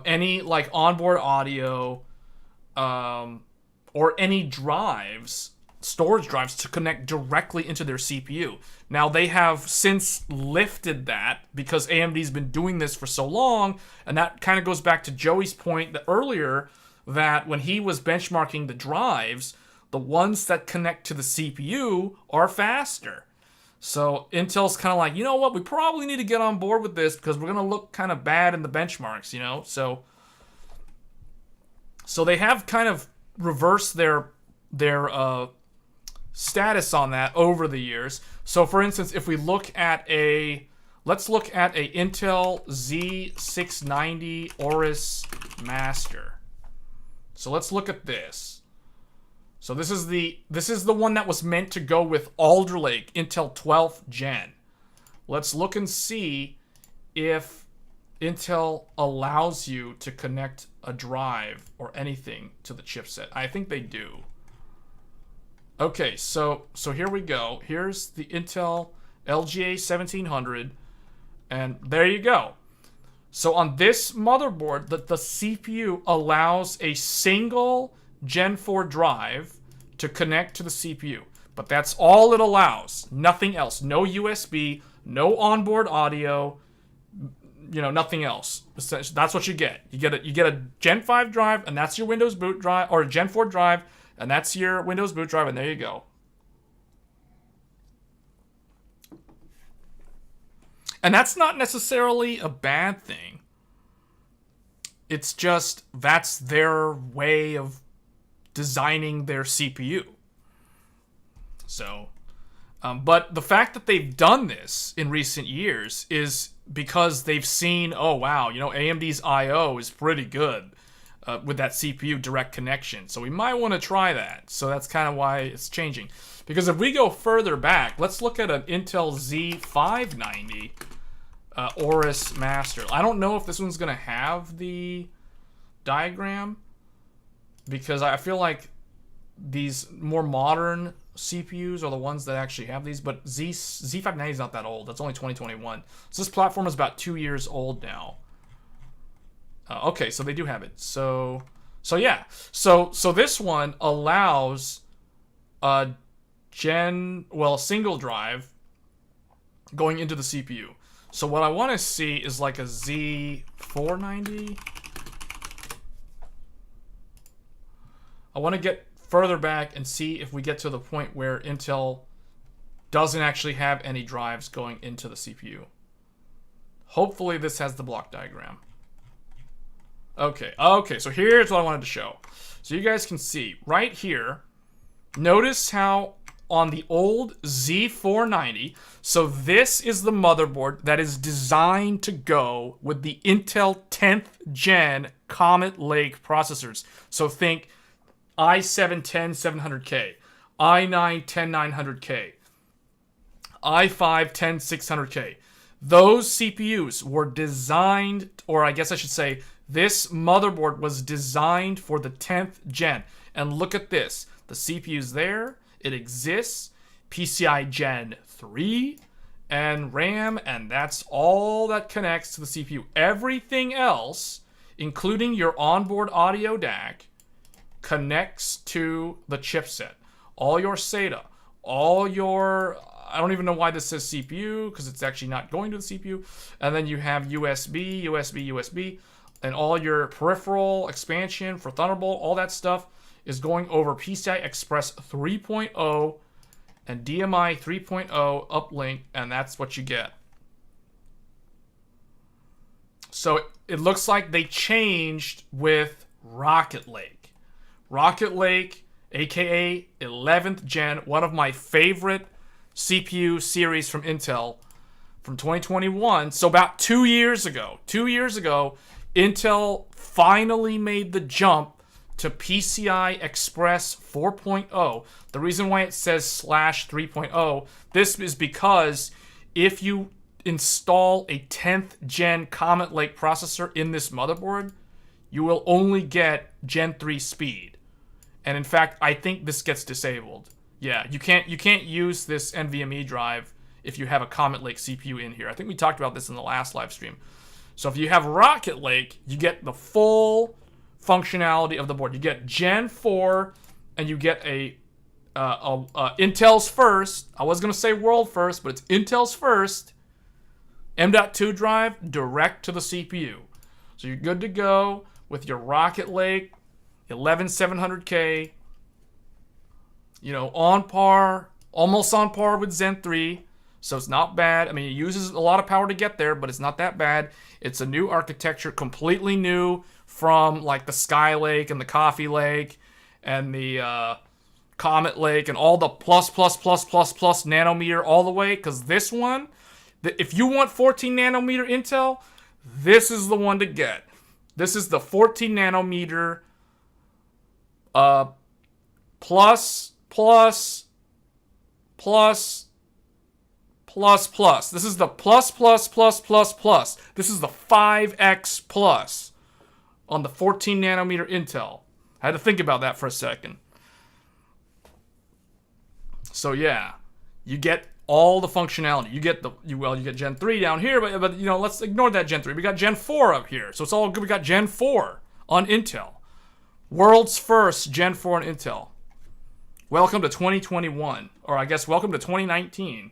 any like onboard audio, or any drives, storage drives, to connect directly into their CPU. Now, they have since lifted that because AMD's been doing this for so long, and that kind of goes back to Joey's point earlier that when he was benchmarking the drives, the ones that connect to the CPU are faster. So Intel's kind of like, you know what, we probably need to get on board with this because we're gonna look kind of bad in the benchmarks, you know. So they have kind of reversed their status on that over the years. So for instance, if we look at let's look at a Intel Z690 Aorus Master. So let's look at this. So this is the one that was meant to go with Alder Lake Intel 12th Gen. Let's look and see if Intel allows you to connect a drive or anything to the chipset. I think they do. Okay, so here we go. Here's the Intel LGA 1700, and there you go. So on this motherboard, the CPU allows a single Gen 4 drive to connect to the CPU. But that's all it allows. Nothing else. No USB, no onboard audio, you know, nothing else. That's what you get. You get a Gen 5 drive, and that's your Windows boot drive, or a Gen 4 drive, and that's your Windows boot drive, and there you go. And that's not necessarily a bad thing. It's just that's their way of designing their CPU. So, but the fact that they've done this in recent years is because they've seen, oh wow, you know, AMD's I/O is pretty good with that CPU direct connection. So we might want to try that. So that's kind of why it's changing. Because if we go further back, let's look at an Intel Z590 Aorus Master. I don't know if this one's going to have the diagram, because I feel like these more modern CPUs are the ones that actually have these, but Z590 is not that old. That's only 2021. So this platform is about 2 years old now. Okay, so they do have it. So yeah. So this one allows a single drive going into the CPU. So what I want to see is like a Z490. I want to get further back and see if we get to the point where Intel doesn't actually have any drives going into the CPU. Hopefully this has the block diagram. Okay, so here's what I wanted to show. So you guys can see right here, notice how on the old Z490, so this is the motherboard that is designed to go with the Intel 10th Gen Comet Lake processors. So think i7 10700K, i9 10900K, i5 10600K. Those CPUs were designed, or I guess I should say, this motherboard was designed for the 10th gen. And look at this. The CPU's there. It exists. PCI Gen 3 and RAM, and that's all that connects to the CPU. Everything else, including your onboard audio DAC, connects to the chipset. All your SATA, all your, I don't even know why this says CPU, because it's actually not going to the CPU. And then you have USB, USB, and all your peripheral expansion for Thunderbolt, all that stuff is going over PCI Express 3.0 and DMI 3.0 uplink, and that's what you get. So it looks like they changed with Rocket Lake. Rocket Lake, aka 11th gen, one of my favorite CPU series from Intel from 2021. So about 2 years ago, Intel finally made the jump to PCI Express 4.0. The reason why it says /3.0, this is because if you install a 10th gen Comet Lake processor in this motherboard, you will only get Gen 3 speed. And in fact, I think this gets disabled. Yeah, you can't use this NVMe drive if you have a Comet Lake CPU in here. I think we talked about this in the last live stream. So if you have Rocket Lake, you get the full functionality of the board. You get Gen 4, and you get a Intel's first. I was gonna say world first, but it's Intel's first M.2 drive direct to the CPU. So you're good to go with your Rocket Lake 11700K. You know, on par, almost on par with Zen 3. So it's not bad. I mean, it uses a lot of power to get there, but it's not that bad. It's a new architecture, completely new from like the Sky Lake and the Coffee Lake and the Comet Lake and all the plus nanometer all the way. Because this one, if you want 14 nanometer Intel, this is the one to get. This is the 14 nanometer plus. This is the plus. This is the 5x plus on the 14 nanometer Intel. I had to think about that for a second. So yeah, you get all the functionality. You get you get Gen 3 down here, but you know, let's ignore that Gen 3. We got Gen 4 up here. So it's all good. We got Gen 4 on Intel. World's first Gen 4 on Intel. Welcome to 2021, or I guess welcome to 2019.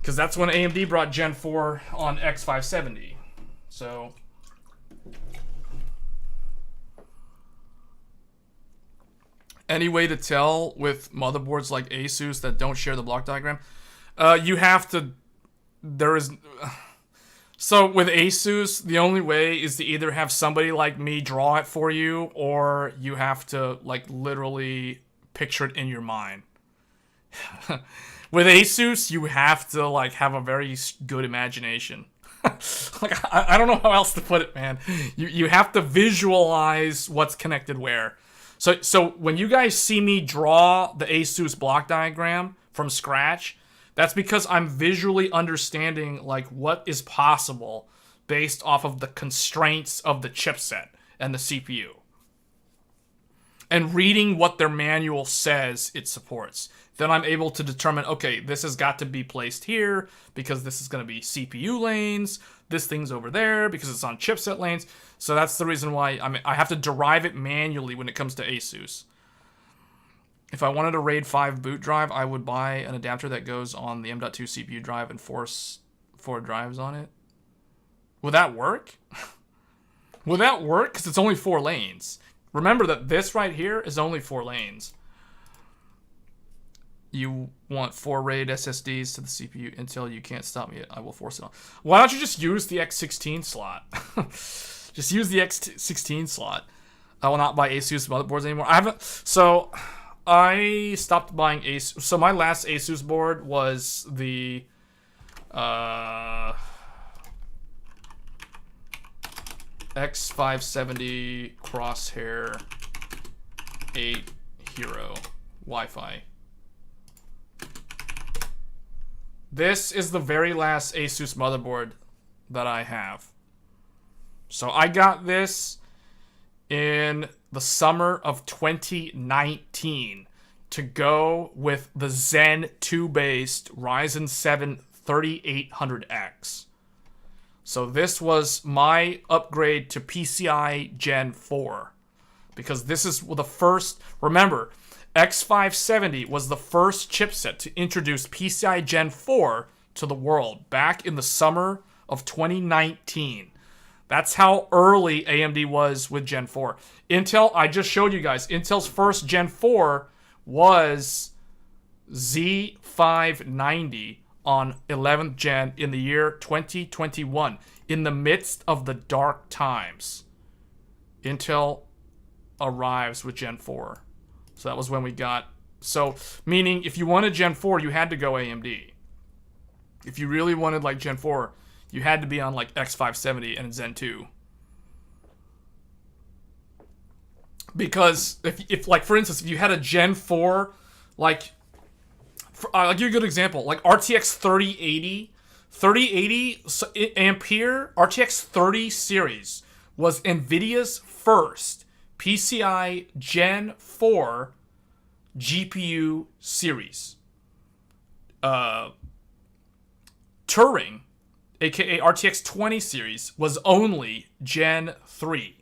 Because that's when AMD brought Gen 4 on X570. So any way to tell with motherboards like Asus that don't share the block diagram? You have to. There is. So with Asus, the only way is to either have somebody like me draw it for you, or you have to like literally picture it in your mind. With Asus, you have to like have a very good imagination. Like I don't know how else to put it, man. You have to visualize what's connected where. So when you guys see me draw the Asus block diagram from scratch, that's because I'm visually understanding like what is possible based off of the constraints of the chipset and the CPU. And reading what their manual says it supports. Then I'm able to determine, okay, this has got to be placed here because this is going to be CPU lanes. This thing's over there because it's on chipset lanes. So that's the reason why I have to derive it manually when it comes to Asus. If I wanted a RAID 5 boot drive, I would buy an adapter that goes on the M.2 CPU drive and force 4 drives on it. Will that work? Will that work? Because it's only 4 lanes. Remember that this right here is only 4 lanes. You want 4 RAID SSDs to the CPU until you can't stop me. I will force it on. Why don't you just use the X16 slot? Just use the X16 slot. I will not buy Asus motherboards anymore. So I stopped buying Asus. So my last Asus board was the X570 Crosshair 8 Hero Wi-Fi. This is the very last Asus motherboard that I have. So I got this in the summer of 2019 to go with the Zen 2 based Ryzen 7 3800X. So this was my upgrade to PCI Gen 4. Because this is the first, remember, X570 was the first chipset to introduce PCI Gen 4 to the world back in the summer of 2019. That's how early AMD was with Gen 4. Intel, I just showed you guys, Intel's first Gen 4 was Z590 on 11th Gen in the year 2021, in the midst of the dark times. Intel arrives with Gen 4. So that was when we got... So, meaning, if you wanted Gen 4, you had to go AMD. If you really wanted, like, Gen 4, you had to be on, like, X570 and Zen 2. Because, if like, for instance, if you had a Gen 4, like... I'll give you a good example. Like, RTX 3080... 3080 Ampere RTX 30 series was NVIDIA's first PCI Gen 4 GPU series. Turing, aka RTX 20 series, was only Gen 3.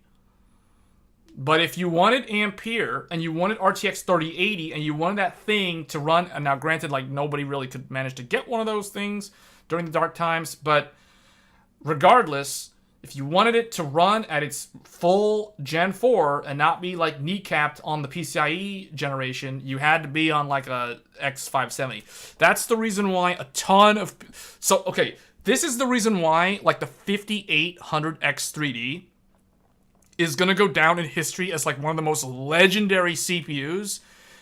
But if you wanted Ampere and you wanted RTX 3080 and you wanted that thing to run, and now granted, like, nobody really could manage to get one of those things during the dark times, but regardless, If you wanted it to run at its full Gen 4 and not be like kneecapped on the PCIe generation, you had to be on like a X570. That's the reason why a ton of... So, okay, this is the reason why like the 5800X3D is going to go down in history as like one of the most legendary CPUs,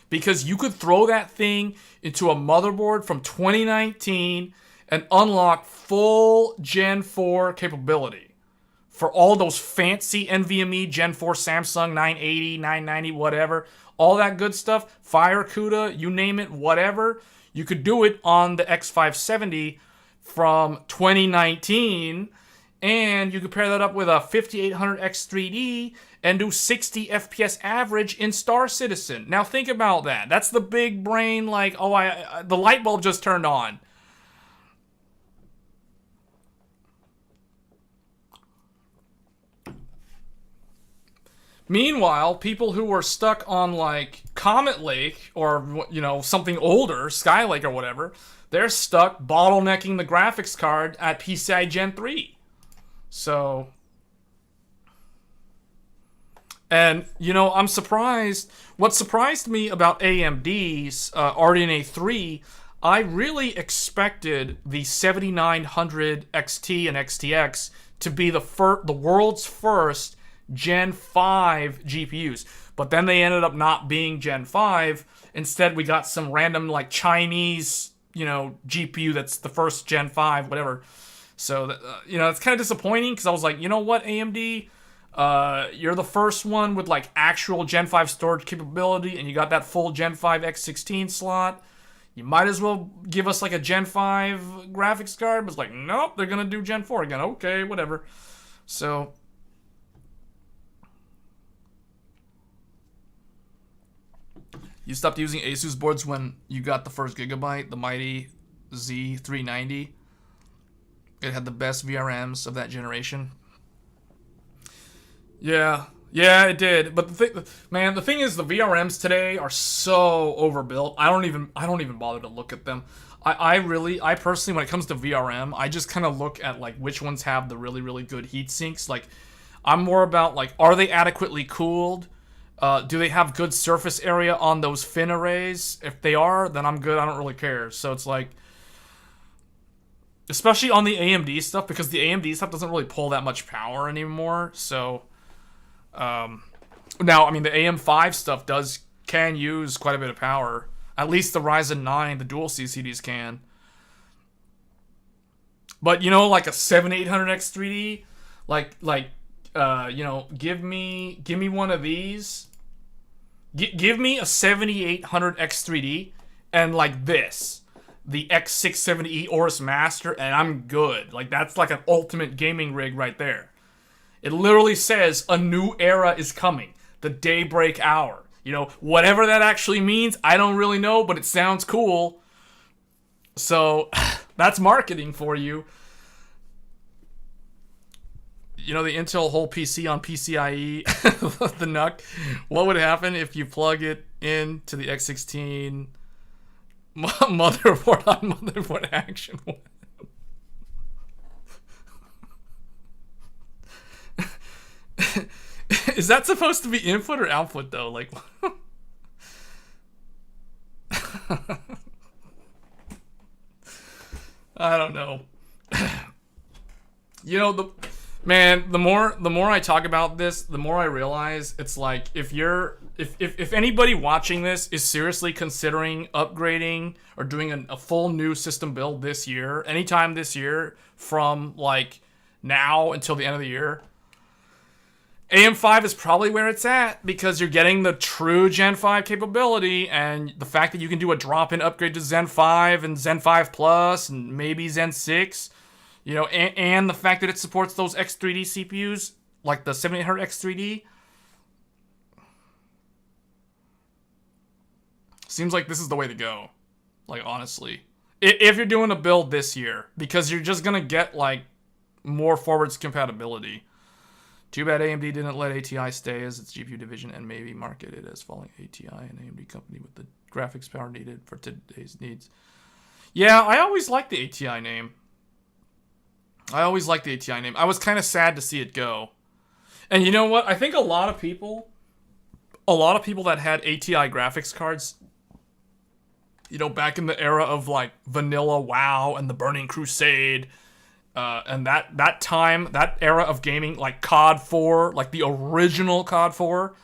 because you could throw that thing into a motherboard from 2019 and unlock full Gen 4 capability for all those fancy NVMe Gen 4 Samsung 980, 990, whatever, all that good stuff, Fire CUDA, you name it, whatever. You could do it on the X570 from 2019, and you could pair that up with a 5800X3D and do 60 FPS average in Star Citizen. Now think about that. That's the big brain, like, oh, the light bulb just turned on. Meanwhile, people who were stuck on like Comet Lake or, you know, something older, Skylake or whatever, they're stuck bottlenecking the graphics card at PCI Gen 3. So, and, you know, I'm surprised. What surprised me about AMD's RDNA 3, I really expected the 7900 XT and XTX to be the world's first Gen 5 GPUs. But then they ended up not being Gen 5. Instead, we got some random, like, Chinese, you know, GPU that's the first Gen 5, whatever. So, you know, it's kind of disappointing, because I was like, you know what, AMD? You're the first one with, like, actual Gen 5 storage capability, and you got that full Gen 5 X16 slot. You might as well give us, like, a Gen 5 graphics card. But it's like, nope, they're going to do Gen 4 again. Okay, whatever. So... You stopped using Asus boards when you got the first Gigabyte, the mighty Z390. It had the best VRMs of that generation. Yeah, it did. But the thing is, the VRMs today are so overbuilt. I don't even bother to look at them. I personally, when it comes to VRM, I just kind of look at like which ones have the really, really good heat sinks. Like, I'm more about like, are they adequately cooled? Do they have good surface area on those fin arrays? If they are, then I'm good. I don't really care. So it's like, especially on the AMD stuff, because the AMD stuff doesn't really pull that much power anymore. So, now, I mean, the AM5 stuff can use quite a bit of power. At least the Ryzen 9, the dual CCDs can. But, you know, like a 7800X3D, you know, give me one of these. Give me a 7800X3D and like this, the X670E Aorus Master, and I'm good. Like, that's like an ultimate gaming rig right there. It literally says a new era is coming, the daybreak hour. You know, whatever that actually means, I don't really know, but it sounds cool. So that's marketing for you. You know, the Intel whole PC on PCIe, the NUC. What would happen if you plug it into the X16 motherboard on motherboard action? Is that supposed to be input or output, though? Like, I don't know. You know, Man, the more I talk about this, the more I realize it's like, if anybody watching this is seriously considering upgrading or doing a full new system build this year, anytime this year, from like now until the end of the year, AM5 is probably where it's at, because you're getting the true Gen 5 capability, and the fact that you can do a drop-in upgrade to Zen 5 and Zen 5 Plus and maybe Zen 6. You know, and the fact that it supports those X3D CPUs, like the 7800X3D. Seems like this is the way to go. Like, honestly. If you're doing a build this year. Because you're just going to get, like, more forwards compatibility. Too bad AMD didn't let ATI stay as its GPU division and maybe market it as following ATI, an AMD company with the graphics power needed for today's needs. Yeah, I always liked the ATI name. I always liked the ATI name. I was kind of sad to see it go. And you know what? I think a lot of people that had ATI graphics cards, you know, back in the era of like vanilla WoW and the Burning Crusade, and that time, that era of gaming, like COD 4, like the original COD 4,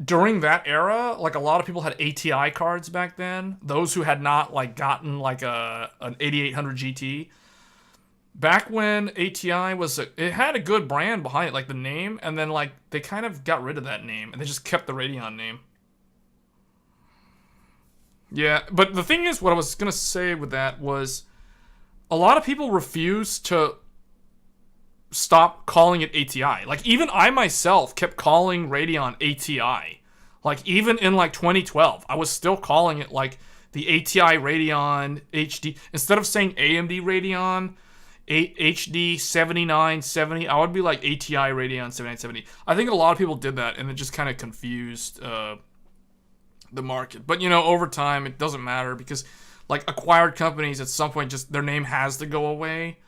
during that era, like a lot of people had ATI cards back then. Those who had not like gotten like an 8800 GT. Back when ATI it had a good brand behind it, like the name, and then like they kind of got rid of that name and they just kept the Radeon name. Yeah, but the thing is, what I was gonna say with that was, a lot of people refuse to stop calling it ATI. Like, even I myself kept calling Radeon ATI. Like, even in like 2012, I was still calling it like the ATI Radeon HD. Instead of saying AMD Radeon HD 7970, I would be like ATI Radeon 7970. I think a lot of people did that, and it just kind of confused the market. But, you know, over time, it doesn't matter, because like acquired companies at some point, just their name has to go away.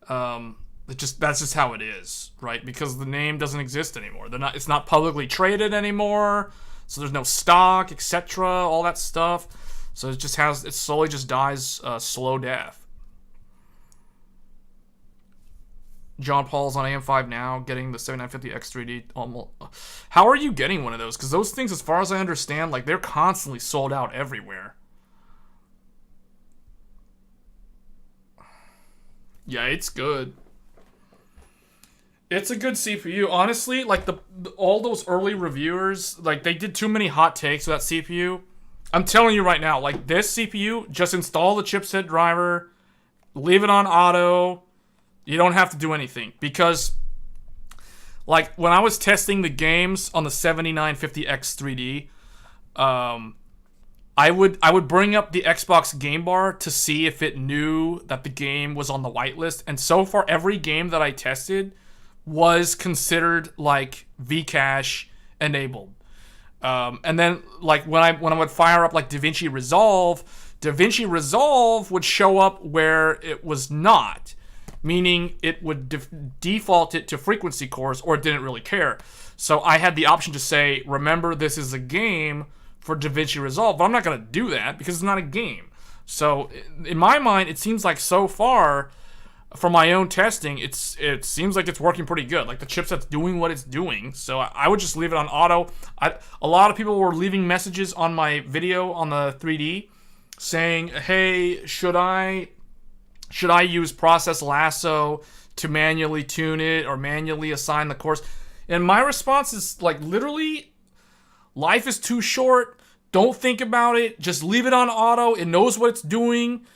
That's just how it is, right? Because the name doesn't exist anymore. It's not publicly traded anymore, so there's no stock, etc., all that stuff. So it slowly just dies slow death. John Paul's on AM5 now, getting the 7950X3D. Almost. How are you getting one of those? Because those things, as far as I understand, like they're constantly sold out everywhere. Yeah, it's good. It's a good CPU. Honestly, like all those early reviewers, like they did too many hot takes with that CPU. I'm telling you right now, like this CPU, just install the chipset driver, leave it on auto. You don't have to do anything, because like when I was testing the games on the 7950X3D, I would bring up the Xbox Game Bar to see if it knew that the game was on the whitelist, and so far every game that I tested was considered like Vcache enabled. And then like when I would fire up like DaVinci Resolve would show up where it was not, meaning it would default it to frequency cores, or it didn't really care. So I had the option to say, remember, this is a game for DaVinci Resolve, but I'm not going to do that because it's not a game. So in my mind, it seems like so far from my own testing, it seems like it's working pretty good. Like the chipset's doing what it's doing, so I would just leave it on auto. A lot of people were leaving messages on my video on the 3D saying, hey, should I use Process Lasso to manually tune it or manually assign the cores? And my response is like, literally, life is too short. Don't think about it. Just leave it on auto. It knows what it's doing,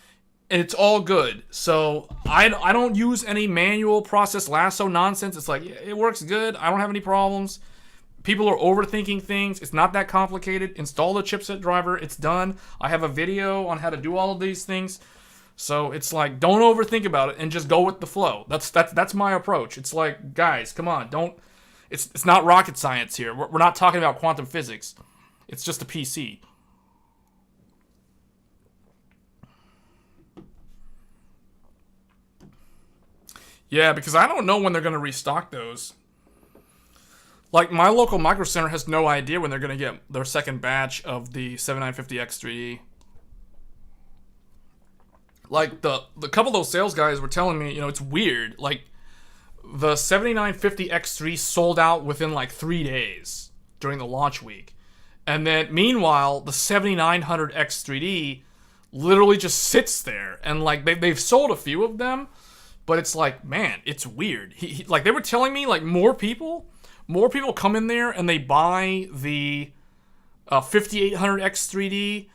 and it's all good. So I don't use any manual Process Lasso nonsense. It's like, it works good. I don't have any problems. People are overthinking things. It's not that complicated. Install the chipset driver. It's done. I have a video on how to do all of these things. So it's like, don't overthink about it and just go with the flow. That's my approach. It's like, guys, come on, don't. It's not rocket science here. We're not talking about quantum physics. It's just a PC. Yeah, because I don't know when they're going to restock those. Like, my local Micro Center has no idea when they're going to get their second batch of the 7950X3D. Like, the couple of those sales guys were telling me, you know, it's weird. Like, the 7950X3 sold out within, like, 3 days during the launch week. And then, meanwhile, the 7900X3D literally just sits there. And, like, they've sold a few of them, but it's like, man, it's weird. Like, they were telling me, like, more people come in there and they buy the 5800X3D,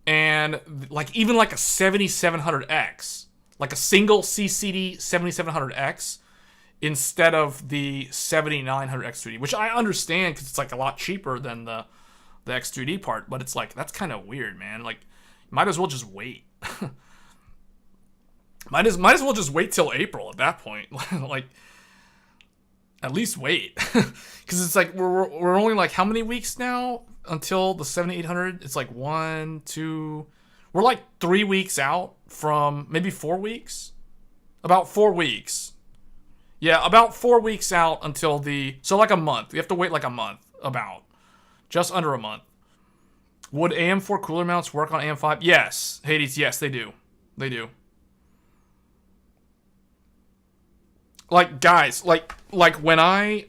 and like even like a 7700X, like a single CCD 7700X, instead of the 7900X3D, which I understand because it's like a lot cheaper than the X3D part, but it's like, that's kind of weird, man. Like, might as well just wait. might as well just wait till April at that point. Like, at least wait, because it's like we're only like how many weeks now until the 7800? It's like 1, 2. We're like 3 weeks out from maybe 4 weeks About 4 weeks. Yeah, about 4 weeks out until the... So like a month. You have to wait like a month. About. Just under a month. Would AM4 cooler mounts work on AM5? Yes. Hades, yes, they do. They do. Like, guys, like when I...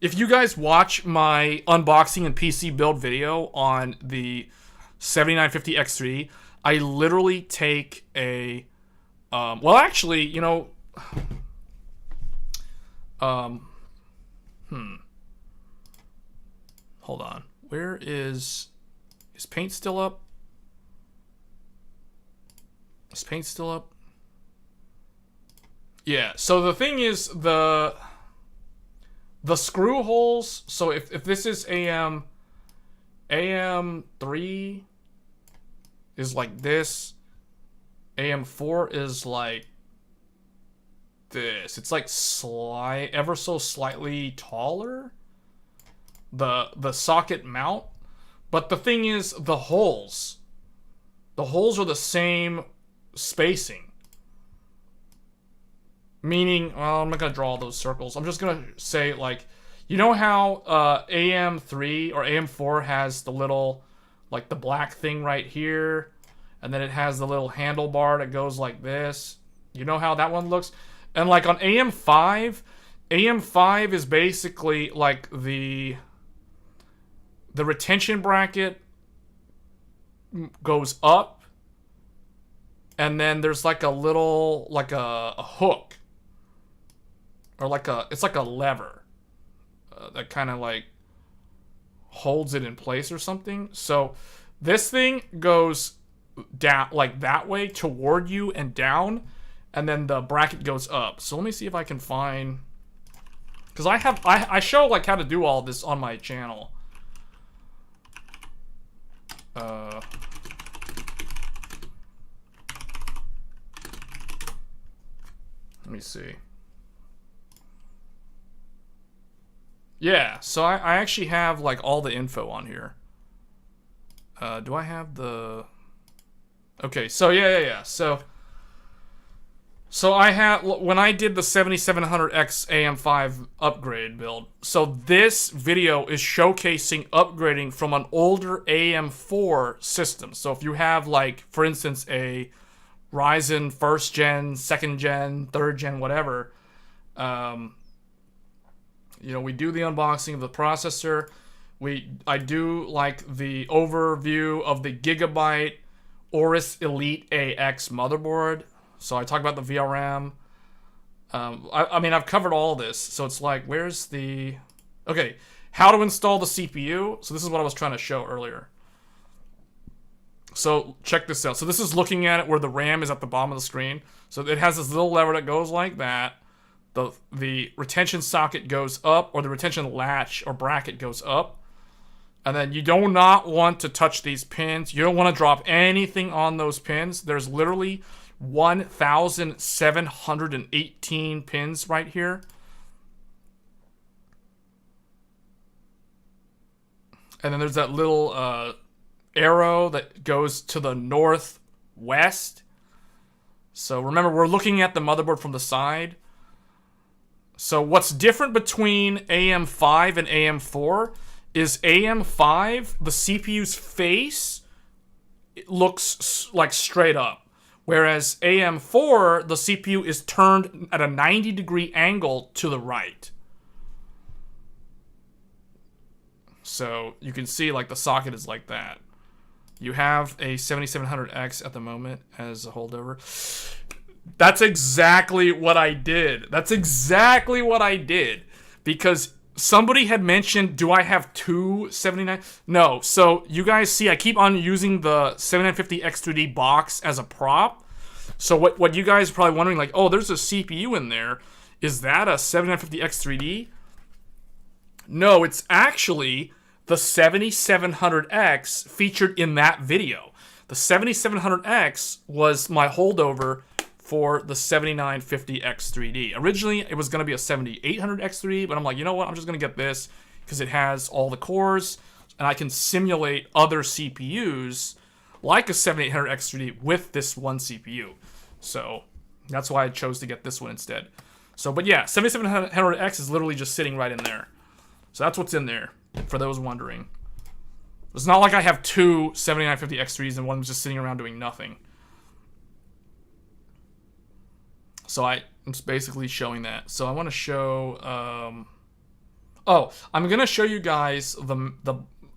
If you guys watch my unboxing and PC build video on the 7950X3, I literally take a... well, actually, you know... Hold on. Where is... Is paint still up? Is paint still up? Yeah, so the thing is, the screw holes, so if this is AM3 is like this, AM4 is like this. It's like ever so slightly taller, the socket mount. But the thing is, the holes are the same spacing. Meaning, well, I'm not going to draw those circles. I'm just going to say, like, you know how AM3 or AM4 has the little, like, the black thing right here, and then it has the little handlebar that goes like this? You know how that one looks? And, like, on AM5 is basically, like, the retention bracket goes up, and then there's, like, a little, like, a hook. Or like it's like a lever that kind of like holds it in place or something. So this thing goes down like that way toward you and down, and then the bracket goes up. So let me see if I can find, because I show like how to do all this on my channel. Let me see. Yeah, so I actually have, like, all the info on here. Do I have the... Okay, so, yeah. So I have... When I did the 7700X AM5 upgrade build, so this video is showcasing upgrading from an older AM4 system. So if you have, like, for instance, a Ryzen 1st gen, 2nd gen, 3rd gen, whatever... You know, we do the unboxing of the processor. I do like the overview of the Gigabyte Aorus Elite AX motherboard. So I talk about the VRM. I mean, I've covered all this. So it's like, where's the... Okay, how to install the CPU. So this is what I was trying to show earlier. So check this out. So this is looking at it where the RAM is at the bottom of the screen. So it has this little lever that goes like that. The retention socket goes up, or the retention latch or bracket goes up. And then you do not want to touch these pins. You don't want to drop anything on those pins. There's literally 1,718 pins right here. And then there's that little arrow that goes to the northwest. So remember, we're looking at the motherboard from the side. So what's different between AM5 and AM4 is AM5, the CPU's face looks like straight up. Whereas AM4, the CPU is turned at a 90-degree angle to the right. So you can see like the socket is like that. You have a 7700X at the moment as a holdover. That's exactly what I did. That's exactly what I did. Because somebody had mentioned, do I have two 79? No. So you guys see, I keep on using the 7950X3D box as a prop. So what you guys are probably wondering, like, oh, there's a CPU in there. Is that a 7950X3D? No, it's actually the 7700X featured in that video. The 7700X was my holdover for the 7950X3D. Originally, it was going to be a 7800X3D, but I'm like, you know what? I'm just going to get this because it has all the cores, and I can simulate other CPUs like a 7800X3D with this one CPU. So, That's why I chose to get this one instead. So, but yeah, 7700X is literally just sitting right in there. So that's what's in there, for those wondering. It's not like I have two 7950X3s and one's just sitting around doing nothing. So I'm just basically showing that. So I want to show... oh, I'm going to show you guys the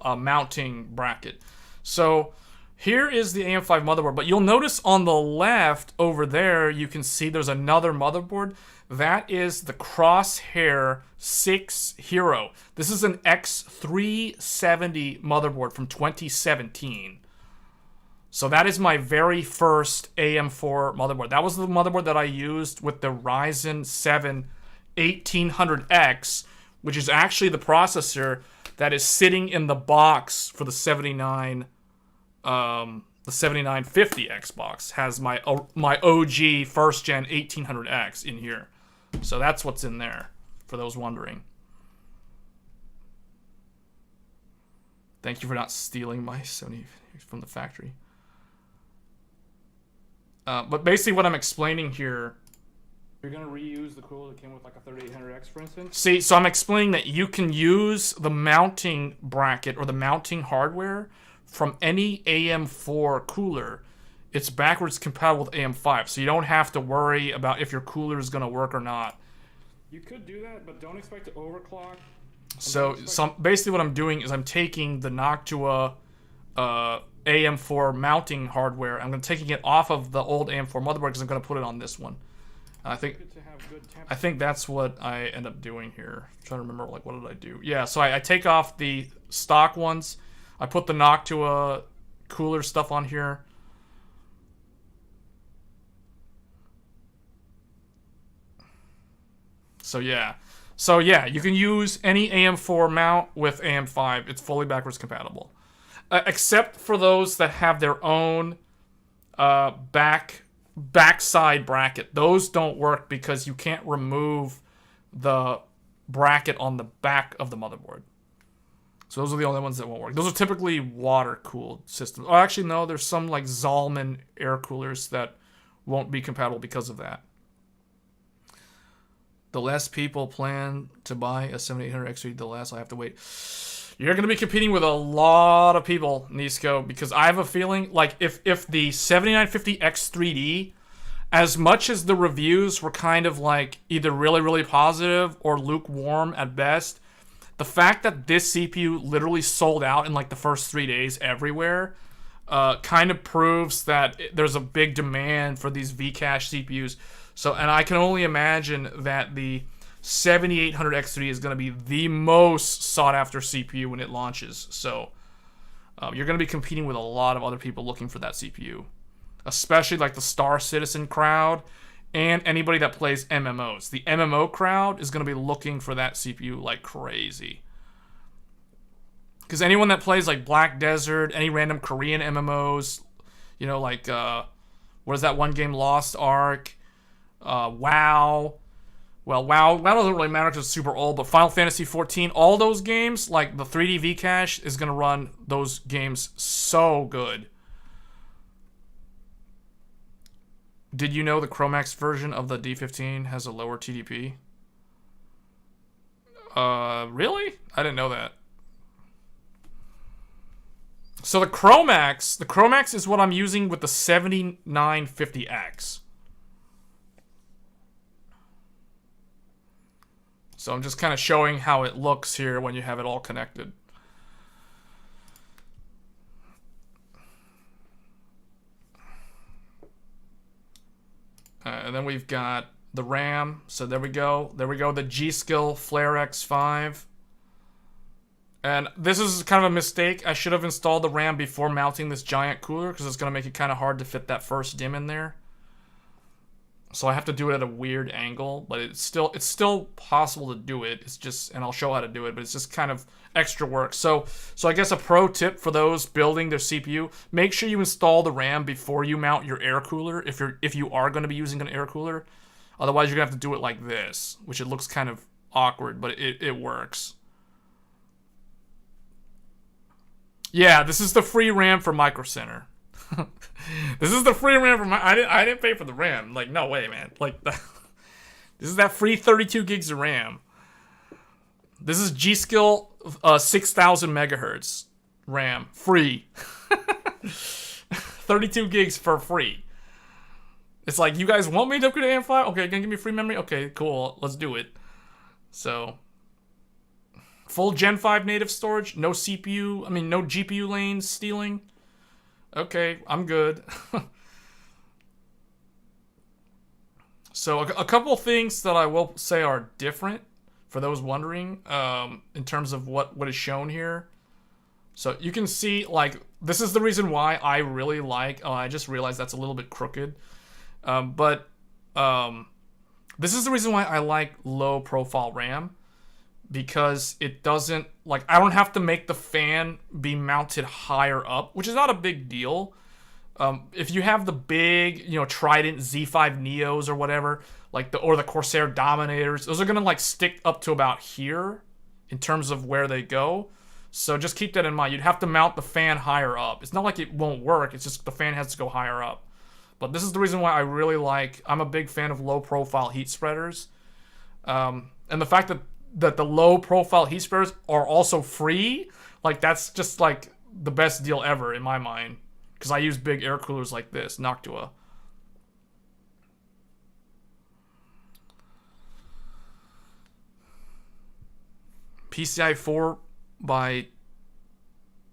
mounting bracket. So here is the AM5 motherboard, but you'll notice on the left over there, you can see there's another motherboard. That is the Crosshair 6 Hero. This is an X370 motherboard from 2017. So that is my very first AM4 motherboard. That was the motherboard that I used with the Ryzen 7 1800X, which is actually the processor that is sitting in the box for the 7950 Xbox. Has my OG first gen 1800X in here. So that's what's in there, for those wondering. Thank you for not stealing my 70 from the factory. But basically what I'm explaining here... You're going to reuse the cooler that came with like a 3800X, for instance? See, so I'm explaining that you can use the mounting bracket or the mounting hardware from any AM4 cooler. It's backwards compatible with AM5, so you don't have to worry about if your cooler is going to work or not. You could do that, but don't expect to overclock. So basically what I'm doing is I'm taking the Noctua AM4 mounting hardware. I'm taking it off of the old AM4 motherboard because I'm going to put it on this one. I think that's what I end up doing here. I'm trying to remember, like, what did I do? Yeah, so I take off the stock ones. I put the Noctua cooler stuff on here. So yeah, you can use any AM4 mount with AM5. It's fully backwards compatible, except for those that have their own backside bracket. Those don't work because you can't remove the bracket on the back of the motherboard. So those are the only ones that won't work. Those are typically water-cooled systems. Oh, actually, no. There's some like Zalman air coolers that won't be compatible because of that. The less people plan to buy a 7800X3, the less I have to wait. You're going to be competing with a lot of people, Nisco, because I have a feeling, like, if the 7950X3D, as much as the reviews were kind of, like, either really, really positive or lukewarm at best, the fact that this CPU literally sold out in, like, the first 3 days everywhere kind of proves that there's a big demand for these Vcache CPUs. So, and I can only imagine that the 7800X3 is going to be the most sought-after CPU when it launches. So, you're going to be competing with a lot of other people looking for that CPU. Especially, like, the Star Citizen crowd and anybody that plays MMOs. The MMO crowd is going to be looking for that CPU like crazy. Because anyone that plays, like, Black Desert, any random Korean MMOs, you know, like, what is that one game, Lost Ark, WoW. Well, WoW doesn't really matter because it's super old, but Final Fantasy XIV, all those games, like the 3D Vcache, is going to run those games so good. Did you know the Chromax version of the D15 has a lower TDP? Really? I didn't know that. So the Chromax is what I'm using with the 7950X. So I'm just kind of showing how it looks here when you have it all connected. And then we've got the RAM. So there we go. There we go. The G-Skill Flare X5. And this is kind of a mistake. I should have installed the RAM before mounting this giant cooler because it's going to make it kind of hard to fit that first DIMM in there. So I have to do it at a weird angle, but it's still possible to do it. It's just, and I'll show how to do it, but it's just kind of extra work. So I guess a pro tip for those building their CPU, make sure you install the RAM before you mount your air cooler if you are going to be using an air cooler. Otherwise, you're going to have to do it like this, which it looks kind of awkward, but it works. Yeah, this is the free RAM for Micro Center. This is the free RAM for my. I didn't pay for the RAM. Like, no way, man. Like, this is that free 32 gigs of RAM. This is G-Skill 6000 megahertz RAM, free. 32 gigs for free. It's like, you guys want me to upgrade to AM5? Okay, gonna give me free memory? Okay, cool. Let's do it. So, full Gen 5 native storage, no CPU, no GPU lanes stealing. Okay, I'm good. So, a couple things that I will say are different, for those wondering, in terms of what is shown here. So, you can see, like, this is the reason why I really like... Oh, I just realized that's a little bit crooked. This is the reason why I like low-profile RAM. Because it doesn't... Like, I don't have to make the fan be mounted higher up, which is not a big deal. If you have the big, Trident Z5 Neos or whatever, or the Corsair Dominators, those are gonna like stick up to about here in terms of where they go. So just keep that in mind. You'd have to mount the fan higher up. It's not like it won't work. It's just the fan has to go higher up. But this is the reason why I really like... I'm a big fan of low-profile heat spreaders. And the fact that the low-profile heat spreaders are also free, like, that's just like the best deal ever in my mind. Because I use big air coolers like this, Noctua. PCI 4x4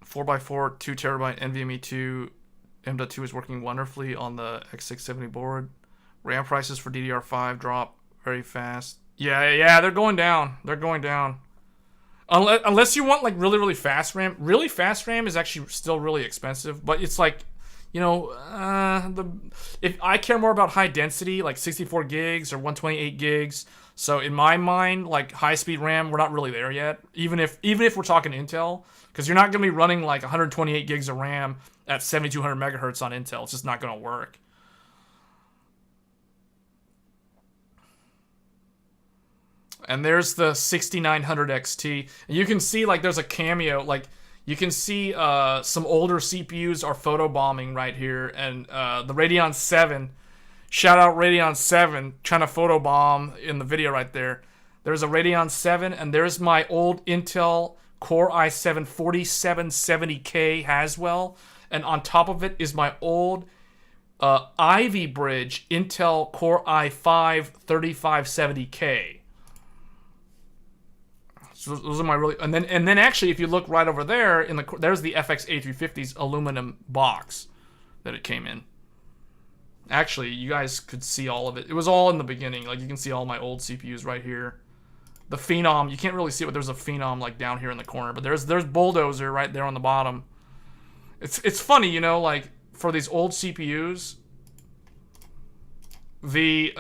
2TB NVMe 2 M.2 is working wonderfully on the X670 board. RAM prices for DDR5 drop very fast. Yeah, they're going down. They're going down. Unless you want like really, really fast RAM. Really fast RAM is actually still really expensive, but it's like, if I care more about high density, like 64 gigs or 128 gigs. So in my mind, like high speed RAM, we're not really there yet. Even if we're talking Intel, because you're not gonna be running like 128 gigs of RAM at 7200 megahertz on Intel. It's just not gonna work. And there's the 6900 XT. And you can see, like, there's a cameo. Like, you can see some older CPUs are photobombing right here. And the Radeon 7, shout out Radeon 7, trying to photobomb in the video right there. There's a Radeon 7, and there's my old Intel Core i7 4770K Haswell. And on top of it is my old Ivy Bridge Intel Core i5 3570K. So those are my really... And then actually, if you look right over there, there's the FX A350's aluminum box that it came in. Actually, you guys could see all of it. It was all in the beginning. Like, you can see all my old CPUs right here. The Phenom, you can't really see it, but there's a Phenom, like, down here in the corner. But there's Bulldozer right there on the bottom. It's funny, like, for these old CPUs, the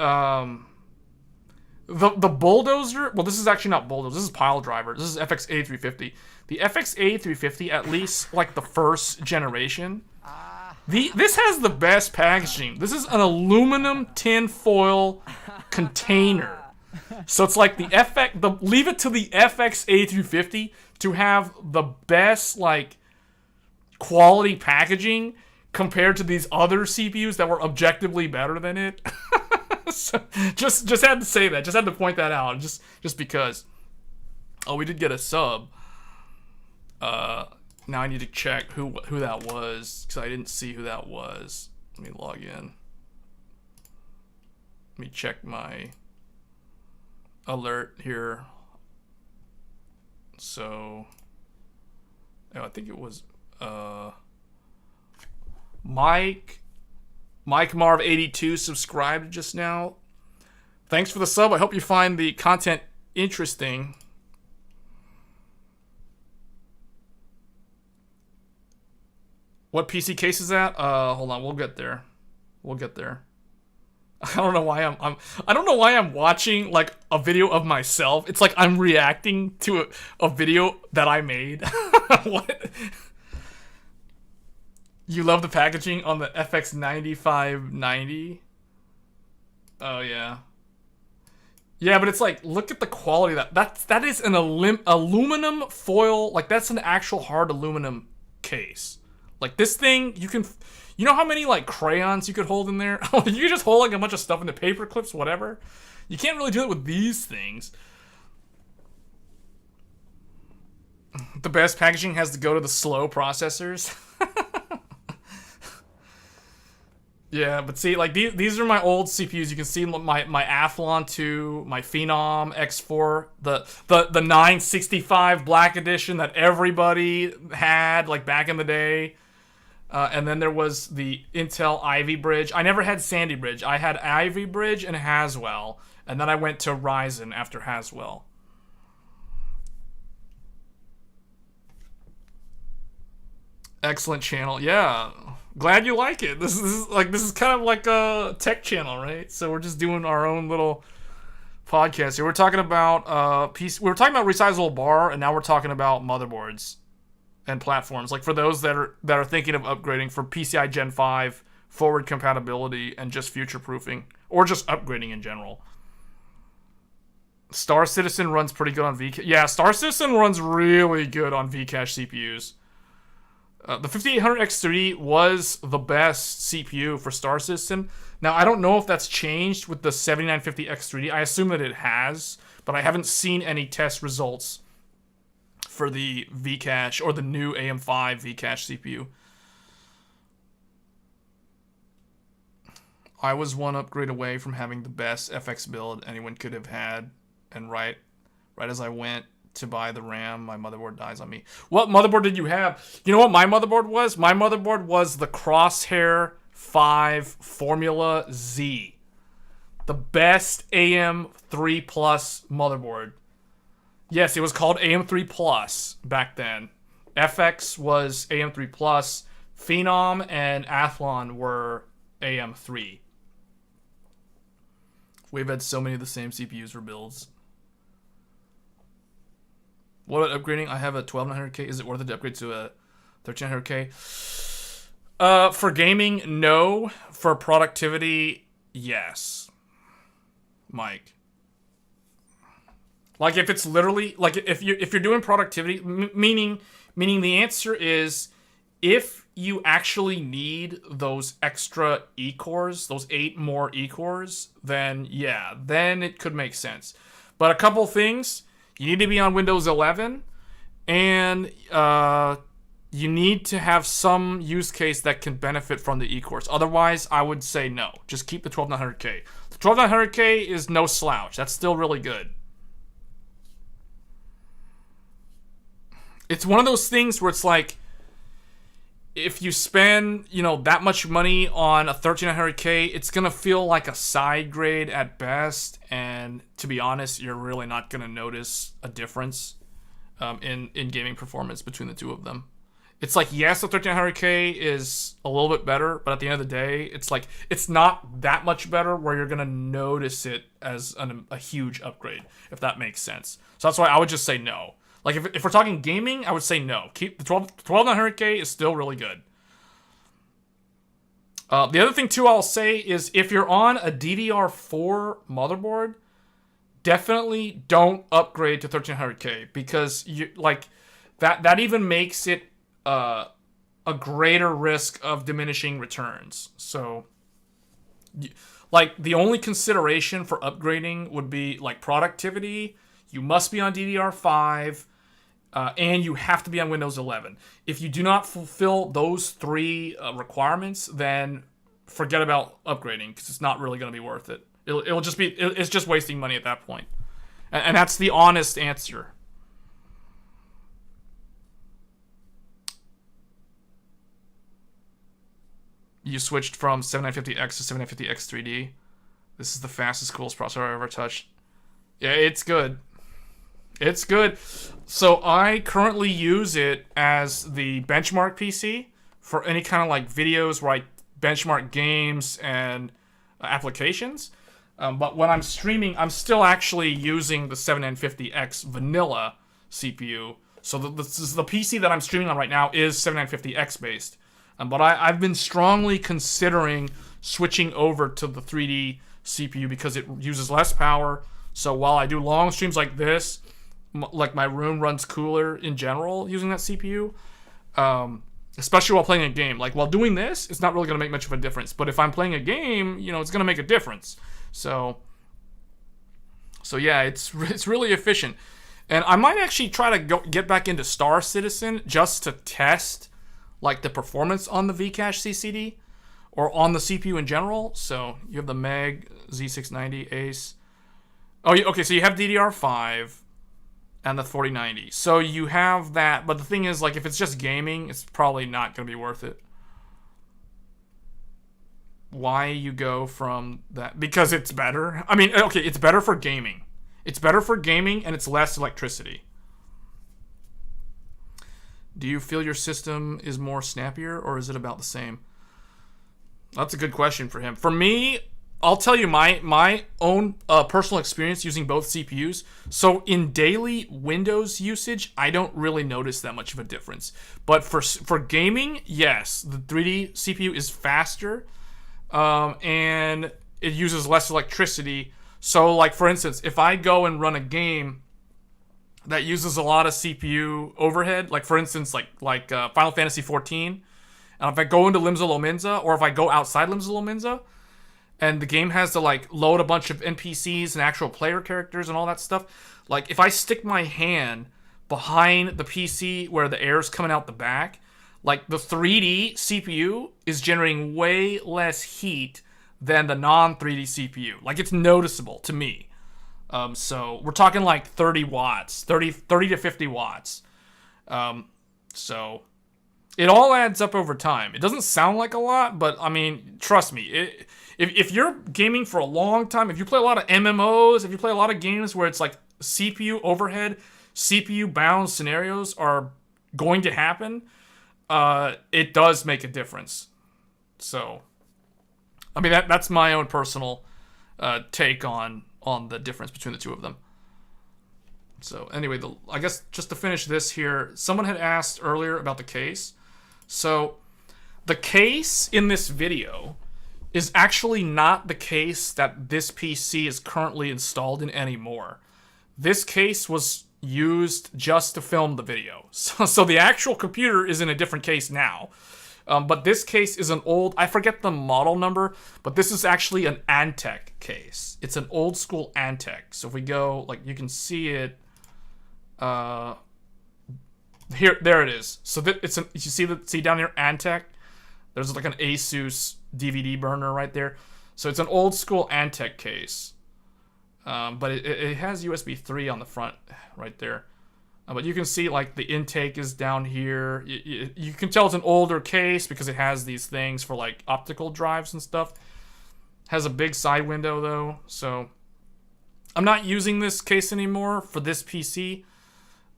Bulldozer... Well, this is actually not Bulldozer. This is Pile Driver. This is FX-A350. The FX-A350, at least, like, the first generation... This has the best packaging. This is an aluminum tin foil container. So it's like leave it to the FX-A350 to have the best, like, quality packaging compared to these other CPUs that were objectively better than it. So, just had to say that. Just had to point that out. Just because. Oh, we did get a sub. Now I need to check who that was, because I didn't see who that was. Let me log in. Let me check my alert here. So, I think it was Mike Marv 82 subscribed just now. Thanks for the sub. I hope you find the content interesting. What PC case is that? Hold on, we'll get there. We'll get there. I don't know why I don't know why I'm watching like a video of myself. It's like I'm reacting to a video that I made. What? You love the packaging on the FX9590? Oh yeah. Yeah, but it's like, look at the quality of that is an aluminum foil, like that's an actual hard aluminum case. Like this thing, you You know how many like crayons you could hold in there? You could just hold like a bunch of stuff into paper clips, whatever. You can't really do it with these things. The best packaging has to go to the slow processors. Yeah, but see, like these are my old CPUs. You can see my Athlon 2, my Phenom X4, the 965 Black Edition that everybody had like back in the day. And then there was the Intel Ivy Bridge. I never had Sandy Bridge. I had Ivy Bridge and Haswell, and then I went to Ryzen after Haswell. Excellent channel. Yeah. Glad you like it. This is kind of like a tech channel, right? So we're just doing our own little podcast here. We're talking about we were talking about Resizable BAR, and now we're talking about motherboards and platforms. Like for those that are thinking of upgrading for PCI Gen 5 forward compatibility and just future proofing, or just upgrading in general. Star Citizen runs pretty good on Vcache. Yeah, Star Citizen runs really good on Vcache CPUs. The 5800X3D was the best CPU for Star Citizen. Now, I don't know if that's changed with the 7950X3D. I assume that it has, but I haven't seen any test results for the Vcache or the new AM5 Vcache CPU. I was one upgrade away from having the best FX build anyone could have had, and right as I went to buy the RAM, my motherboard dies on me. What motherboard did you have? You know what my motherboard was? My motherboard was the Crosshair 5 Formula Z. The best AM3 Plus motherboard. Yes, it was called AM3 Plus back then. FX was AM3 Plus. Phenom and Athlon were AM3. We've had so many of the same CPUs for builds. What about upgrading? I have a 1200K. Is it worth it to upgrade to a 1300K? For gaming, no. For productivity, yes. Mike. Like if it's literally like if you're doing productivity, meaning the answer is if you actually need those extra E-cores, those 8 more E-cores, then yeah, then it could make sense. But a couple things. You need to be on Windows 11, and you need to have some use case that can benefit from the E-cores. Otherwise, I would say no. Just keep the 12900K. The 12900K is no slouch. That's still really good. It's one of those things where it's like, if you spend, that much money on a 13900K, it's going to feel like a side grade at best. And to be honest, you're really not going to notice a difference in gaming performance between the two of them. It's like, yes, the 13900K is a little bit better, but at the end of the day, it's like, it's not that much better where you're going to notice it as a huge upgrade, if that makes sense. So that's why I would just say no. Like, if we're talking gaming, I would say no. Keep the 12900K is still really good. The other thing, too, I'll say is if you're on a DDR4 motherboard, definitely don't upgrade to 1300K because that even makes it a greater risk of diminishing returns. So, the only consideration for upgrading would be, productivity. You must be on DDR5, and you have to be on Windows 11. If you do not fulfill those 3 requirements, then forget about upgrading because it's not really going to be worth it. It's just wasting money at that point. And that's the honest answer. You switched from 7950X to 7950X3D. This is the fastest, coolest processor I've ever touched. Yeah, it's good. It's good. So I currently use it as the benchmark PC for any kind of videos where I benchmark games and applications. But when I'm streaming, I'm still actually using the 7950X vanilla CPU. So the PC that I'm streaming on right now is 7950X based. But I've been strongly considering switching over to the 3D CPU because it uses less power. So while I do long streams like this, my room runs cooler in general using that CPU. especially while playing a game. Like while doing this, it's not really going to make much of a difference. But if I'm playing a game, you know, it's going to make a difference. So yeah, it's really efficient. And I might actually try to get back into Star Citizen just to test like the performance on the Vcache CCD or on the CPU in general. So you have the Meg Z690 Ace. Oh, okay. So you have DDR5 and the 4090. So you have that, but the thing is, like, if it's just gaming, it's probably not going to be worth it. Why you go from that? Because it's better. I mean, okay, it's better for gaming. It's better for gaming, and it's less electricity. Do you feel your system is more snappier, or is it about the same? That's a good question for him. For me, I'll tell you my own personal experience using both CPUs. So in daily Windows usage, I don't really notice that much of a difference. But for gaming, yes, the 3D CPU is faster, and it uses less electricity. So, like, for instance, if I go and run a game that uses a lot of CPU overhead, like, for instance, like Final Fantasy 14, and if I go into Limsa Lominsa, or if I go outside Limsa Lominsa, and the game has to, like, load a bunch of NPCs and actual player characters and all that stuff, like, if I stick my hand behind the PC where the air's coming out the back, like, the 3D CPU is generating way less heat than the non-3D CPU. Like, it's noticeable to me. So we're talking like 30 watts, 30 to 50 watts. So it all adds up over time. It doesn't sound like a lot, but I mean, trust me, if you're gaming for a long time, if you play a lot of MMOs, if you play a lot of games where it's like CPU overhead, CPU bound scenarios are going to happen, it does make a difference. So I mean, that's my own personal take on the difference between the two of them. So anyway, I guess just to finish this here, someone had asked earlier about the case. So the case in this video is actually not the case that this PC is currently installed in anymore. This case was used just to film the video. So the actual computer is in a different case now. But this case is an old, I forget the model number, but this is actually an Antec case. It's an old school Antec. So if we go, like, you can see it, here, there it is. So you see down here, Antec? There's like an Asus DVD burner right there. So it's an old school Antec case. But it has USB 3 on the front right there. But you can see, like, the intake is down here. You can tell it's an older case because it has these things for, like, optical drives and stuff. Has a big side window, though. So I'm not using this case anymore for this PC.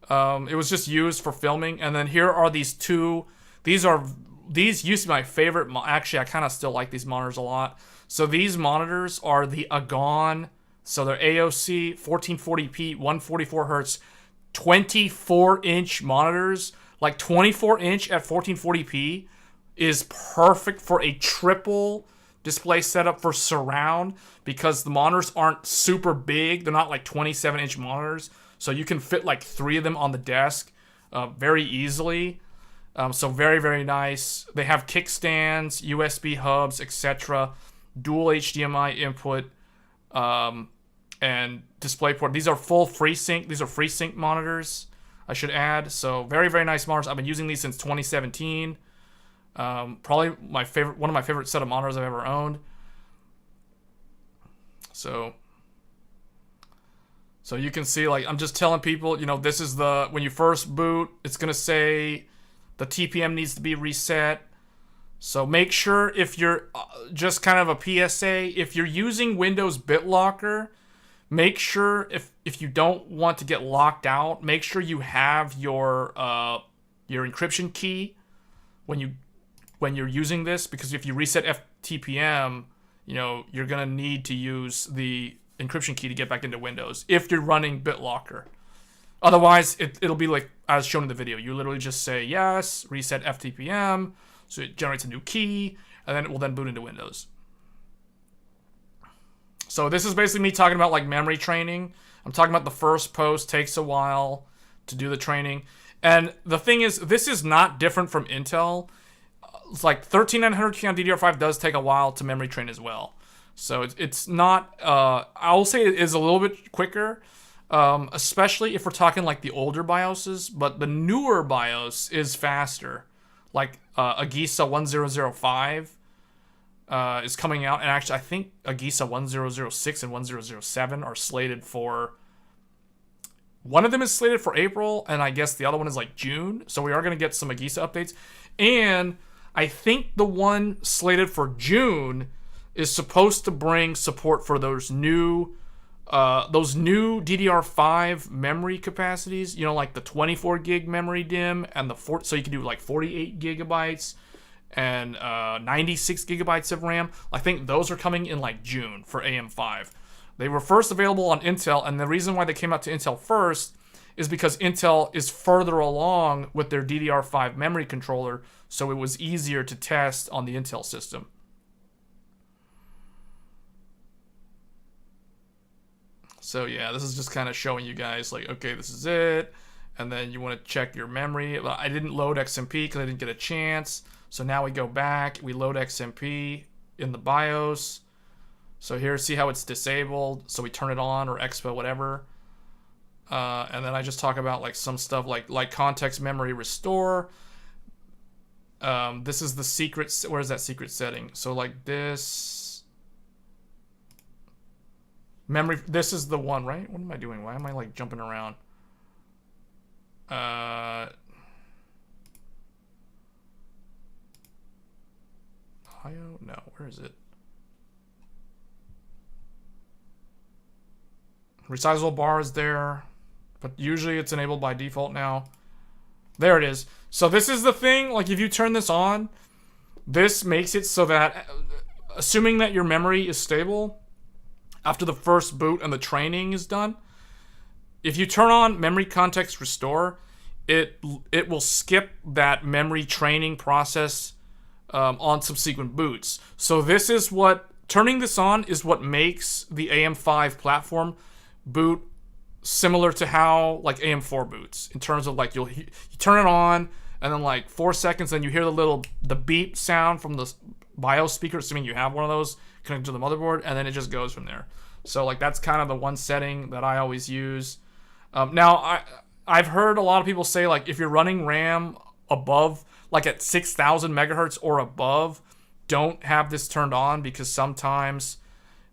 It was just used for filming. And then here are these two. These used to be my favorite. Actually, I kind of still like these monitors a lot. So these monitors are the Agon. So they're AOC 1440p, 144 hertz. 24-inch monitors, like 24-inch at 1440p is perfect for a triple display setup for surround because the monitors aren't super big. They're not like 27-inch monitors, so you can fit like 3 of them on the desk very easily. So very, very nice. They have kickstands, USB hubs, etc. Dual HDMI input, and DisplayPort. These are full FreeSync. These are FreeSync monitors, I should add. So very, very nice monitors. I've been using these since 2017. Probably one of my favorite set of monitors I've ever owned. So you can see, like, I'm just telling people, you know, this is when you first boot, it's going to say the TPM needs to be reset. So make sure, if you're just kind of a PSA, if you're using Windows BitLocker, make sure if you don't want to get locked out, make sure you have your encryption key when you're using this, because if you reset FTPM, you know, you're gonna need to use the encryption key to get back into Windows if you're running BitLocker. Otherwise, it'll be like as shown in the video. You literally just say yes, reset FTPM, so it generates a new key, and then it will then boot into Windows. So this is basically me talking about, like, memory training. I'm talking about the first post takes a while to do the training. And the thing is, this is not different from Intel. It's like 13900K on DDR5 does take a while to memory train as well. So it's not, I will say it is a little bit quicker, especially if we're talking like the older BIOSes, but the newer BIOS is faster. Like Agisa 1005 is coming out, and actually I think Agisa 1006 and 1007 are slated for, one of them is slated for April, and I guess the other one is like June, so we are going to get some Agisa updates. And I think the one slated for June is supposed to bring support for those new DDR5 memory capacities, you know, like the 24 gig memory DIMM and the so you can do like 48 gigabytes and 96 gigabytes of RAM. I think those are coming in like June for AM5. They were first available on Intel, and the reason why they came out to Intel first is because Intel is further along with their DDR5 memory controller, so it was easier to test on the Intel system. So yeah, this is just kind of showing you guys like, okay, this is it. And then you want to check your memory. I didn't load XMP because I didn't get a chance. So now we go back, we load XMP in the BIOS. So here, see how it's disabled. So we turn it on, or Expo, whatever. And then I just talk about like some stuff like context memory restore. This is the secret, where's that secret setting? So like this memory, this is the one, right? What am I doing? Why am I like jumping around? IO? No, where is it? Resizable BAR is there, but usually it's enabled by default now. There it is. So this is the thing, like if you turn this on, this makes it so that, assuming that your memory is stable, after the first boot and the training is done, if you turn on memory context restore, it will skip that memory training process on subsequent boots. So this is what, turning this on is what makes the AM5 platform boot similar to how like AM4 boots, in terms of like you turn it on and then like 4 seconds, then you hear the beep sound from the BIOS speaker, assuming you have one of those connected to the motherboard, and then it just goes from there. So like that's kind of the one setting that I always use. Now I've heard a lot of people say like if you're running RAM above, like at 6,000 megahertz or above, don't have this turned on because sometimes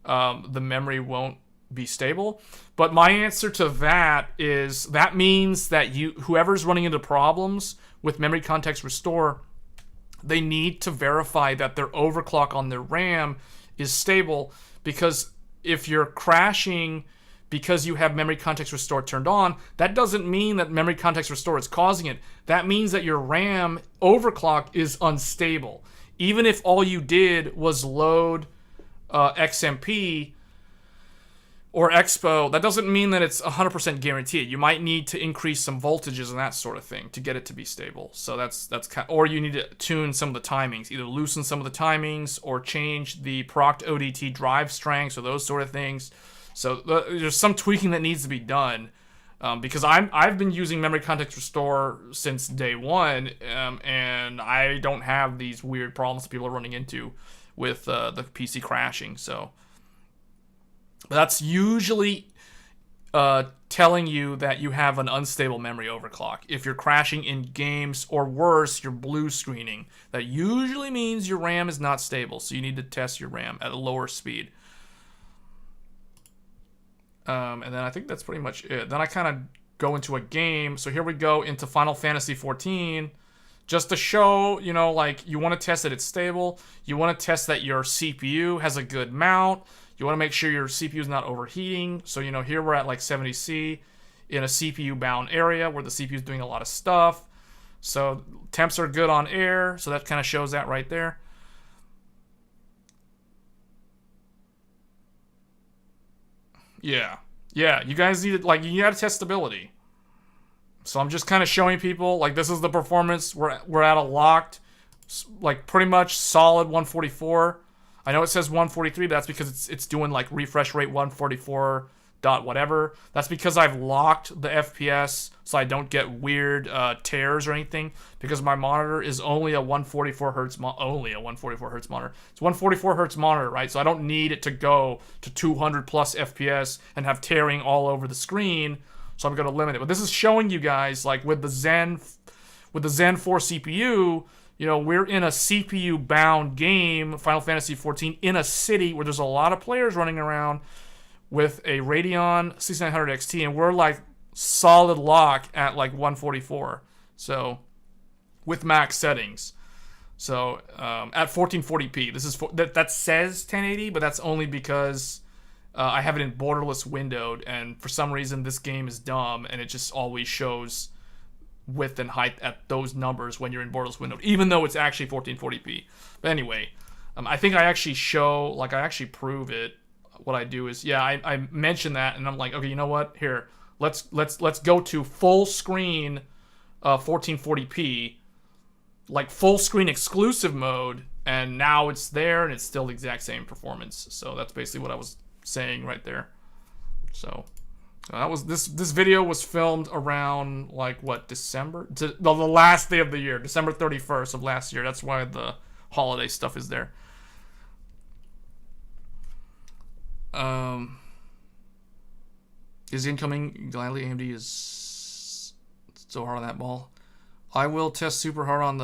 the memory won't be stable. But my answer to that is that means that whoever's running into problems with memory context restore, they need to verify that their overclock on their RAM is stable, because if you're crashing because you have memory context restore turned on, that doesn't mean that memory context restore is causing it. That means that your RAM overclock is unstable. Even if all you did was load XMP or Expo, that doesn't mean that it's 100% guaranteed. You might need to increase some voltages and that sort of thing to get it to be stable. So that's kind of, or you need to tune some of the timings, either loosen some of the timings or change the proc ODT drive strengths or those sort of things. So there's some tweaking that needs to be done, because I've been using memory context restore since day one, and I don't have these weird problems that people are running into with the PC crashing. So that's usually telling you that you have an unstable memory overclock. If you're crashing in games, or worse, you're blue screening, that usually means your RAM is not stable. So you need to test your RAM at a lower speed. And then I think that's pretty much it. Then I kind of go into a game. So here we go into Final Fantasy 14. Just to show, you know, like you want to test that it's stable. You want to test that your CPU has a good mount. You want to make sure your CPU is not overheating. So, you know, here we're at like 70C in a CPU-bound area where the CPU is doing a lot of stuff. So temps are good on air. So that kind of shows that right there. Yeah, you guys need, like, you gotta test stability. So I'm just kind of showing people, like, this is the performance. We're at a locked, like, pretty much solid 144. I know it says 143, but that's because it's doing, like, refresh rate 144 dot whatever. That's because I've locked the FPS so I don't get weird tears or anything, because my monitor is only a 144 hertz only a 144 hertz monitor. It's 144 hertz monitor, right? So I don't need it to go to 200 plus FPS and have tearing all over the screen. So I'm going to limit it. But this is showing you guys, like with the Zen 4 CPU, you know, we're in a CPU-bound game, Final Fantasy XIV, in a city where there's a lot of players running around with a Radeon 6900 XT, and we're like solid lock at like 144. So with max settings. So at 1440p. This is that says 1080, but that's only because I have it in borderless windowed, and for some reason this game is dumb and it just always shows width and height at those numbers when you're in borderless windowed, even though it's actually 1440p. But anyway, I think I actually show, like I actually prove it. What I do is, yeah, I mention that, and I'm like, okay, you know what? Here, let's go to full screen 1440p, like full screen exclusive mode, and now it's there and it's still the exact same performance. So that's basically what I was saying right there. So that was this video was filmed around like what, December, the last day of the year, December 31st of last year. That's why the holiday stuff is there. Is incoming gladly. AMD is so hard on that ball. I will test super hard on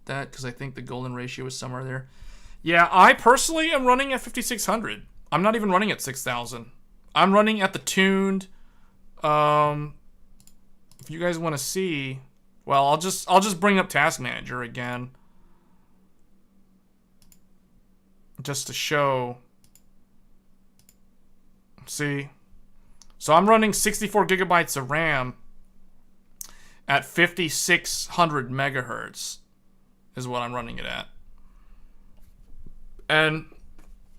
that because I think the golden ratio is somewhere there. Yeah, I personally am running at 5600. I'm not even running at 6000. I'm running at the tuned. If you guys want to see, well, I'll just bring up Task Manager again, just to show. See, so I'm running 64 gigabytes of RAM at 5600 megahertz is what I'm running it at, and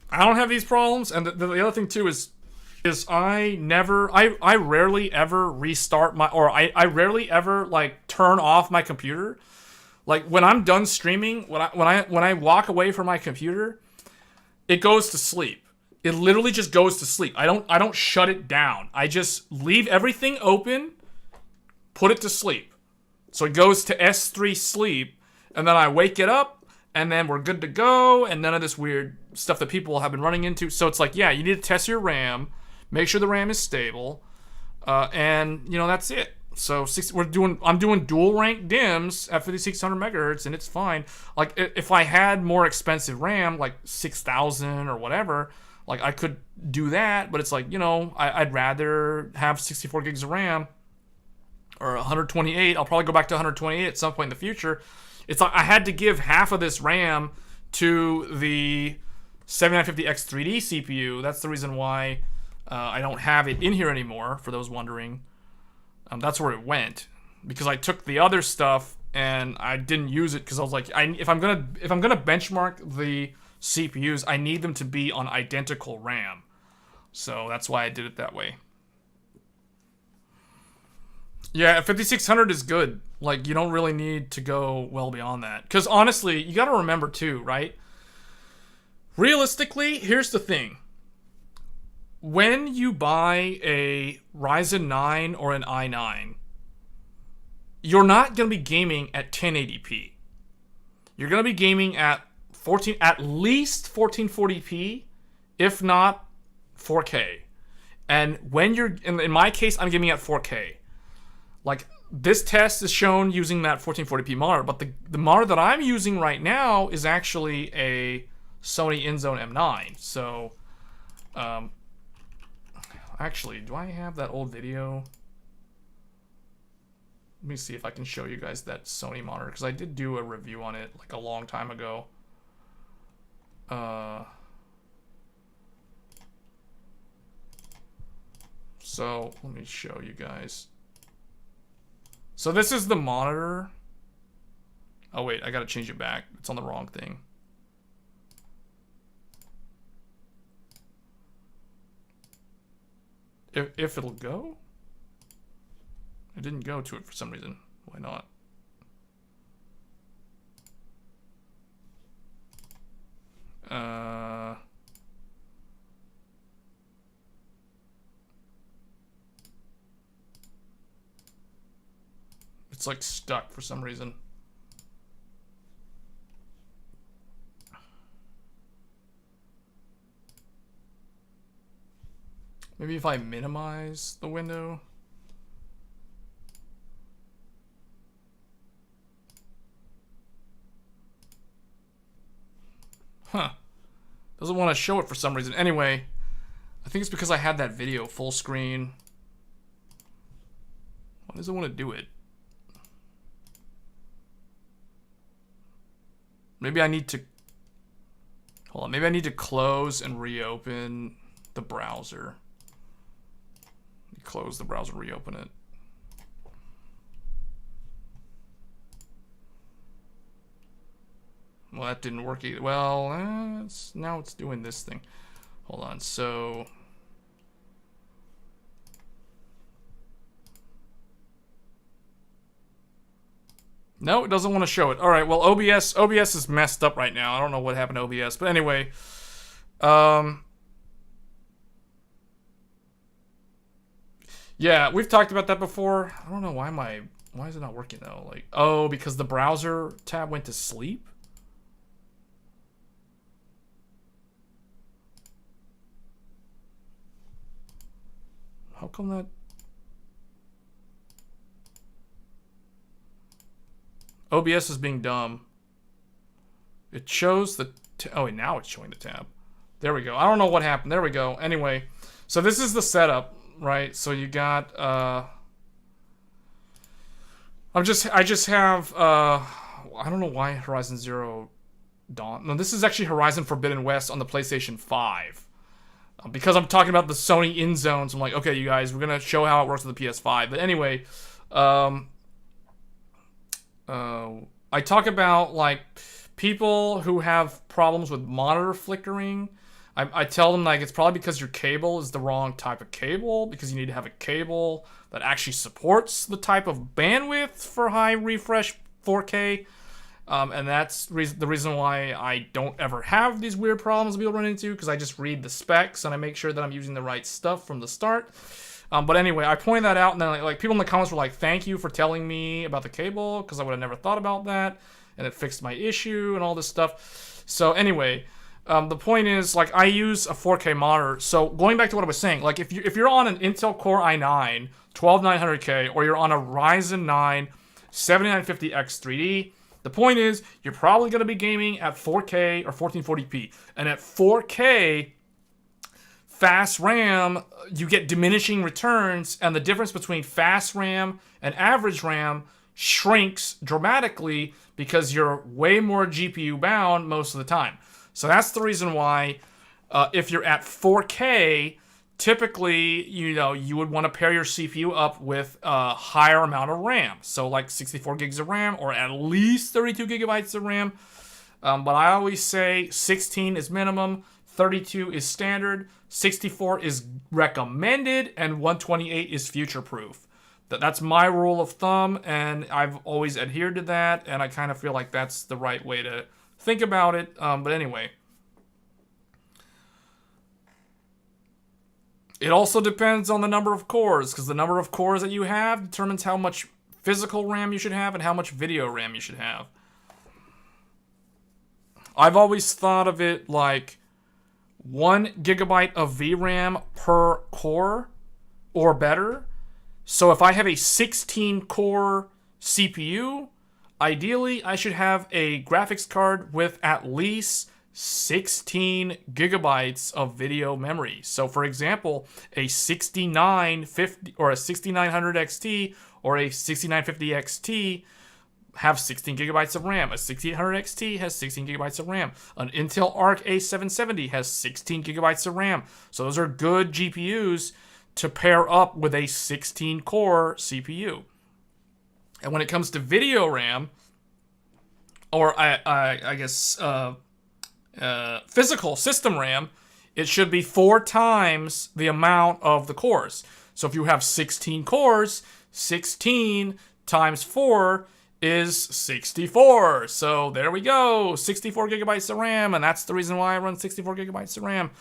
I don't have these problems. And the other thing too is I rarely ever restart my, or I rarely ever like turn off my computer. Like when I'm done streaming, when I walk away from my computer, it goes to sleep. It literally just goes to sleep. I don't shut it down. I just leave everything open, put it to sleep. So it goes to S3 sleep, and then I wake it up, and then we're good to go, and none of this weird stuff that people have been running into. So it's like, yeah, you need to test your RAM, make sure the RAM is stable, and you know, that's it. So I'm doing dual rank DIMMs at 5600 megahertz, and it's fine. Like if I had more expensive RAM, like 6000 or whatever, like I could do that, but it's like, you know, I'd rather have 64 gigs of RAM or 128. I'll probably go back to 128 at some point in the future. It's like I had to give half of this RAM to the 7950X3D CPU. That's the reason why I don't have it in here anymore, for those wondering. That's where it went, because I took the other stuff and I didn't use it because I was like, if I'm gonna benchmark the CPUs, I need them to be on identical RAM. So that's why I did it that way. Yeah, 5600 is good. Like, you don't really need to go well beyond that. Because honestly, you got to remember too, right? Realistically, here's the thing. When you buy a Ryzen 9 or an i9, you're not going to be gaming at 1080p. You're going to be gaming at least 1440p, if not 4K. And when you're, in my case, I'm gaming at 4K. Like, this test is shown using that 1440p monitor, but the monitor that I'm using right now is actually a Sony InZone M9. So, actually, do I have that old video? Let me see if I can show you guys that Sony monitor, because I did do a review on it like a long time ago. So let me show you guys. So this is the monitor. Oh wait, I gotta change it back. It's on the wrong thing. If it'll go? It didn't go to it for some reason. Why not? It's like stuck for some reason. Maybe if I minimize the window. Huh. Doesn't want to show it for some reason. Anyway, I think it's because I had that video full screen. Why does it want to do it? Maybe I need to... Hold on. Maybe I need to close and reopen the browser. Close the browser, reopen it. Well, that didn't work either. Well, now it's doing this thing. Hold on, so... No, it doesn't want to show it. Alright, well, OBS is messed up right now. I don't know what happened to OBS. But anyway, yeah, we've talked about that before. I don't know why is it not working though? Like, oh, because the browser tab went to sleep? How come that... OBS is being dumb. It shows the... oh, wait, now it's showing the tab. There we go. I don't know what happened. There we go. Anyway, so this is the setup, right? So you got... I just have... I don't know why Horizon Zero Dawn... No, this is actually Horizon Forbidden West on the PlayStation 5. Because I'm talking about the Sony in-zones, I'm like, okay, you guys, we're going to show how it works with the PS5. But anyway, I talk about, like, people who have problems with monitor flickering. I tell them, like, it's probably because your cable is the wrong type of cable, because you need to have a cable that actually supports the type of bandwidth for high refresh 4K. And that's the reason why I don't ever have these weird problems people run into, because I just read the specs and I make sure that I'm using the right stuff from the start. But anyway, I pointed that out, and then like people in the comments were like, "Thank you for telling me about the cable, because I would have never thought about that, and it fixed my issue and all this stuff." So anyway, the point is, like, I use a 4K monitor. So going back to what I was saying, like if you're on an Intel Core i9 12900K, or you're on a Ryzen 9 7950X 3D. The point is, you're probably going to be gaming at 4K or 1440p. And at 4K, fast RAM, you get diminishing returns, and the difference between fast RAM and average RAM shrinks dramatically because you're way more GPU bound most of the time. So that's the reason why if you're at 4K, typically, you would want to pair your CPU up with a higher amount of RAM. So like 64 gigs of RAM, or at least 32 gigabytes of RAM. But I always say 16 is minimum, 32 is standard, 64 is recommended, and 128 is future-proof. That's my rule of thumb, and I've always adhered to that, and I kind of feel like that's the right way to think about it. But anyway. It also depends on the number of cores, because the number of cores that you have determines how much physical RAM you should have and how much video RAM you should have. I've always thought of it like 1 gigabyte of VRAM per core or better. So if I have a 16-core CPU, ideally I should have a graphics card with at least 16 gigabytes of video memory. So for example, a 6950 or a 6900 XT or a 6950 XT have 16 gigabytes of RAM. A 6800 XT has 16 gigabytes of RAM. An Intel Arc A770 has 16 gigabytes of RAM. So those are good GPUs to pair up with a 16-core CPU. And when it comes to video RAM, or I guess physical system RAM, it should be 4 times the amount of the cores. So if you have 16 cores, 16 times 4 is 64. So there we go, 64 gigabytes of RAM, and that's the reason why I run 64 gigabytes of RAM.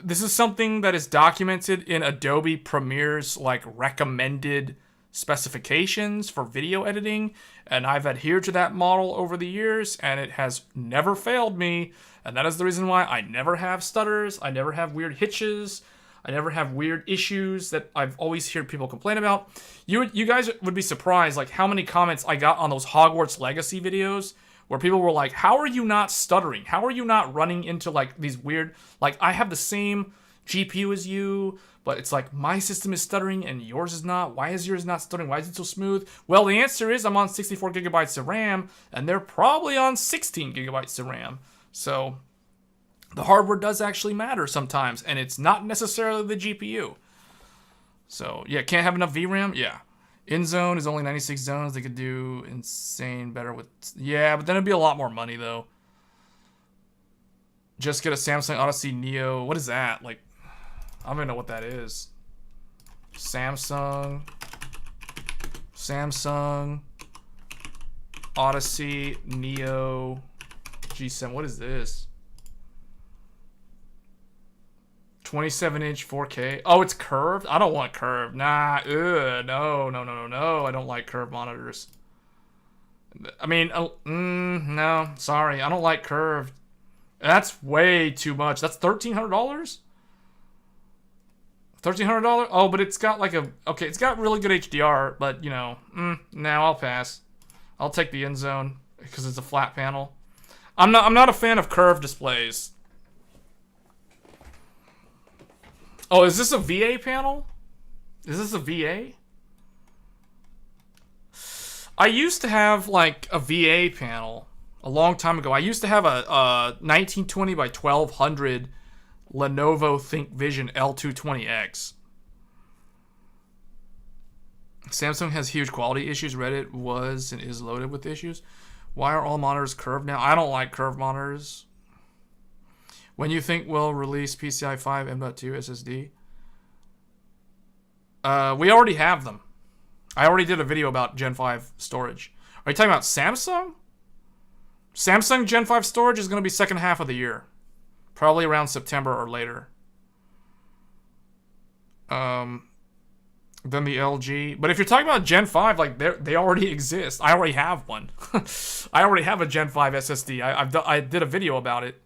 This is something that is documented in Adobe Premiere's like recommended specifications for video editing, and I've adhered to that model over the years, and it has never failed me, and that is the reason why I never have stutters, I never have weird hitches, I never have weird issues that I've always heard people complain about. You guys would be surprised like how many comments I got on those Hogwarts Legacy videos where people were like, how are you not stuttering? How are you not running into like these weird, like I have the same GPU as you, but it's like my system is stuttering and yours is not. Why is yours not stuttering? Why is it so smooth? Well, the answer is I'm on 64 gigabytes of RAM and they're probably on 16 gigabytes of RAM. So the hardware does actually matter sometimes, and it's not necessarily the GPU. So yeah, can't have enough VRAM? Yeah. InZone is only 96 zones. They could do insane better with... Yeah, but then it'd be a lot more money, though. Just get a Samsung Odyssey Neo. What is that? Like, I don't even know what that is. Samsung Odyssey Neo G7. What is this? 27-inch 4K. Oh, it's curved? I don't want curved. Nah, no. I don't like curved monitors. I mean, no, sorry. I don't like curved. That's way too much. That's $1,300? $1,300? Oh, but it's got like a... Okay, it's got really good HDR, but, you know, no, I'll pass. I'll take the InZone because it's a flat panel. I'm not a fan of curved displays. Oh, is this a VA panel? Is this a VA? I used to have like a VA panel a long time ago. I used to have a 1920 by 1200 Lenovo ThinkVision L220X. Samsung has huge quality issues. Reddit was and is loaded with issues. Why are all monitors curved now? I don't like curved monitors. When you think we'll release PCI 5 M.2 SSD? We already have them. I already did a video about Gen 5 storage. Are you talking about Samsung? Samsung Gen 5 storage is going to be second half of the year. Probably around September or later. Then the LG. But if you're talking about Gen 5, like they already exist. I already have one. I already have a Gen 5 SSD. I did a video about it.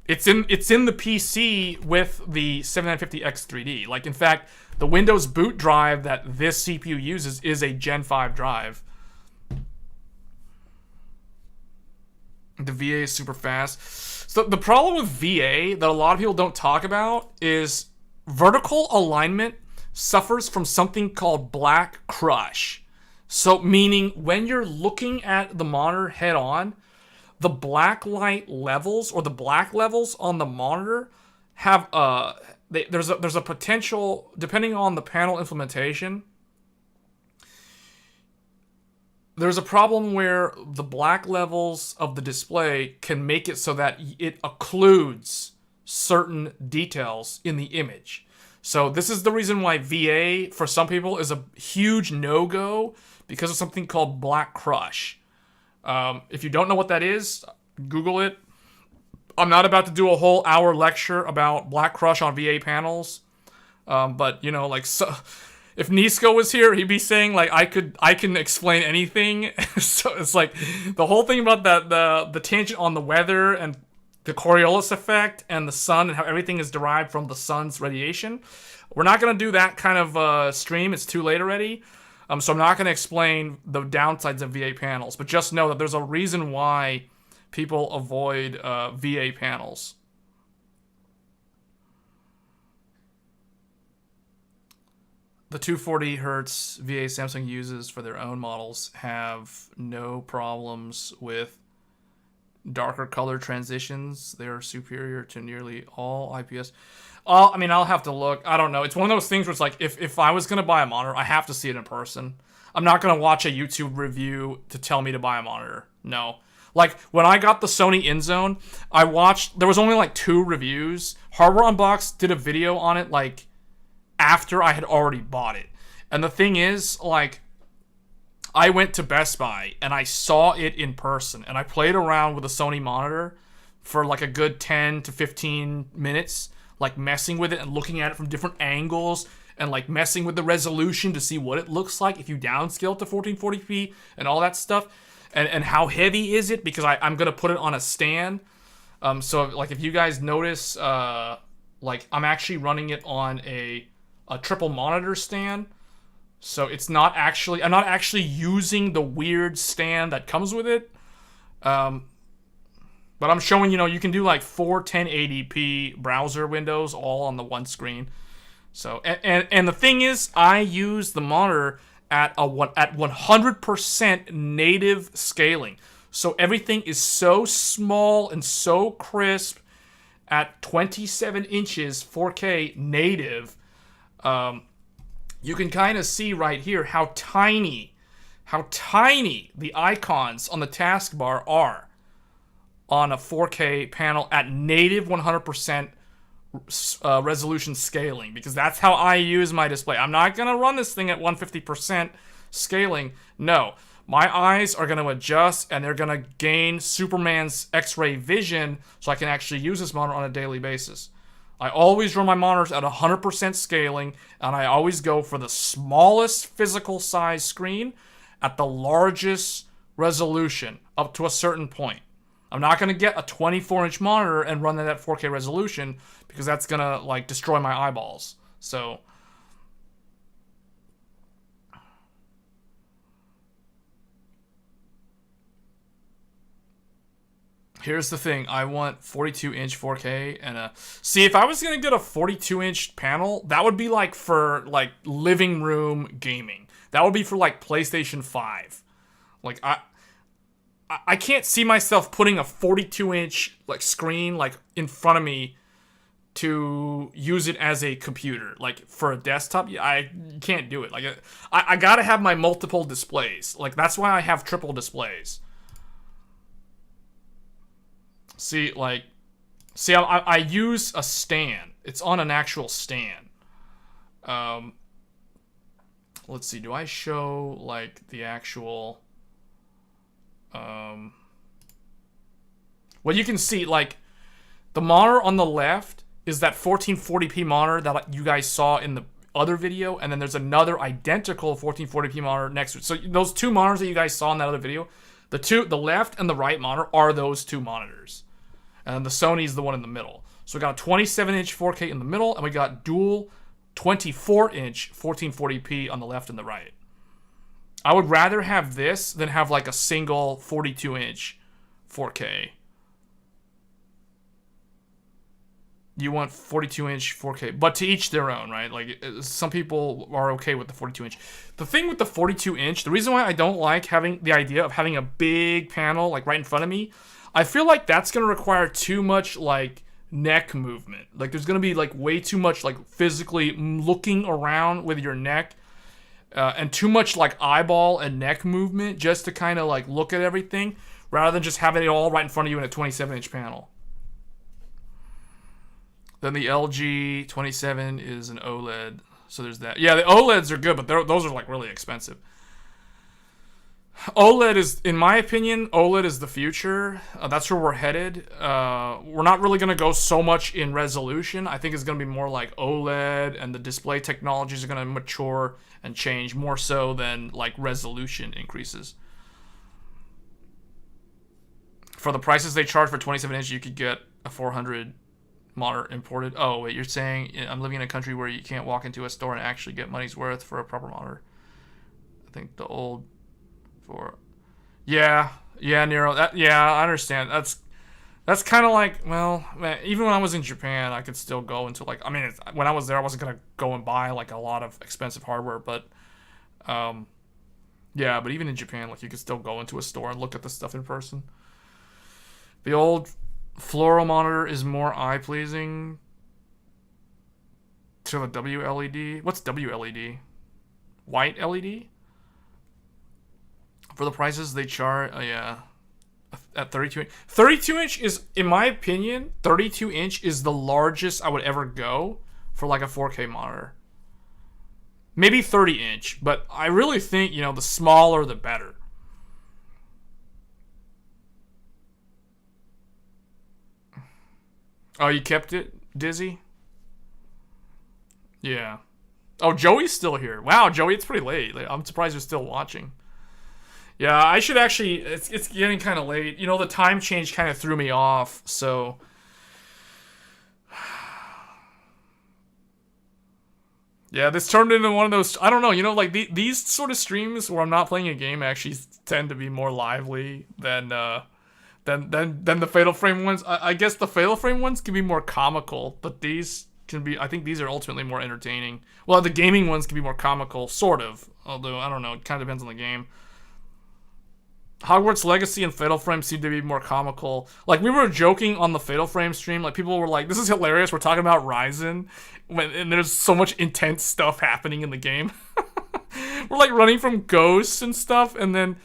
It's in the PC with the 7950X3D. Like, in fact, the Windows boot drive that this CPU uses is a Gen 5 drive. The VA is super fast. So the problem with VA that a lot of people don't talk about is vertical alignment suffers from something called black crush. So meaning when you're looking at the monitor head on, the black light levels or the black levels on the monitor have there's a potential, depending on the panel implementation, there's a problem where the black levels of the display can make it so that it occludes certain details in the image. So this is the reason why VA for some people is a huge no-go, because of something called black crush. If you don't know what that is, Google it. I'm not about to do a whole hour lecture about black crush on VA panels. But, you know, like, so, if Nisco was here, he'd be saying, like, I can explain anything. So it's like, the whole thing about the tangent on the weather and the Coriolis effect and the sun and how everything is derived from the sun's radiation. We're not going to do that kind of stream. It's too late already. So I'm not going to explain the downsides of VA panels, but just know that there's a reason why people avoid VA panels. The 240 Hz VA Samsung uses for their own models have no problems with darker color transitions. They are superior to nearly all IPS. I mean, I'll have to look. I don't know. It's one of those things where it's like, if I was going to buy a monitor, I have to see it in person. I'm not going to watch a YouTube review to tell me to buy a monitor. No. Like, when I got the Sony InZone, I watched, there was only like 2 reviews. Hardware Unboxed did a video on it, like, after I had already bought it. And the thing is, like, I went to Best Buy, and I saw it in person, and I played around with a Sony monitor for, like, a good 10 to 15 minutes, like, messing with it and looking at it from different angles and like messing with the resolution to see what it looks like if you downscale to 1440p and all that stuff. And how heavy is it? Because I'm going to put it on a stand. So like if you guys notice, like I'm actually running it on a triple monitor stand. So it's not actually, I'm not actually using the weird stand that comes with it. But I'm showing, you can do like 4 1080p browser windows all on the one screen. So, and the thing is, I use the monitor at 100% native scaling. So everything is so small and so crisp at 27 inches 4K native. You can kind of see right here how tiny the icons on the taskbar are on a 4K panel at native 100% resolution scaling, because that's how I use my display. I'm not going to run this thing at 150% scaling. No. My eyes are going to adjust, and they're going to gain Superman's X-ray vision so I can actually use this monitor on a daily basis. I always run my monitors at 100% scaling, and I always go for the smallest physical size screen at the largest resolution up to a certain point. I'm not going to get a 24-inch monitor and run that at 4K resolution, because that's going to like destroy my eyeballs. So here's the thing. I want 42-inch 4K and see, if I was going to get a 42-inch panel, that would be like for like living room gaming. That would be for like PlayStation 5. Like I can't see myself putting a 42-inch like screen like in front of me to use it as a computer. Like for a desktop, I can't do it. Like I gotta have my multiple displays. Like that's why I have triple displays. See, I use a stand. It's on an actual stand. Let's see. Do I show like the actual? Well, you can see like the monitor on the left is that 1440p monitor that you guys saw in the other video, and then there's another identical 1440p monitor next to it. So those two monitors that you guys saw in that other video, the left and the right monitor are those two monitors, and the Sony's the one in the middle. So we got a 27-inch 4K in the middle, and we got dual 24-inch 1440p on the left and the right. I would rather have this than have like a single 42-inch 4K. You want 42-inch 4K, but to each their own, right? Like some people are okay with the 42-inch. The thing with the 42-inch, the reason why I don't like having the idea of having a big panel like right in front of me, I feel like that's going to require too much like neck movement. Like there's going to be like way too much like physically looking around with your neck. And too much like eyeball and neck movement just to kind of like look at everything, rather than just having it all right in front of you in a 27-inch panel. Then the LG 27 is an OLED, so there's that. Yeah, the OLEDs are good, but those are like really expensive. OLED is, in my opinion, OLED is the future. That's where we're headed. We're not really going to go so much in resolution. I think it's going to be more like OLED, and the display technologies are going to mature and change more so than like resolution increases. For the prices they charge for 27-inch, you could get a 400 monitor imported. Oh, wait, you're saying I'm living in a country where you can't walk into a store and actually get money's worth for a proper monitor. I think the old... Yeah, Nero. I understand. That's kind of like, well, man, even when I was in Japan, I could still go into like, I mean, when I was there, I wasn't gonna go and buy like a lot of expensive hardware, but yeah, but even in Japan, like you could still go into a store and look at the stuff in person. The old fluoro monitor is more eye pleasing to the WLED. What's WLED? White LED? For the prices they charge, yeah, at 32 inch. 32 inch is, in my opinion, 32 inch is the largest I would ever go for like a 4K monitor. Maybe 30 inch, but I really think, the smaller the better. Oh, you kept it, Dizzy? Yeah. Oh, Joey's still here. Wow, Joey, it's pretty late. Like, I'm surprised you're still watching. Yeah, I should actually... It's getting kind of late. You know, the time change kind of threw me off, so... Yeah, this turned into one of those... I don't know, you know, like, these sort of streams where I'm not playing a game actually tend to be more lively than the Fatal Frame ones. I guess the Fatal Frame ones can be more comical, but these can be... I think these are ultimately more entertaining. Well, the gaming ones can be more comical, sort of. Although, I don't know, it kind of depends on the game. Hogwarts Legacy and Fatal Frame seem to be more comical. Like, we were joking on the Fatal Frame stream. Like, people were like, this is hilarious. We're talking about Ryzen. And there's so much intense stuff happening in the game. We're, like, running from ghosts and stuff. And then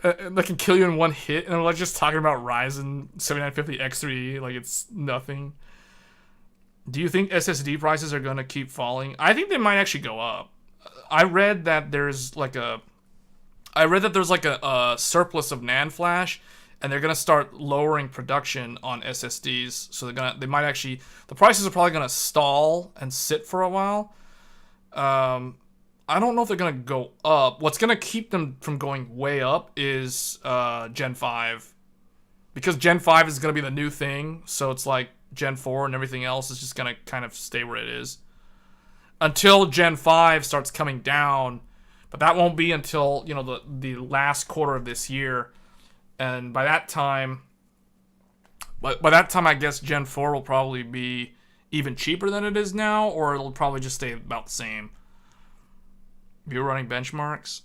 they can kill you in one hit. And we're, like, just talking about Ryzen 7950X3. Like, it's nothing. Do you think SSD prices are going to keep falling? I think they might actually go up. I read that there's, like, a surplus of NAND flash, and they're gonna start lowering production on SSDs. So the prices are probably gonna stall and sit for a while. I don't know if they're gonna go up. What's gonna keep them from going way up is Gen 5, because Gen 5 is gonna be the new thing. So it's like Gen 4 and everything else is just gonna kind of stay where it is until Gen 5 starts coming down. But that won't be until, you know, the last quarter of this year. And by that time, I guess Gen 4 will probably be even cheaper than it is now, or it'll probably just stay about the same. If you're running benchmarks,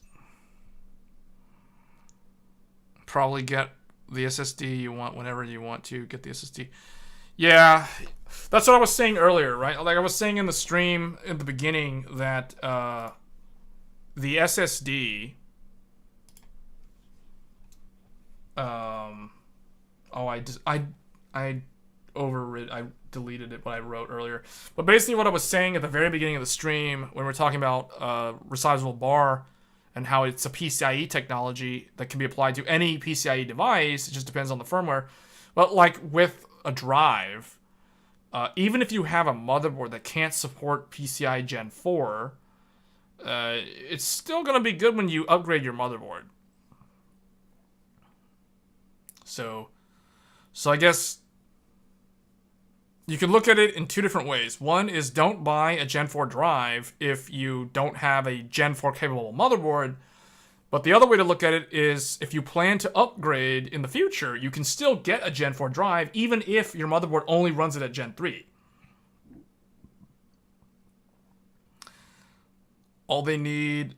probably get the SSD you want whenever you want to get the SSD. Yeah, that's what I was saying earlier, right? Like I was saying in the stream at the beginning that... the SSD, I deleted it what I wrote earlier. But basically what I was saying at the very beginning of the stream when we're talking about Resizable BAR and how it's a PCIe technology that can be applied to any PCIe device, it just depends on the firmware. But like with a drive, even if you have a motherboard that can't support PCIe Gen 4, it's still going to be good when you upgrade your motherboard. So I guess you can look at it in two different ways. One is don't buy a Gen 4 drive if you don't have a Gen 4 capable motherboard. But the other way to look at it is if you plan to upgrade in the future, you can still get a Gen 4 drive even if your motherboard only runs it at Gen 3. All they need,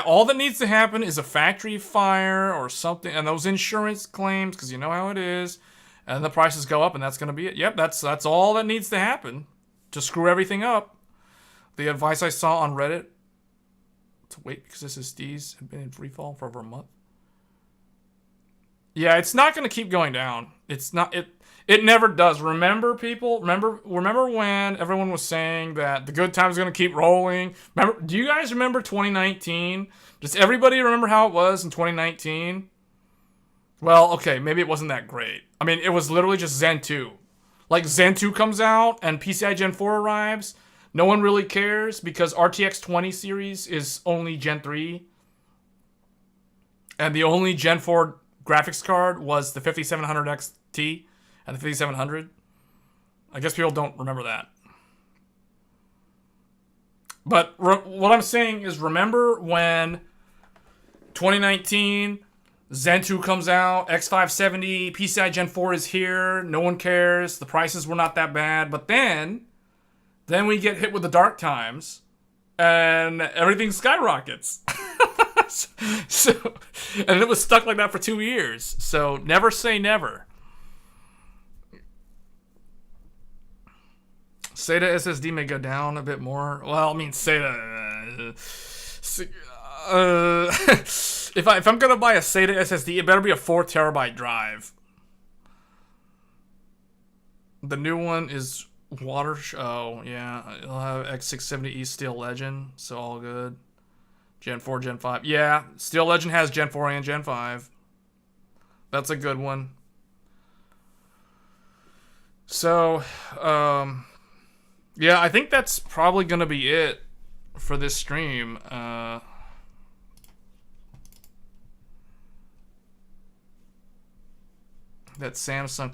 all that needs to happen is a factory fire or something, and those insurance claims, because you know how it is, and the prices go up, and that's going to be it. Yep, that's all that needs to happen to screw everything up. The advice I saw on Reddit to wait because SSDs have been in free fall for over a month. Yeah, it's not going to keep going down. It's not it. It never does. Remember, people? Remember when everyone was saying that the good times are going to keep rolling? Do you guys remember 2019? Does everybody remember how it was in 2019? Well, okay, maybe it wasn't that great. I mean, it was literally just Zen 2. Like, Zen 2 comes out and PCI Gen 4 arrives. No one really cares because RTX 20 series is only Gen 3. And the only Gen 4 graphics card was the 5700 XT. And the 5700. I guess people don't remember that. But what I'm saying is remember when 2019, Zen 2 comes out, X570, PCI Gen 4 is here, no one cares, the prices were not that bad. But then we get hit with the dark times, and everything skyrockets. And it was stuck like that for 2 years. So never say never. SATA SSD may go down a bit more. Well, I mean, SATA... if I'm going to buy a SATA SSD, it better be a 4 terabyte drive. The new one is water... Oh, yeah. It'll have X670E Steel Legend, so all good. Gen 4, Gen 5. Yeah, Steel Legend has Gen 4 and Gen 5. That's a good one. So, Yeah, I think that's probably gonna be it for this stream. That Samsung.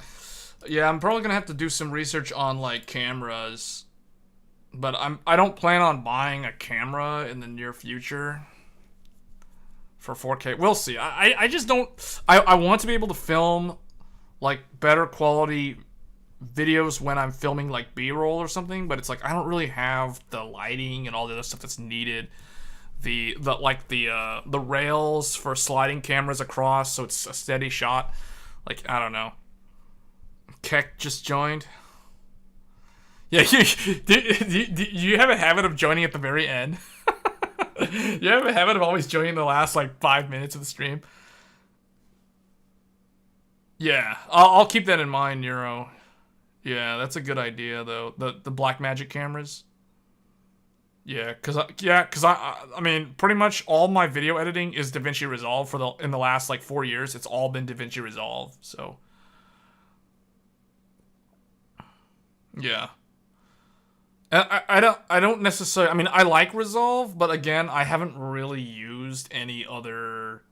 Yeah, I'm probably gonna have to do some research on like cameras, but I don't plan on buying a camera in the near future for 4K. We'll see. I just don't. I want to be able to film like better quality videos when I'm filming like B-roll or something, but it's like I don't really have the lighting and all the other stuff that's needed. The rails for sliding cameras across so it's a steady shot. Like, I don't know. Keck just joined. Yeah, you have a habit of joining at the very end. You have a habit of always joining the last like 5 minutes of the stream. Yeah, I'll keep that in mind, Neuro. Yeah, that's a good idea though. The Blackmagic cameras. Yeah, cause I mean, pretty much all my video editing is DaVinci Resolve in the last like 4 years. It's all been DaVinci Resolve. So yeah, I don't necessarily. I mean, I like Resolve, but again, I haven't really used any other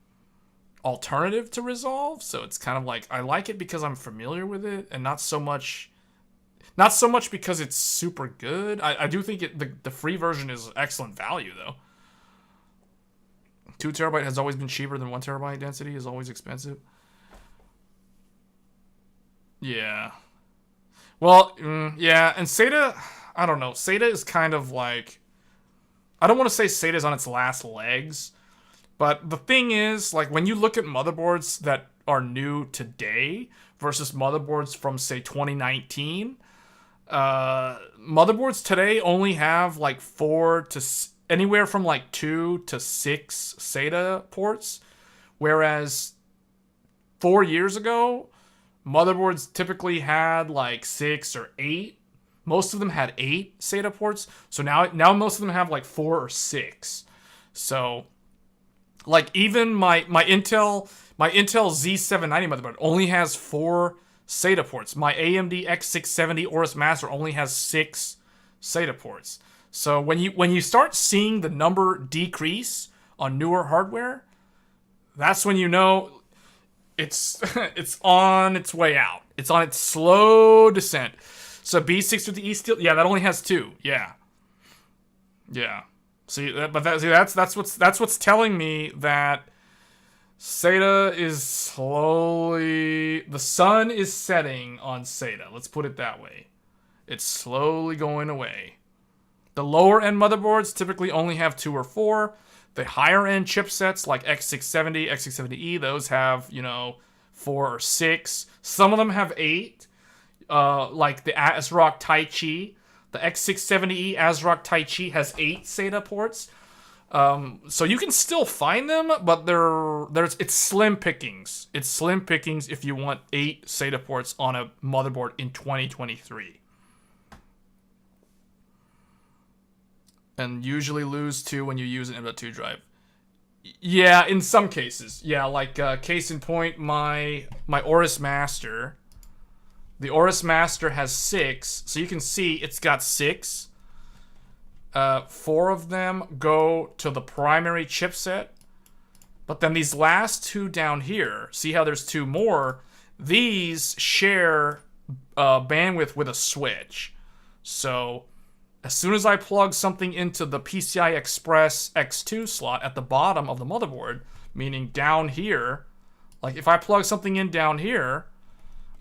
alternative to Resolve. So it's kind of like I like it because I'm familiar with it, and not so much because it's super good. I do think the free version is excellent value though. 2 TB has always been cheaper than 1 TB density. Is always expensive. Yeah. Well, yeah, and SATA, I don't know. SATA is kind of like, I don't want to say SATA is on its last legs, but the thing is, like, when you look at motherboards that are new today versus motherboards from, say, 2019, motherboards today only have, like, anywhere from, like, 2 to 6 SATA ports, whereas 4 years ago, motherboards typically had like 6 or 8. Most of them had 8 SATA ports. So now most of them have like 4 or 6. So like even my Intel Z790 motherboard only has 4 SATA ports. My AMD X670 Aorus Master only has 6 SATA ports. So when you start seeing the number decrease on newer hardware, that's when you know it's on its way out. It's on its slow descent. So B650E steel, yeah, that only has 2. Yeah. That's what's telling me that SATA is slowly, the sun is setting on SATA. Let's put it that way. It's slowly going away. The lower end motherboards typically only have 2 or 4. The higher end chipsets like X670, X670E, those have, 4 or 6. Some of them have 8, like the ASRock Taichi. The X670E ASRock Taichi has 8 SATA ports. So you can still find them, but it's slim pickings. It's slim pickings if you want 8 SATA ports on a motherboard in 2023. And usually lose 2 when you use an M.2 drive. Yeah, in some cases. Yeah, like case in point, my Aorus Master. The Aorus Master has 6, so you can see it's got 6. 4 of them go to the primary chipset. But then these last 2 down here, see how there's 2 more? These share bandwidth with a switch. So as soon as I plug something into the PCI Express X2 slot at the bottom of the motherboard, meaning down here, like if I plug something in down here,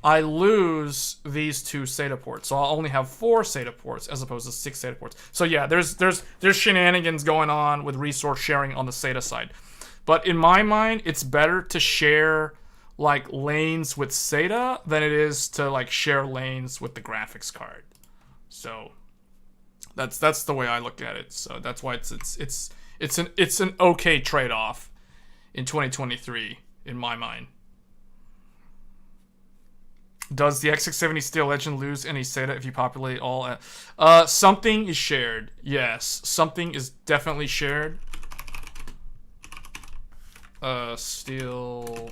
I lose these 2 SATA ports. So I'll only have 4 SATA ports as opposed to 6 SATA ports. So yeah, there's shenanigans going on with resource sharing on the SATA side. But in my mind, it's better to share like lanes with SATA than it is to like share lanes with the graphics card. So that's the way I look at it. So that's why it's an okay trade-off in 2023 in my mind. Does the X670 Steel Legend lose any SATA if you populate all? Something is shared. Yes, something is definitely shared. Steel.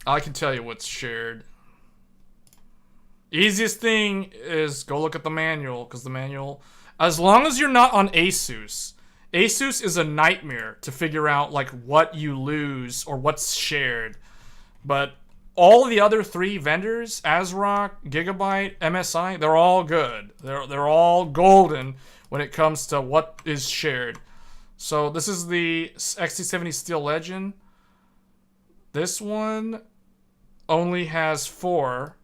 I can tell you what's shared. Easiest thing is go look at the manual, because the manual, as long as you're not on Asus, Asus is a nightmare to figure out like what you lose or what's shared. But all the other three vendors, ASRock, Gigabyte, MSI, they're all good. They're all golden when it comes to what is shared. So this is the XT70 Steel Legend. This one only has 4,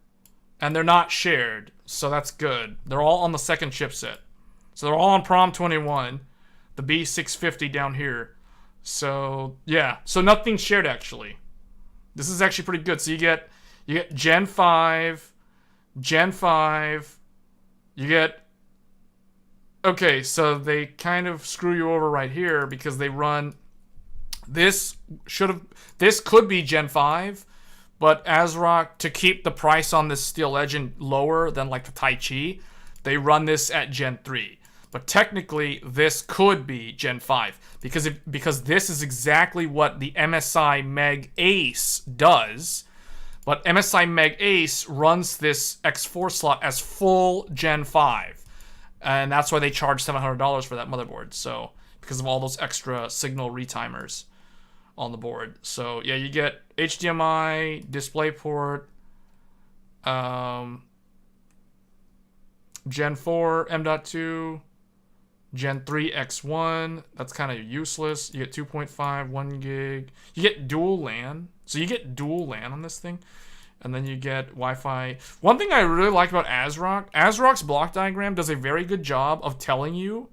and they're not shared, so that's good. They're all on the second chipset. So they're all on Prom 21, the B650 down here. So yeah, so nothing's shared actually. This is actually pretty good. So you get Gen 5, Gen 5, you get... Okay, so they kind of screw you over right here because they run... This could be Gen 5, but ASRock, to keep the price on this Steel Legend lower than like the Tai Chi, they run this at Gen 3. But technically, this could be Gen 5 because this is exactly what the MSI Meg Ace does. But MSI Meg Ace runs this X4 slot as full Gen 5. And that's why they charge $700 for that motherboard. So, because of all those extra signal retimers on the board. So, yeah, you get HDMI, DisplayPort, Gen 4, M.2, Gen 3 X1, that's kind of useless. You get 2.5, 1 gig. You get dual LAN. So you get dual LAN on this thing. And then you get Wi-Fi. One thing I really like about ASRock's block diagram does a very good job of telling you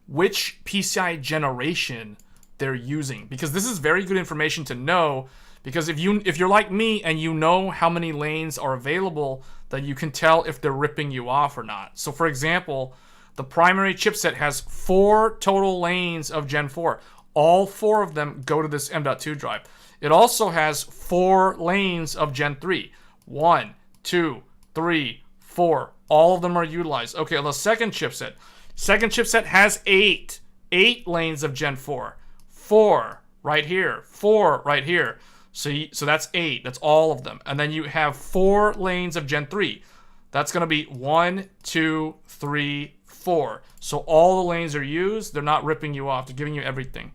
which PCI generation they're using. Because this is very good information to know. Because if you're like me and you know how many lanes are available, then you can tell if they're ripping you off or not. So for example, the primary chipset has 4 total lanes of Gen 4. All 4 of them go to this M.2 drive. It also has 4 lanes of Gen 3. 1, 2, 3, 4. All of them are utilized. Okay, the second chipset. Second chipset has 8. 8 lanes of Gen 4. 4 right here. 4 right here. So that's 8. That's all of them. And then you have 4 lanes of Gen 3. That's going to be 1, 2, 3, 4. So all the lanes are used. They're not ripping you off. They're giving you everything.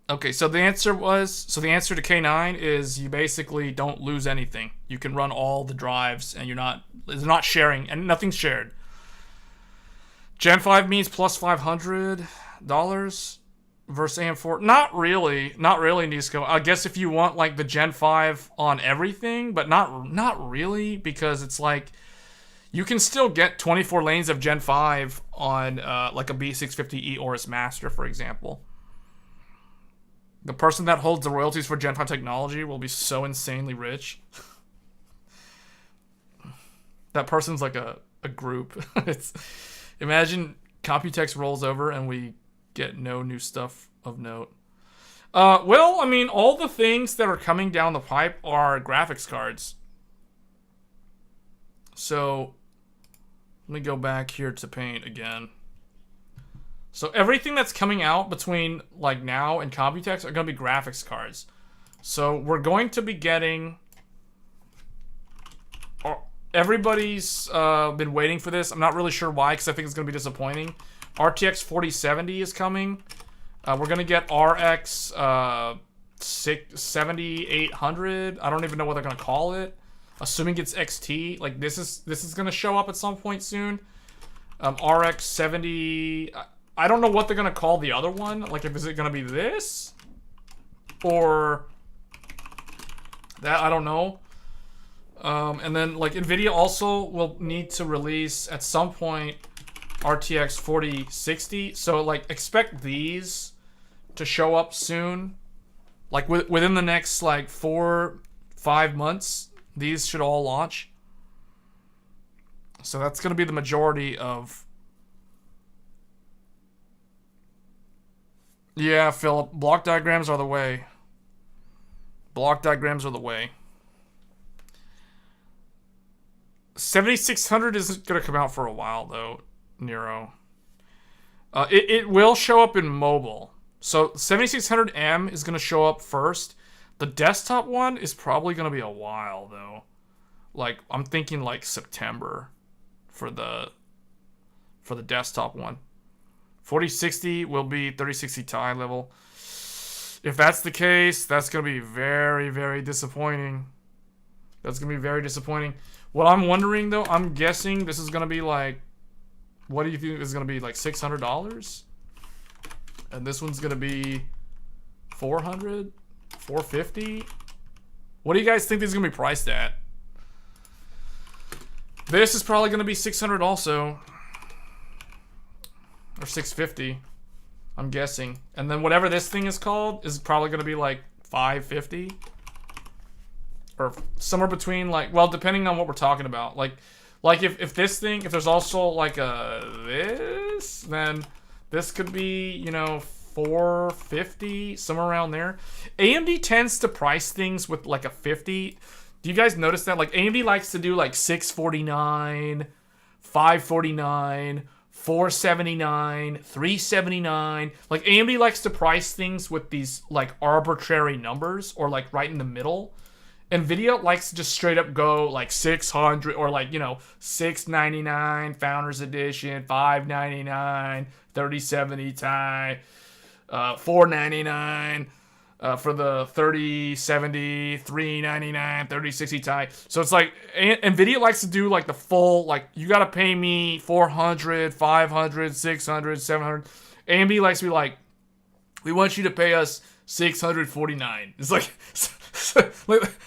Okay, so the answer to K9 is you basically don't lose anything. You can run all the drives and it's not sharing, and nothing's shared. Gen 5 means plus $500 versus AM4. Not really, Nisco. I guess if you want like the Gen 5 on everything, but not really, because it's like you can still get 24 lanes of Gen 5 on like a B650E Aorus Master, for example. The person that holds the royalties for Gen 5 technology will be so insanely rich. That person's like a group. Imagine Computex rolls over and we get no new stuff of note. Well, I mean, all the things that are coming down the pipe are graphics cards. So, let me go back here to Paint again. So everything that's coming out between like now and Computex are going to be graphics cards. So we're going to be getting... Everybody's been waiting for this. I'm not really sure why, because I think it's going to be disappointing. RTX 4070 is coming. We're going to get RX 7800. I don't even know what they're going to call it. Assuming it's XT. Like this is going to show up at some point soon. RX 70... I don't know what they're going to call the other one. Like, is it going to be this? Or that? I don't know. And then, like, NVIDIA also will need to release, at some point, RTX 4060. So, like, expect these to show up soon. Like, within the next, like, 4-5 months, these should all launch. So that's going to be the majority of... Yeah, Philip, block diagrams are the way. Block diagrams are the way. 7600 isn't going to come out for a while, though, Nero. It will show up in mobile. So 7600M is going to show up first. The desktop one is probably going to be a while, though. Like, I'm thinking like September for the desktop one. 4060 will be 3060 Ti level. If that's the case, that's going to be very, very disappointing. That's going to be very disappointing. What I'm wondering, though, I'm guessing this is going to be like, what do you think is going to be, like $600? And this one's going to be 400, 450. What do you guys think this is going to be priced at? This is probably going to be 600 also. Or 650. I'm guessing. And then whatever this thing is called is probably going to be like 550. Or somewhere between, like, well, depending on what we're talking about. Like if this thing, if there's also like a this, then this could be, you know, 450, somewhere around there. AMD tends to price things with like a 50. Do you guys notice that? Like AMD likes to do like 649, 549, 479, 379. Like AMD likes to price things with these like arbitrary numbers or like right in the middle. NVIDIA likes to just straight up go like 600 or like, you know, 699 Founders Edition, 599, 3070 Ti, 499 for the 3070, 399, 3060 Ti. So it's like NVIDIA likes to do like the full, like you got to pay me 400, 500, 600, 700. AMD likes to be like, we want you to pay us 649. It's like,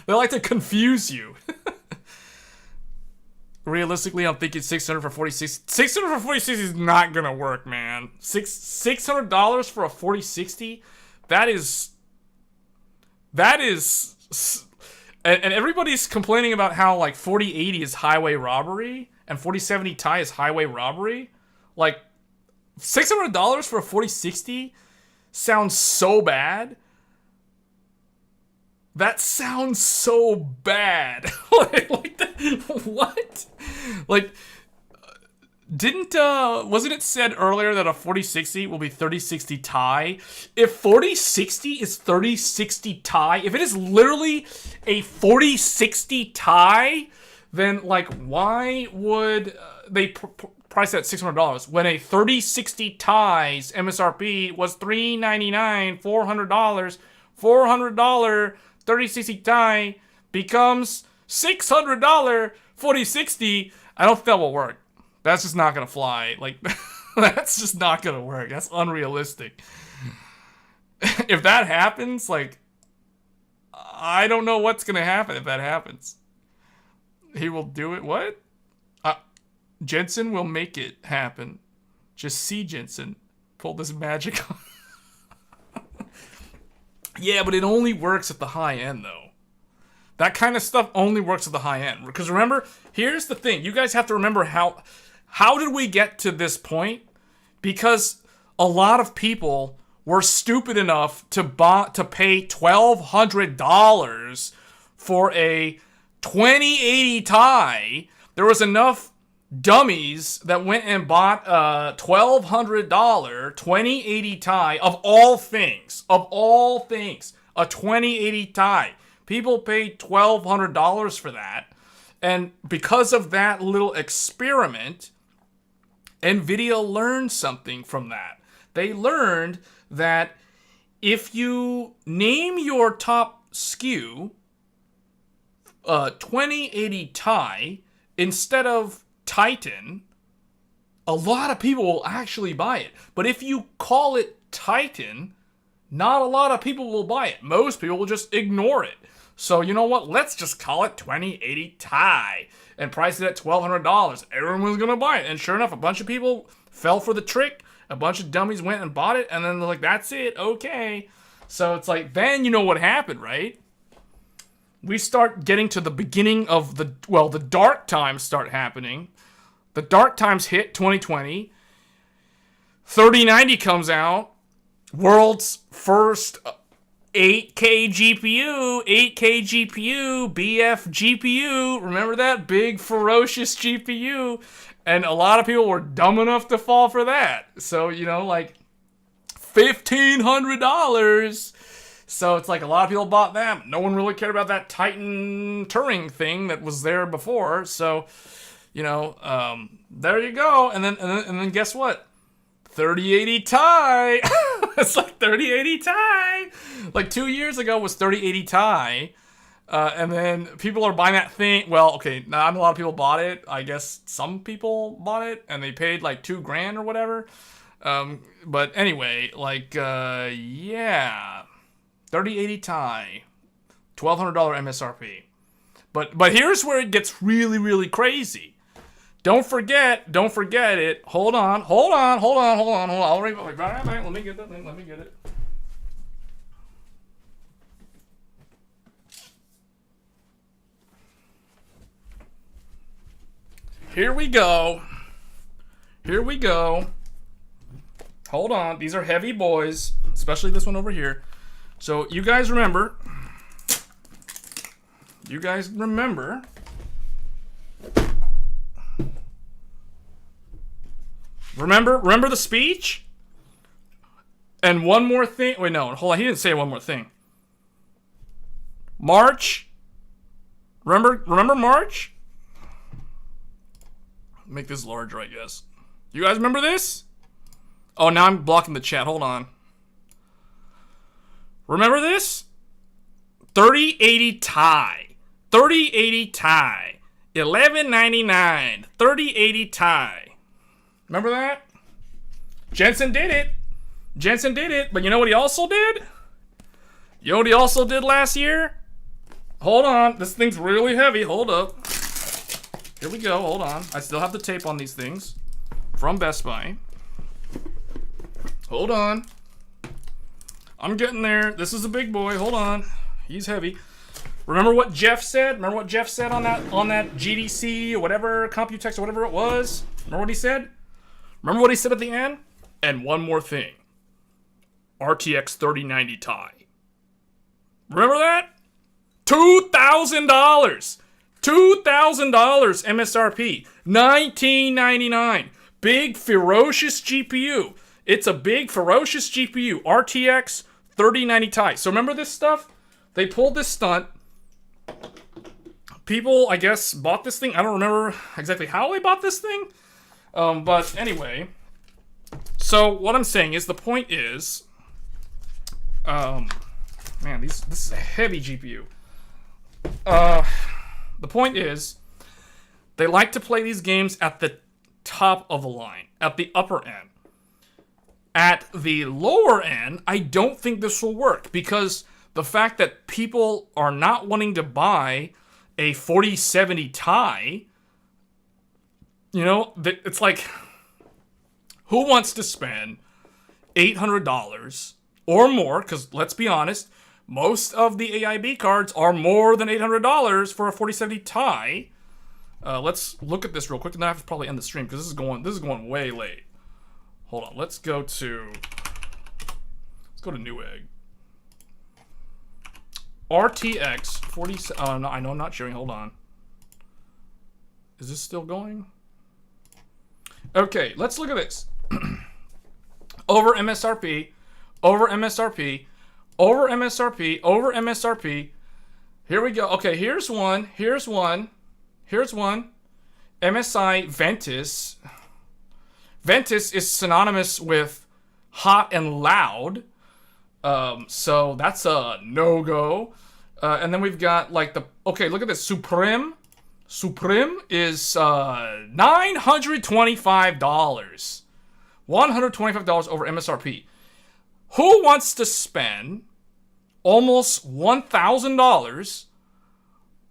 they like to confuse you. Realistically, I'm thinking 600 for 4060. 600 for 4060 is not gonna work, man. $600 for a 4060? That is, and everybody's complaining about how like 4080 is highway robbery and 4070 Ti is highway robbery. Like, $600 for a 4060 sounds so bad. That sounds so bad. What? Like, wasn't it said earlier that a 4060 will be 3060 Ti? If 4060 is 3060 Ti, if it is literally a 4060 Ti, then like, why would they price that $600 when a 3060 Ti's MSRP was $399, $400, $400 3060 Ti becomes $600 4060. I don't think that will work. That's just not gonna fly. Like, that's just not gonna work. That's unrealistic. If that happens, like, I don't know what's gonna happen if that happens. He will do it. What? Jensen will make it happen. Just see Jensen pull this magic on. Yeah, but it only works at the high end, though. That kind of stuff only works at the high end. Because remember, here's the thing. You guys have to remember how did we get to this point? Because a lot of people were stupid enough to pay $1,200 for a 2080 Ti. There was enough dummies that went and bought a $1,200 2080 Ti of all things, a 2080 Ti. People paid $1,200 for that, and because of that little experiment, NVIDIA learned something from that. They learned that if you name your top SKU 2080 Ti instead of Titan, a lot of people will actually buy it. But if you call it Titan, not a lot of people will buy it. Most people will just ignore it. So you know what? Let's just call it 2080 Ti and price it at $1,200. Everyone's gonna buy it. And sure enough, a bunch of people fell for the trick. A bunch of dummies went and bought it, and then they're like, that's it, okay. So it's like, then you know what happened, right? We start getting to the beginning of the dark times start happening. The dark times hit 2020. 3090 comes out. World's first 8K GPU, BF GPU. Remember that? Big, ferocious GPU. And a lot of people were dumb enough to fall for that. So, you know, like, $1,500. So it's like a lot of people bought them. No one really cared about that Titan Turing thing that was there before. So, you know, there you go. And then guess what? 3080 Ti. It's like 3080 Ti. Like 2 years ago was 3080 Ti. And then people are buying that thing. Well, okay, not a lot of people bought it. I guess some people bought it and they paid like $2,000 or whatever. But anyway, like, yeah. 3080 Ti. $1,200 MSRP. But here's where it gets really, really crazy. Don't forget it. Hold on. I'll be right back. Let me get that thing. Let me get it. Here we go. Hold on. These are heavy boys, especially this one over here. So you guys remember. Remember the speech? And one more thing. Wait, no. Hold on. He didn't say one more thing. March. Remember March? Make this larger, I guess. You guys remember this? Oh, now I'm blocking the chat. Hold on. Remember this? 3080 Ti. 3080 Ti. $11.99. 3080 Ti. Remember that? Jensen did it. But you know what he also did? You know what he also did last year? Hold on. This thing's really heavy. Hold up. Here we go. Hold on. I still have the tape on these things from Best Buy. Hold on. I'm getting there. This is a big boy. Hold on. He's heavy. Remember what Jeff said? Remember what Jeff said on that GDC or whatever, Computex or whatever it was? Remember what he said? Remember what he said at the end? And one more thing. RTX 3090 Ti. Remember that? $2,000. $2,000 MSRP. $19.99. Big ferocious GPU. It's a big ferocious GPU. RTX 3090 Ti. So remember this stuff? They pulled this stunt. People, I guess, bought this thing. I don't remember exactly how they bought this thing. But anyway. So what I'm saying is, the point is, man, this is a heavy GPU. The point is, they like to play these games at the top of the line, at the upper end. At the lower end, I don't think this will work, because the fact that people are not wanting to buy a 4070 Ti, you know, it's like, who wants to spend $800 or more? Because let's be honest, most of the AIB cards are more than $800 for a 4070 Ti. Let's look at this real quick, and then I have to probably end the stream because this is going way late. Hold on, let's go to Newegg. RTX 40. Oh no, I know I'm not sharing. Hold on. Is this still going? Okay, let's look at this. Over MSRP, over MSRP, over MSRP, over MSRP. Here we go. Okay, here's one. MSI Ventus. Ventus is synonymous with hot and loud. So that's a no-go. And then we've got like okay, look at this. Supreme is $925. $125 over MSRP. Who wants to spend almost $1,000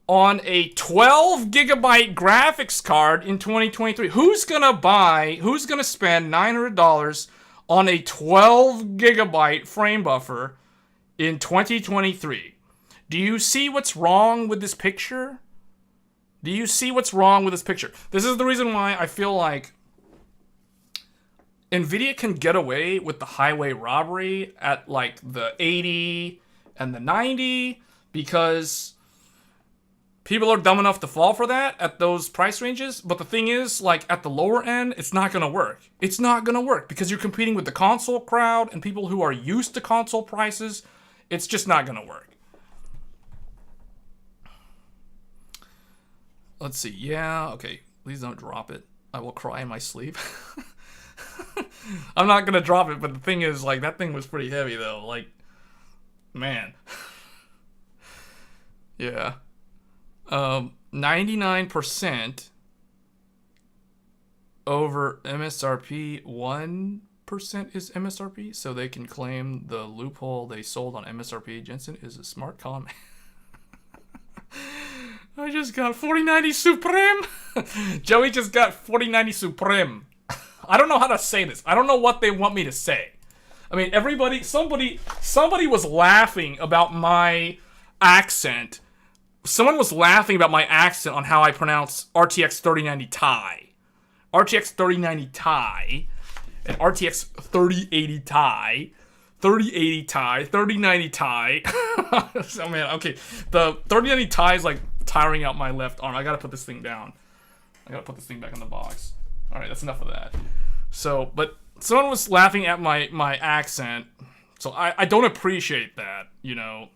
on a 12 gigabyte graphics card in 2023? Who's gonna spend $900 on a 12 gigabyte frame buffer in 2023? Do you see what's wrong with this picture? This is the reason why I feel like NVIDIA can get away with the highway robbery at like the 80 and the 90, because people are dumb enough to fall for that at those price ranges. But the thing is, like, at the lower end, it's not going to work. It's not going to work because you're competing with the console crowd and people who are used to console prices. It's just not going to work. Let's see. Yeah, okay. Please don't drop it. I will cry in my sleep. I'm not going to drop it, but the thing is, like, that thing was pretty heavy, though. Like, man. Yeah. 99% over MSRP, 1% is MSRP, so they can claim the loophole they sold on MSRP. Jensen is a smart comment. I just got 4090 Supreme. Joey just got 4090 Supreme. I don't know how to say this. I don't know what they want me to say. I mean, somebody was laughing about my accent. Someone was laughing about my accent on how I pronounce RTX 3090 Ti. RTX 3090 Ti and RTX 3080 Ti. 3080 Ti, 3090 Ti. So, man, okay. The 3090 Ti is like tiring out my left arm. I gotta put this thing down. I gotta put this thing back in the box. Alright, that's enough of that. So, but someone was laughing at my accent. So I don't appreciate that, you know.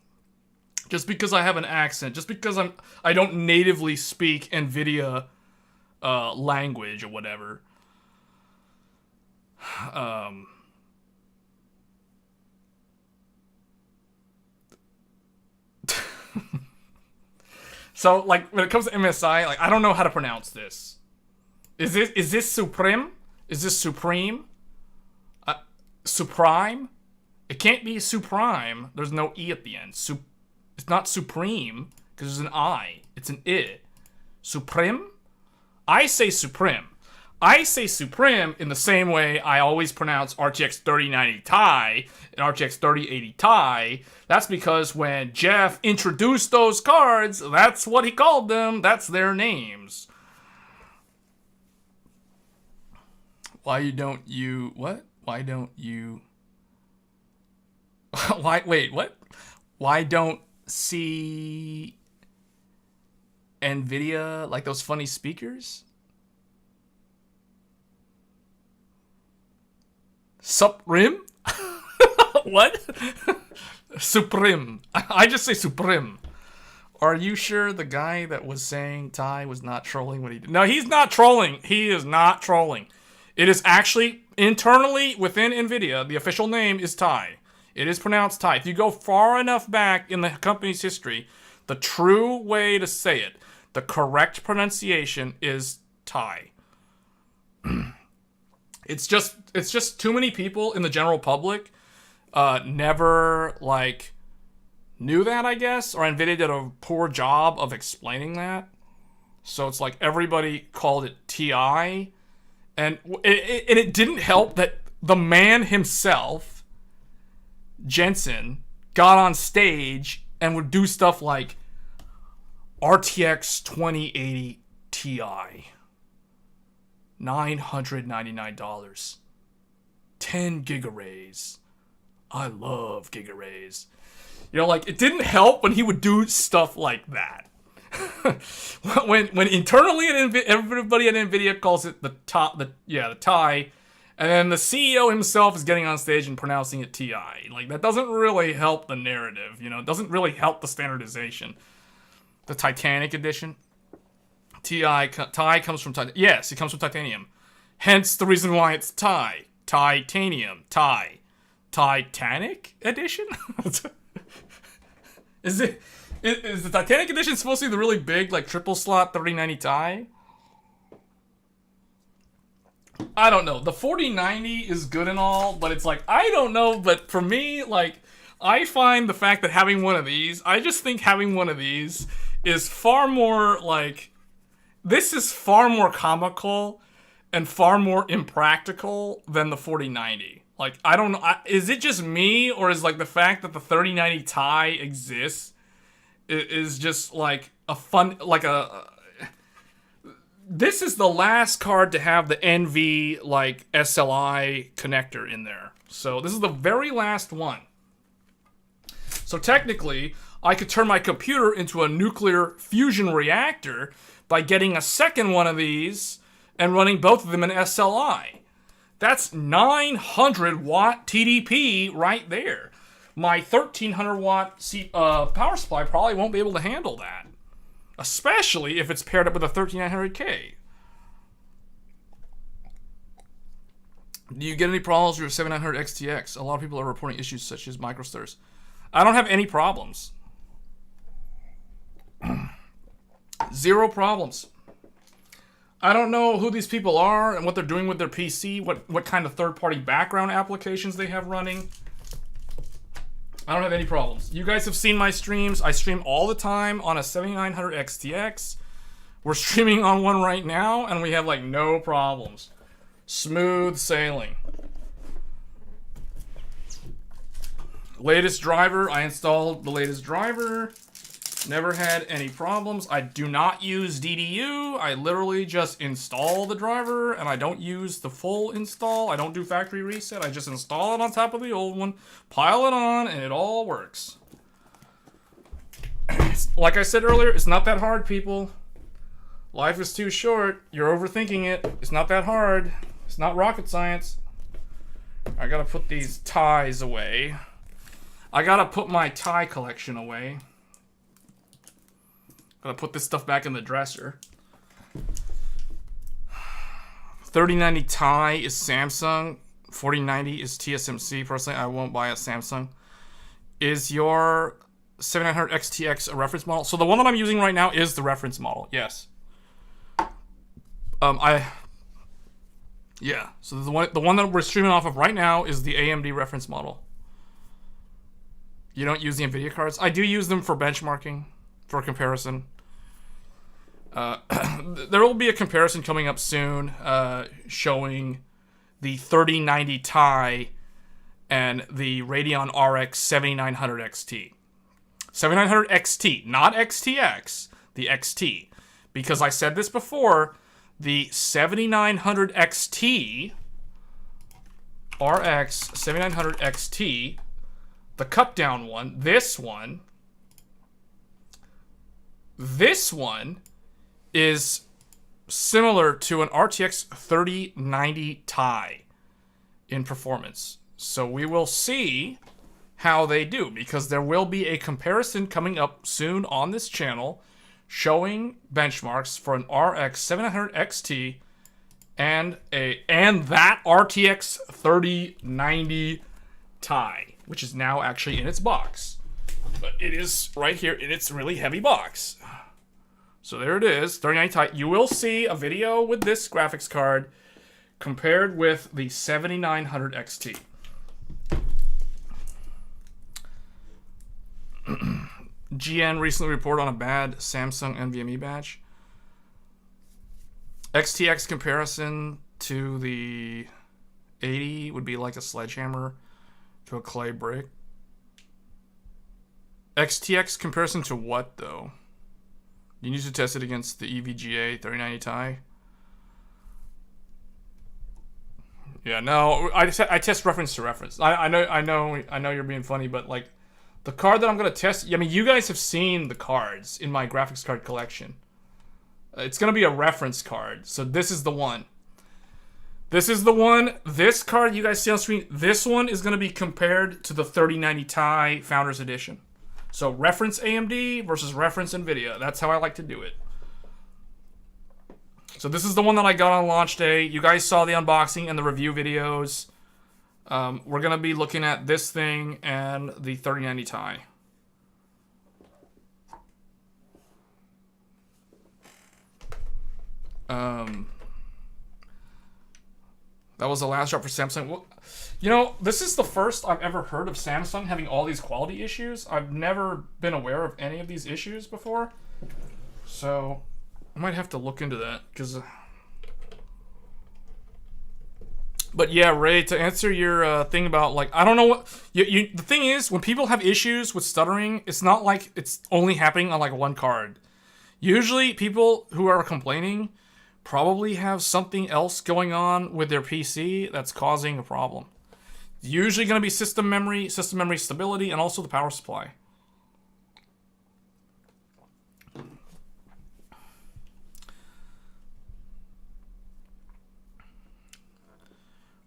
Just because I have an accent, just because I don't natively speak NVIDIA language or whatever. So, like, when it comes to MSI, like, I don't know how to pronounce this. Is this Supreme? Is this Supreme? Supreme? It can't be Supreme. There's no E at the end. It's not Supreme, because there's an I. It's an I. Supreme? I say Supreme. I say Supreme in the same way I always pronounce RTX 3090 Ti and RTX 3080 Ti. That's because when Jeff introduced those cards, that's what he called them. That's their names. Why don't you... What? Why don't you... Wait, what? Why don't see NVIDIA like those funny speakers? Supreme? What? Supreme. I just say Supreme. Are you sure the guy that was saying Ty was not trolling when he did? No, he's not trolling. He is not trolling. It is actually internally within NVIDIA, the official name is Ty. It is pronounced Ty. If you go far enough back in the company's history, the true way to say it, the correct pronunciation is Ty. It's just too many people in the general public never, like, knew that, I guess, or NVIDIA did a poor job of explaining that. So it's like everybody called it TI, and it didn't help that the man himself, Jensen, got on stage and would do stuff like RTX 2080 Ti. $999. 10 gigarrays. I love gigarrays. You know, like, it didn't help when he would do stuff like that. when internally everybody at NVIDIA calls it the Ti, and then the CEO himself is getting on stage and pronouncing it Ti. Like, that doesn't really help the narrative, you know? It doesn't really help the standardization. The Titanic edition. Ti comes from titanium. Yes, it comes from titanium. Hence the reason why it's Ti. Titanium. Ti. Titanic edition? Is the Titanic edition supposed to be the really big, like, triple slot 3090 Ti? I don't know. The 4090 is good and all, but it's like, I don't know, but for me, like, I find the fact that having one of these, I just think having one of these is far more, like, this is far more comical and far more impractical than the 4090. Like, I don't know. Is it just me, or is, like, the fact that the 3090 Ti exists is just, like, a fun, like, this is the last card to have the NV, like, SLI connector in there. So this is the very last one. So technically, I could turn my computer into a nuclear fusion reactor by getting a second one of these and running both of them in SLI. That's 900 watt TDP right there. My 1300 watt power supply probably won't be able to handle that, especially if it's paired up with a 3900K. Do you get any problems with your 7900 XTX? A lot of people are reporting issues such as microstars. I don't have any problems. Zero problems. I don't know who these people are and what they're doing with their PC, what kind of third-party background applications they have running. I don't have any problems. You guys have seen my streams. I stream all the time on a 7900 XTX. We're streaming on one right now, and we have, like, no problems. Smooth sailing. Latest driver. I installed the latest driver. Never had any problems. I do not use DDU. I literally just install the driver, and I don't use the full install. I don't do factory reset. I just install it on top of the old one, pile it on, and it all works. Like I said earlier, it's not that hard, people. Life is too short. You're overthinking it. It's not that hard. It's not rocket science. I gotta put these ties away. I gotta put my tie collection away. Gotta put this stuff back in the dresser. 3090 Ti is Samsung. 4090 is TSMC. Personally, I won't buy a Samsung. Is your 7900 XTX a reference model? So the one that I'm using right now is the reference model. Yes. Yeah. So the one that we're streaming off of right now is the AMD reference model. You don't use the NVIDIA cards? I do use them for benchmarking, for comparison. There will be a comparison coming up soon, showing the 3090 Ti and the Radeon RX 7900 XT. 7900 XT, not XTX, the XT. Because I said this before, the 7900 XT, RX 7900 XT, the cut down one, this one is similar to an RTX 3090 Ti in performance. So we will see how they do, because there will be a comparison coming up soon on this channel showing benchmarks for an RX 700 XT and that RTX 3090 Ti, which is now actually in its box. But it is right here in its really heavy box. So there it is, 3090 Ti. You will see a video with this graphics card compared with the 7900 XT. GN recently reported on a bad Samsung NVMe batch. XTX comparison to the 80 would be like a sledgehammer to a clay brick. XTX comparison to what, though? You need to test it against the EVGA 3090 Ti. Yeah, no, I test reference to reference. I know you're being funny, but like the card that I'm gonna test. I mean, you guys have seen the cards in my graphics card collection. It's gonna be a reference card. So this is the one. This is the one. This card you guys see on screen. This one is gonna be compared to the 3090 Ti Founders Edition. So reference AMD versus reference NVIDIA. That's how I like to do it. So this is the one that I got on launch day. You guys saw the unboxing and the review videos. We're going to be looking at this thing and the 3090 Ti. That was the last drop for Samsung. Well, you know, this is the first I've ever heard of Samsung having all these quality issues. I've never been aware of any of these issues before. So I might have to look into that, because... But yeah, Ray, to answer your thing about, like, I don't know what... the thing is, when people have issues with stuttering, it's not like it's only happening on, like, one card. Usually, people who are complaining probably have something else going on with their PC that's causing a problem. It's usually going to be system memory stability, and also the power supply.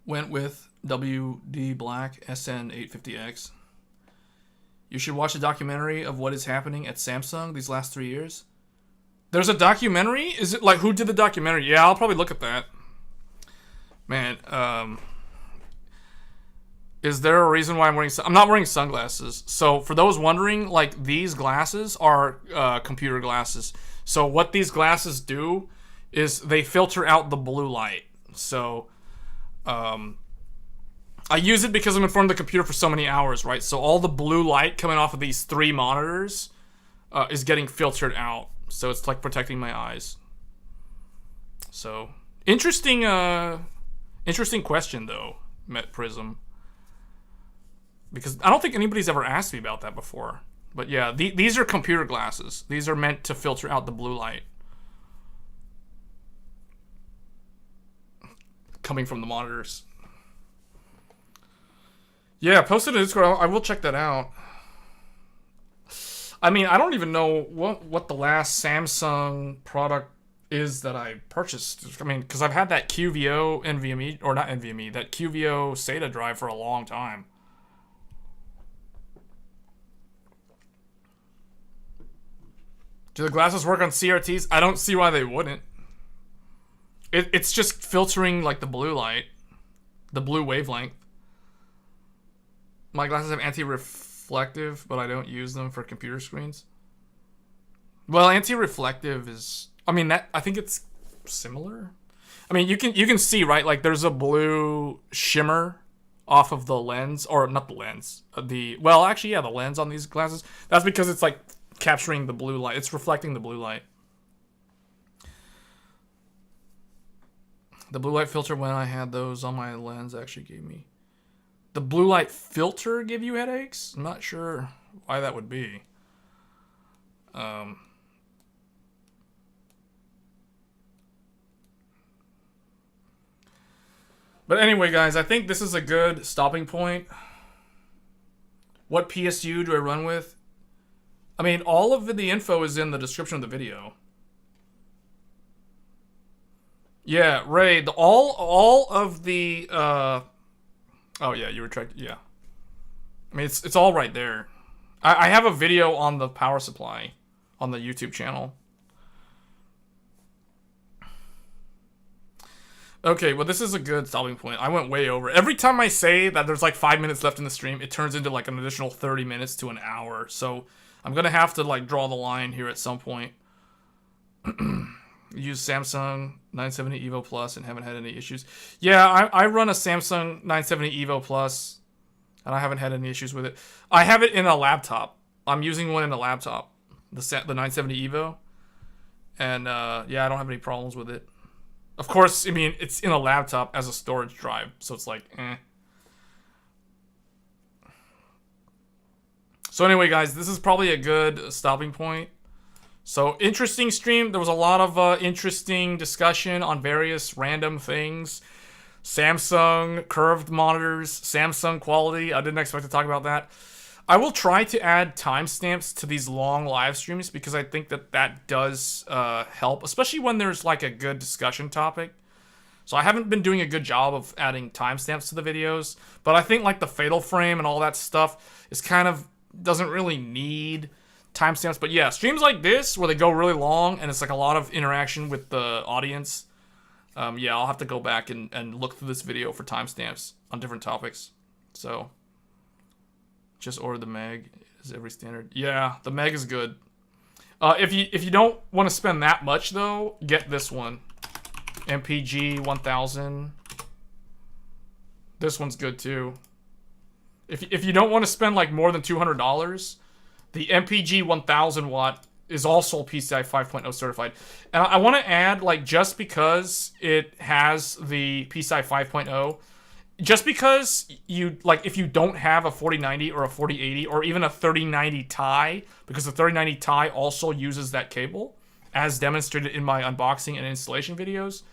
Went with WD Black SN850X. You should watch a documentary of what is happening at Samsung these last 3 years. There's a documentary? Is it like, who did the documentary? Yeah, I'll probably look at that. Man, is there a reason why I'm wearing... I'm not wearing sunglasses. So, for those wondering, like, these glasses are computer glasses. So, what these glasses do is they filter out the blue light. So, I use it because I'm in front of the computer for so many hours, right? So, all the blue light coming off of these 3 monitors is getting filtered out. So, it's, like, protecting my eyes. So, interesting question, though, Met Prism. Because I don't think anybody's ever asked me about that before. But yeah, these are computer glasses. These are meant to filter out the blue light coming from the monitors. Yeah, post it in Discord. I will check that out. I mean, I don't even know what the last Samsung product is that I purchased. I mean, because I've had that QVO NVMe, or not NVMe, that QVO SATA drive for a long time. Do the glasses work on CRTs? I don't see why they wouldn't. It's just filtering, like, the blue light. The blue wavelength. My glasses have anti-reflective, but I don't use them for computer screens. Well, anti-reflective is... I mean, I think it's similar. I mean, you can see, right? Like, there's a blue shimmer off of the lens. Or, not the lens. Well, actually, yeah, the lens on these glasses. That's because it's, like, capturing the blue light. It's reflecting the blue light. The blue light filter, when I had those on my lens, actually gave me... The blue light filter give you headaches? I'm not sure why that would be. But anyway, guys, I think this is a good stopping point. What PSU do I run with? I mean, all of the info is in the description of the video. Yeah, Ray, all of the oh yeah, you retract. Yeah, I mean it's all right there. I have a video on the power supply on the YouTube channel. Okay, well, this is a good stopping point. I went way over. Every time I say that there's like 5 minutes left in the stream, it turns into like an additional 30 minutes to an hour. So I'm gonna have to like draw the line here at some point. Use Samsung 970 Evo Plus and haven't had any issues. Yeah, I run a Samsung 970 Evo Plus and I haven't had any issues with it. I have it in a laptop. I'm using one in a laptop, the 970 Evo, and yeah, I don't have any problems with it. Of course, I mean, it's in a laptop as a storage drive, so it's like, eh. So anyway, guys, this is probably a good stopping point. So, interesting stream. There was a lot of interesting discussion on various random things. Samsung, curved monitors, Samsung quality. I didn't expect to talk about that. I will try to add timestamps to these long live streams because I think that does help, especially when there's like a good discussion topic. So I haven't been doing a good job of adding timestamps to the videos, but I think like the Fatal Frame and all that stuff is kind of doesn't really need timestamps. But yeah, streams like this where they go really long and it's like a lot of interaction with the audience. Yeah, I'll have to go back and look through this video for timestamps on different topics. So just order the Meg. Is every standard? Yeah, the Meg is good. If you don't want to spend that much though, get this one, MPG 1000. This one's good too. If you don't want to spend like more than $200, the MPG 1000 watt is also PCI 5.0 certified. And I want to add, like, just because it has the PCI 5.0, just because you, like, if you don't have a 4090 or a 4080 or even a 3090 Ti, because the 3090 Ti also uses that cable, as demonstrated in my unboxing and installation videos,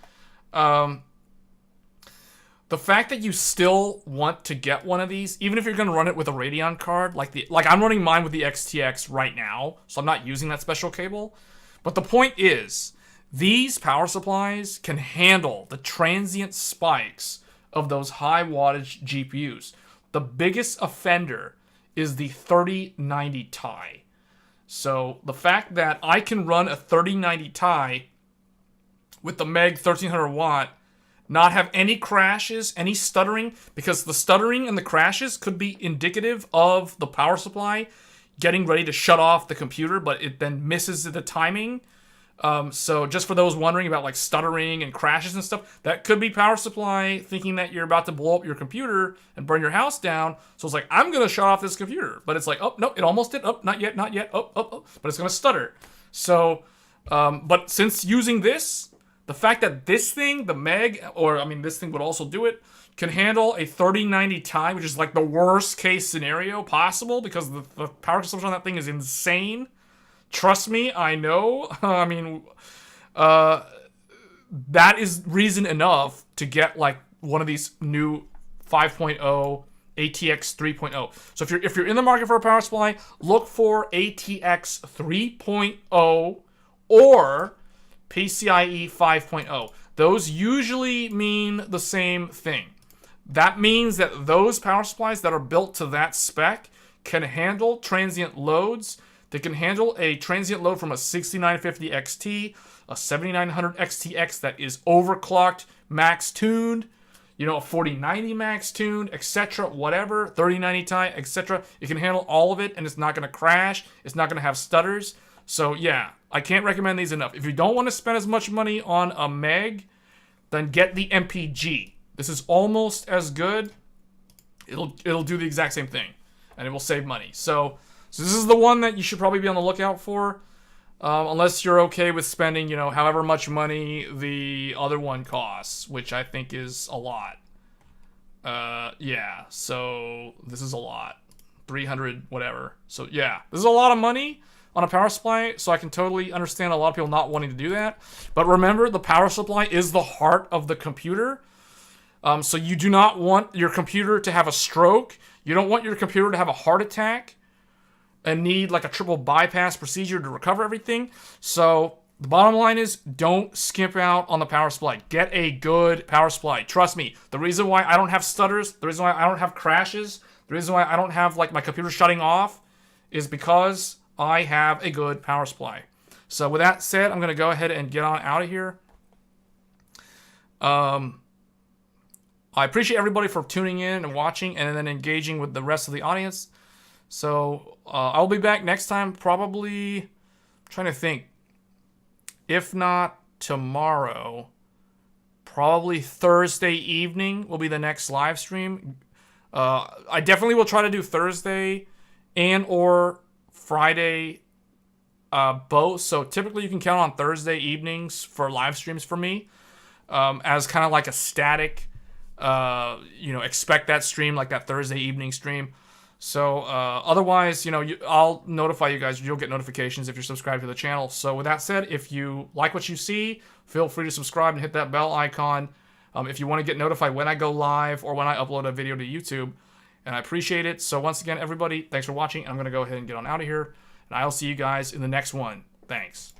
the fact that you still want to get one of these, even if you're going to run it with a Radeon card, like I'm running mine with the XTX right now, so I'm not using that special cable. But the point is, these power supplies can handle the transient spikes of those high wattage GPUs. The biggest offender is the 3090 Ti. So the fact that I can run a 3090 Ti with the Meg 1300 watt, not have any crashes, any stuttering, because the stuttering and the crashes could be indicative of the power supply getting ready to shut off the computer, but it then misses the timing. So just for those wondering about like stuttering and crashes and stuff, that could be power supply thinking that you're about to blow up your computer and burn your house down. So it's like, I'm going to shut off this computer. But it's like, oh, no, it almost did. Oh, not yet, not yet. Oh. But it's going to stutter. So, but since using this, the fact that this thing, the Meg, or I mean, this thing would also do it, can handle a 3090 Ti, which is like the worst case scenario possible because the power consumption on that thing is insane. Trust me, I know. I mean, that is reason enough to get like one of these new 5.0 ATX 3.0. So if you're in the market for a power supply, look for ATX 3.0 or PCIe 5.0. Those usually mean the same thing. That means that those power supplies that are built to that spec can handle transient loads. They can handle a transient load from a 6950 XT, a 7900 XTX that is overclocked, max tuned, you know, a 4090 max tuned, etc., whatever, 3090 Ti, etc. It can handle all of it, and it's not going to crash. It's not going to have stutters. So yeah, I can't recommend these enough. If you don't want to spend as much money on a Meg, then get the MPG. This is almost as good. It'll do the exact same thing, and it will save money. So this is the one that you should probably be on the lookout for, unless you're okay with spending, you know, however much money the other one costs, which I think is a lot. Yeah, so this is a lot. 300, whatever. So yeah, this is a lot of money on a power supply, so I can totally understand a lot of people not wanting to do that. But remember, the power supply is the heart of the computer. So you do not want your computer to have a stroke. You don't want your computer to have a heart attack and need like a triple bypass procedure to recover everything. So the bottom line is, don't skimp out on the power supply. Get a good power supply. Trust me, the reason why I don't have stutters, the reason why I don't have crashes, the reason why I don't have like my computer shutting off is because I have a good power supply. So with that said, I'm going to go ahead and get on out of here. I appreciate everybody for tuning in and watching and then engaging with the rest of the audience. So I'll be back next time, probably, I'm trying to think, if not tomorrow, probably Thursday evening will be the next live stream. I definitely will try to do Thursday and or Friday both. So typically you can count on Thursday evenings for live streams for me as kind of like a static, you know, expect that stream, like that Thursday evening stream. So otherwise, you know, I'll notify you guys. You'll get notifications if you're subscribed to the channel. So with that said, if you like what you see, feel free to subscribe and hit that bell icon if you want to get notified when I go live or when I upload a video to YouTube. And I appreciate it. So once again, everybody, thanks for watching. I'm going to go ahead and get on out of here. And I'll see you guys in the next one. Thanks.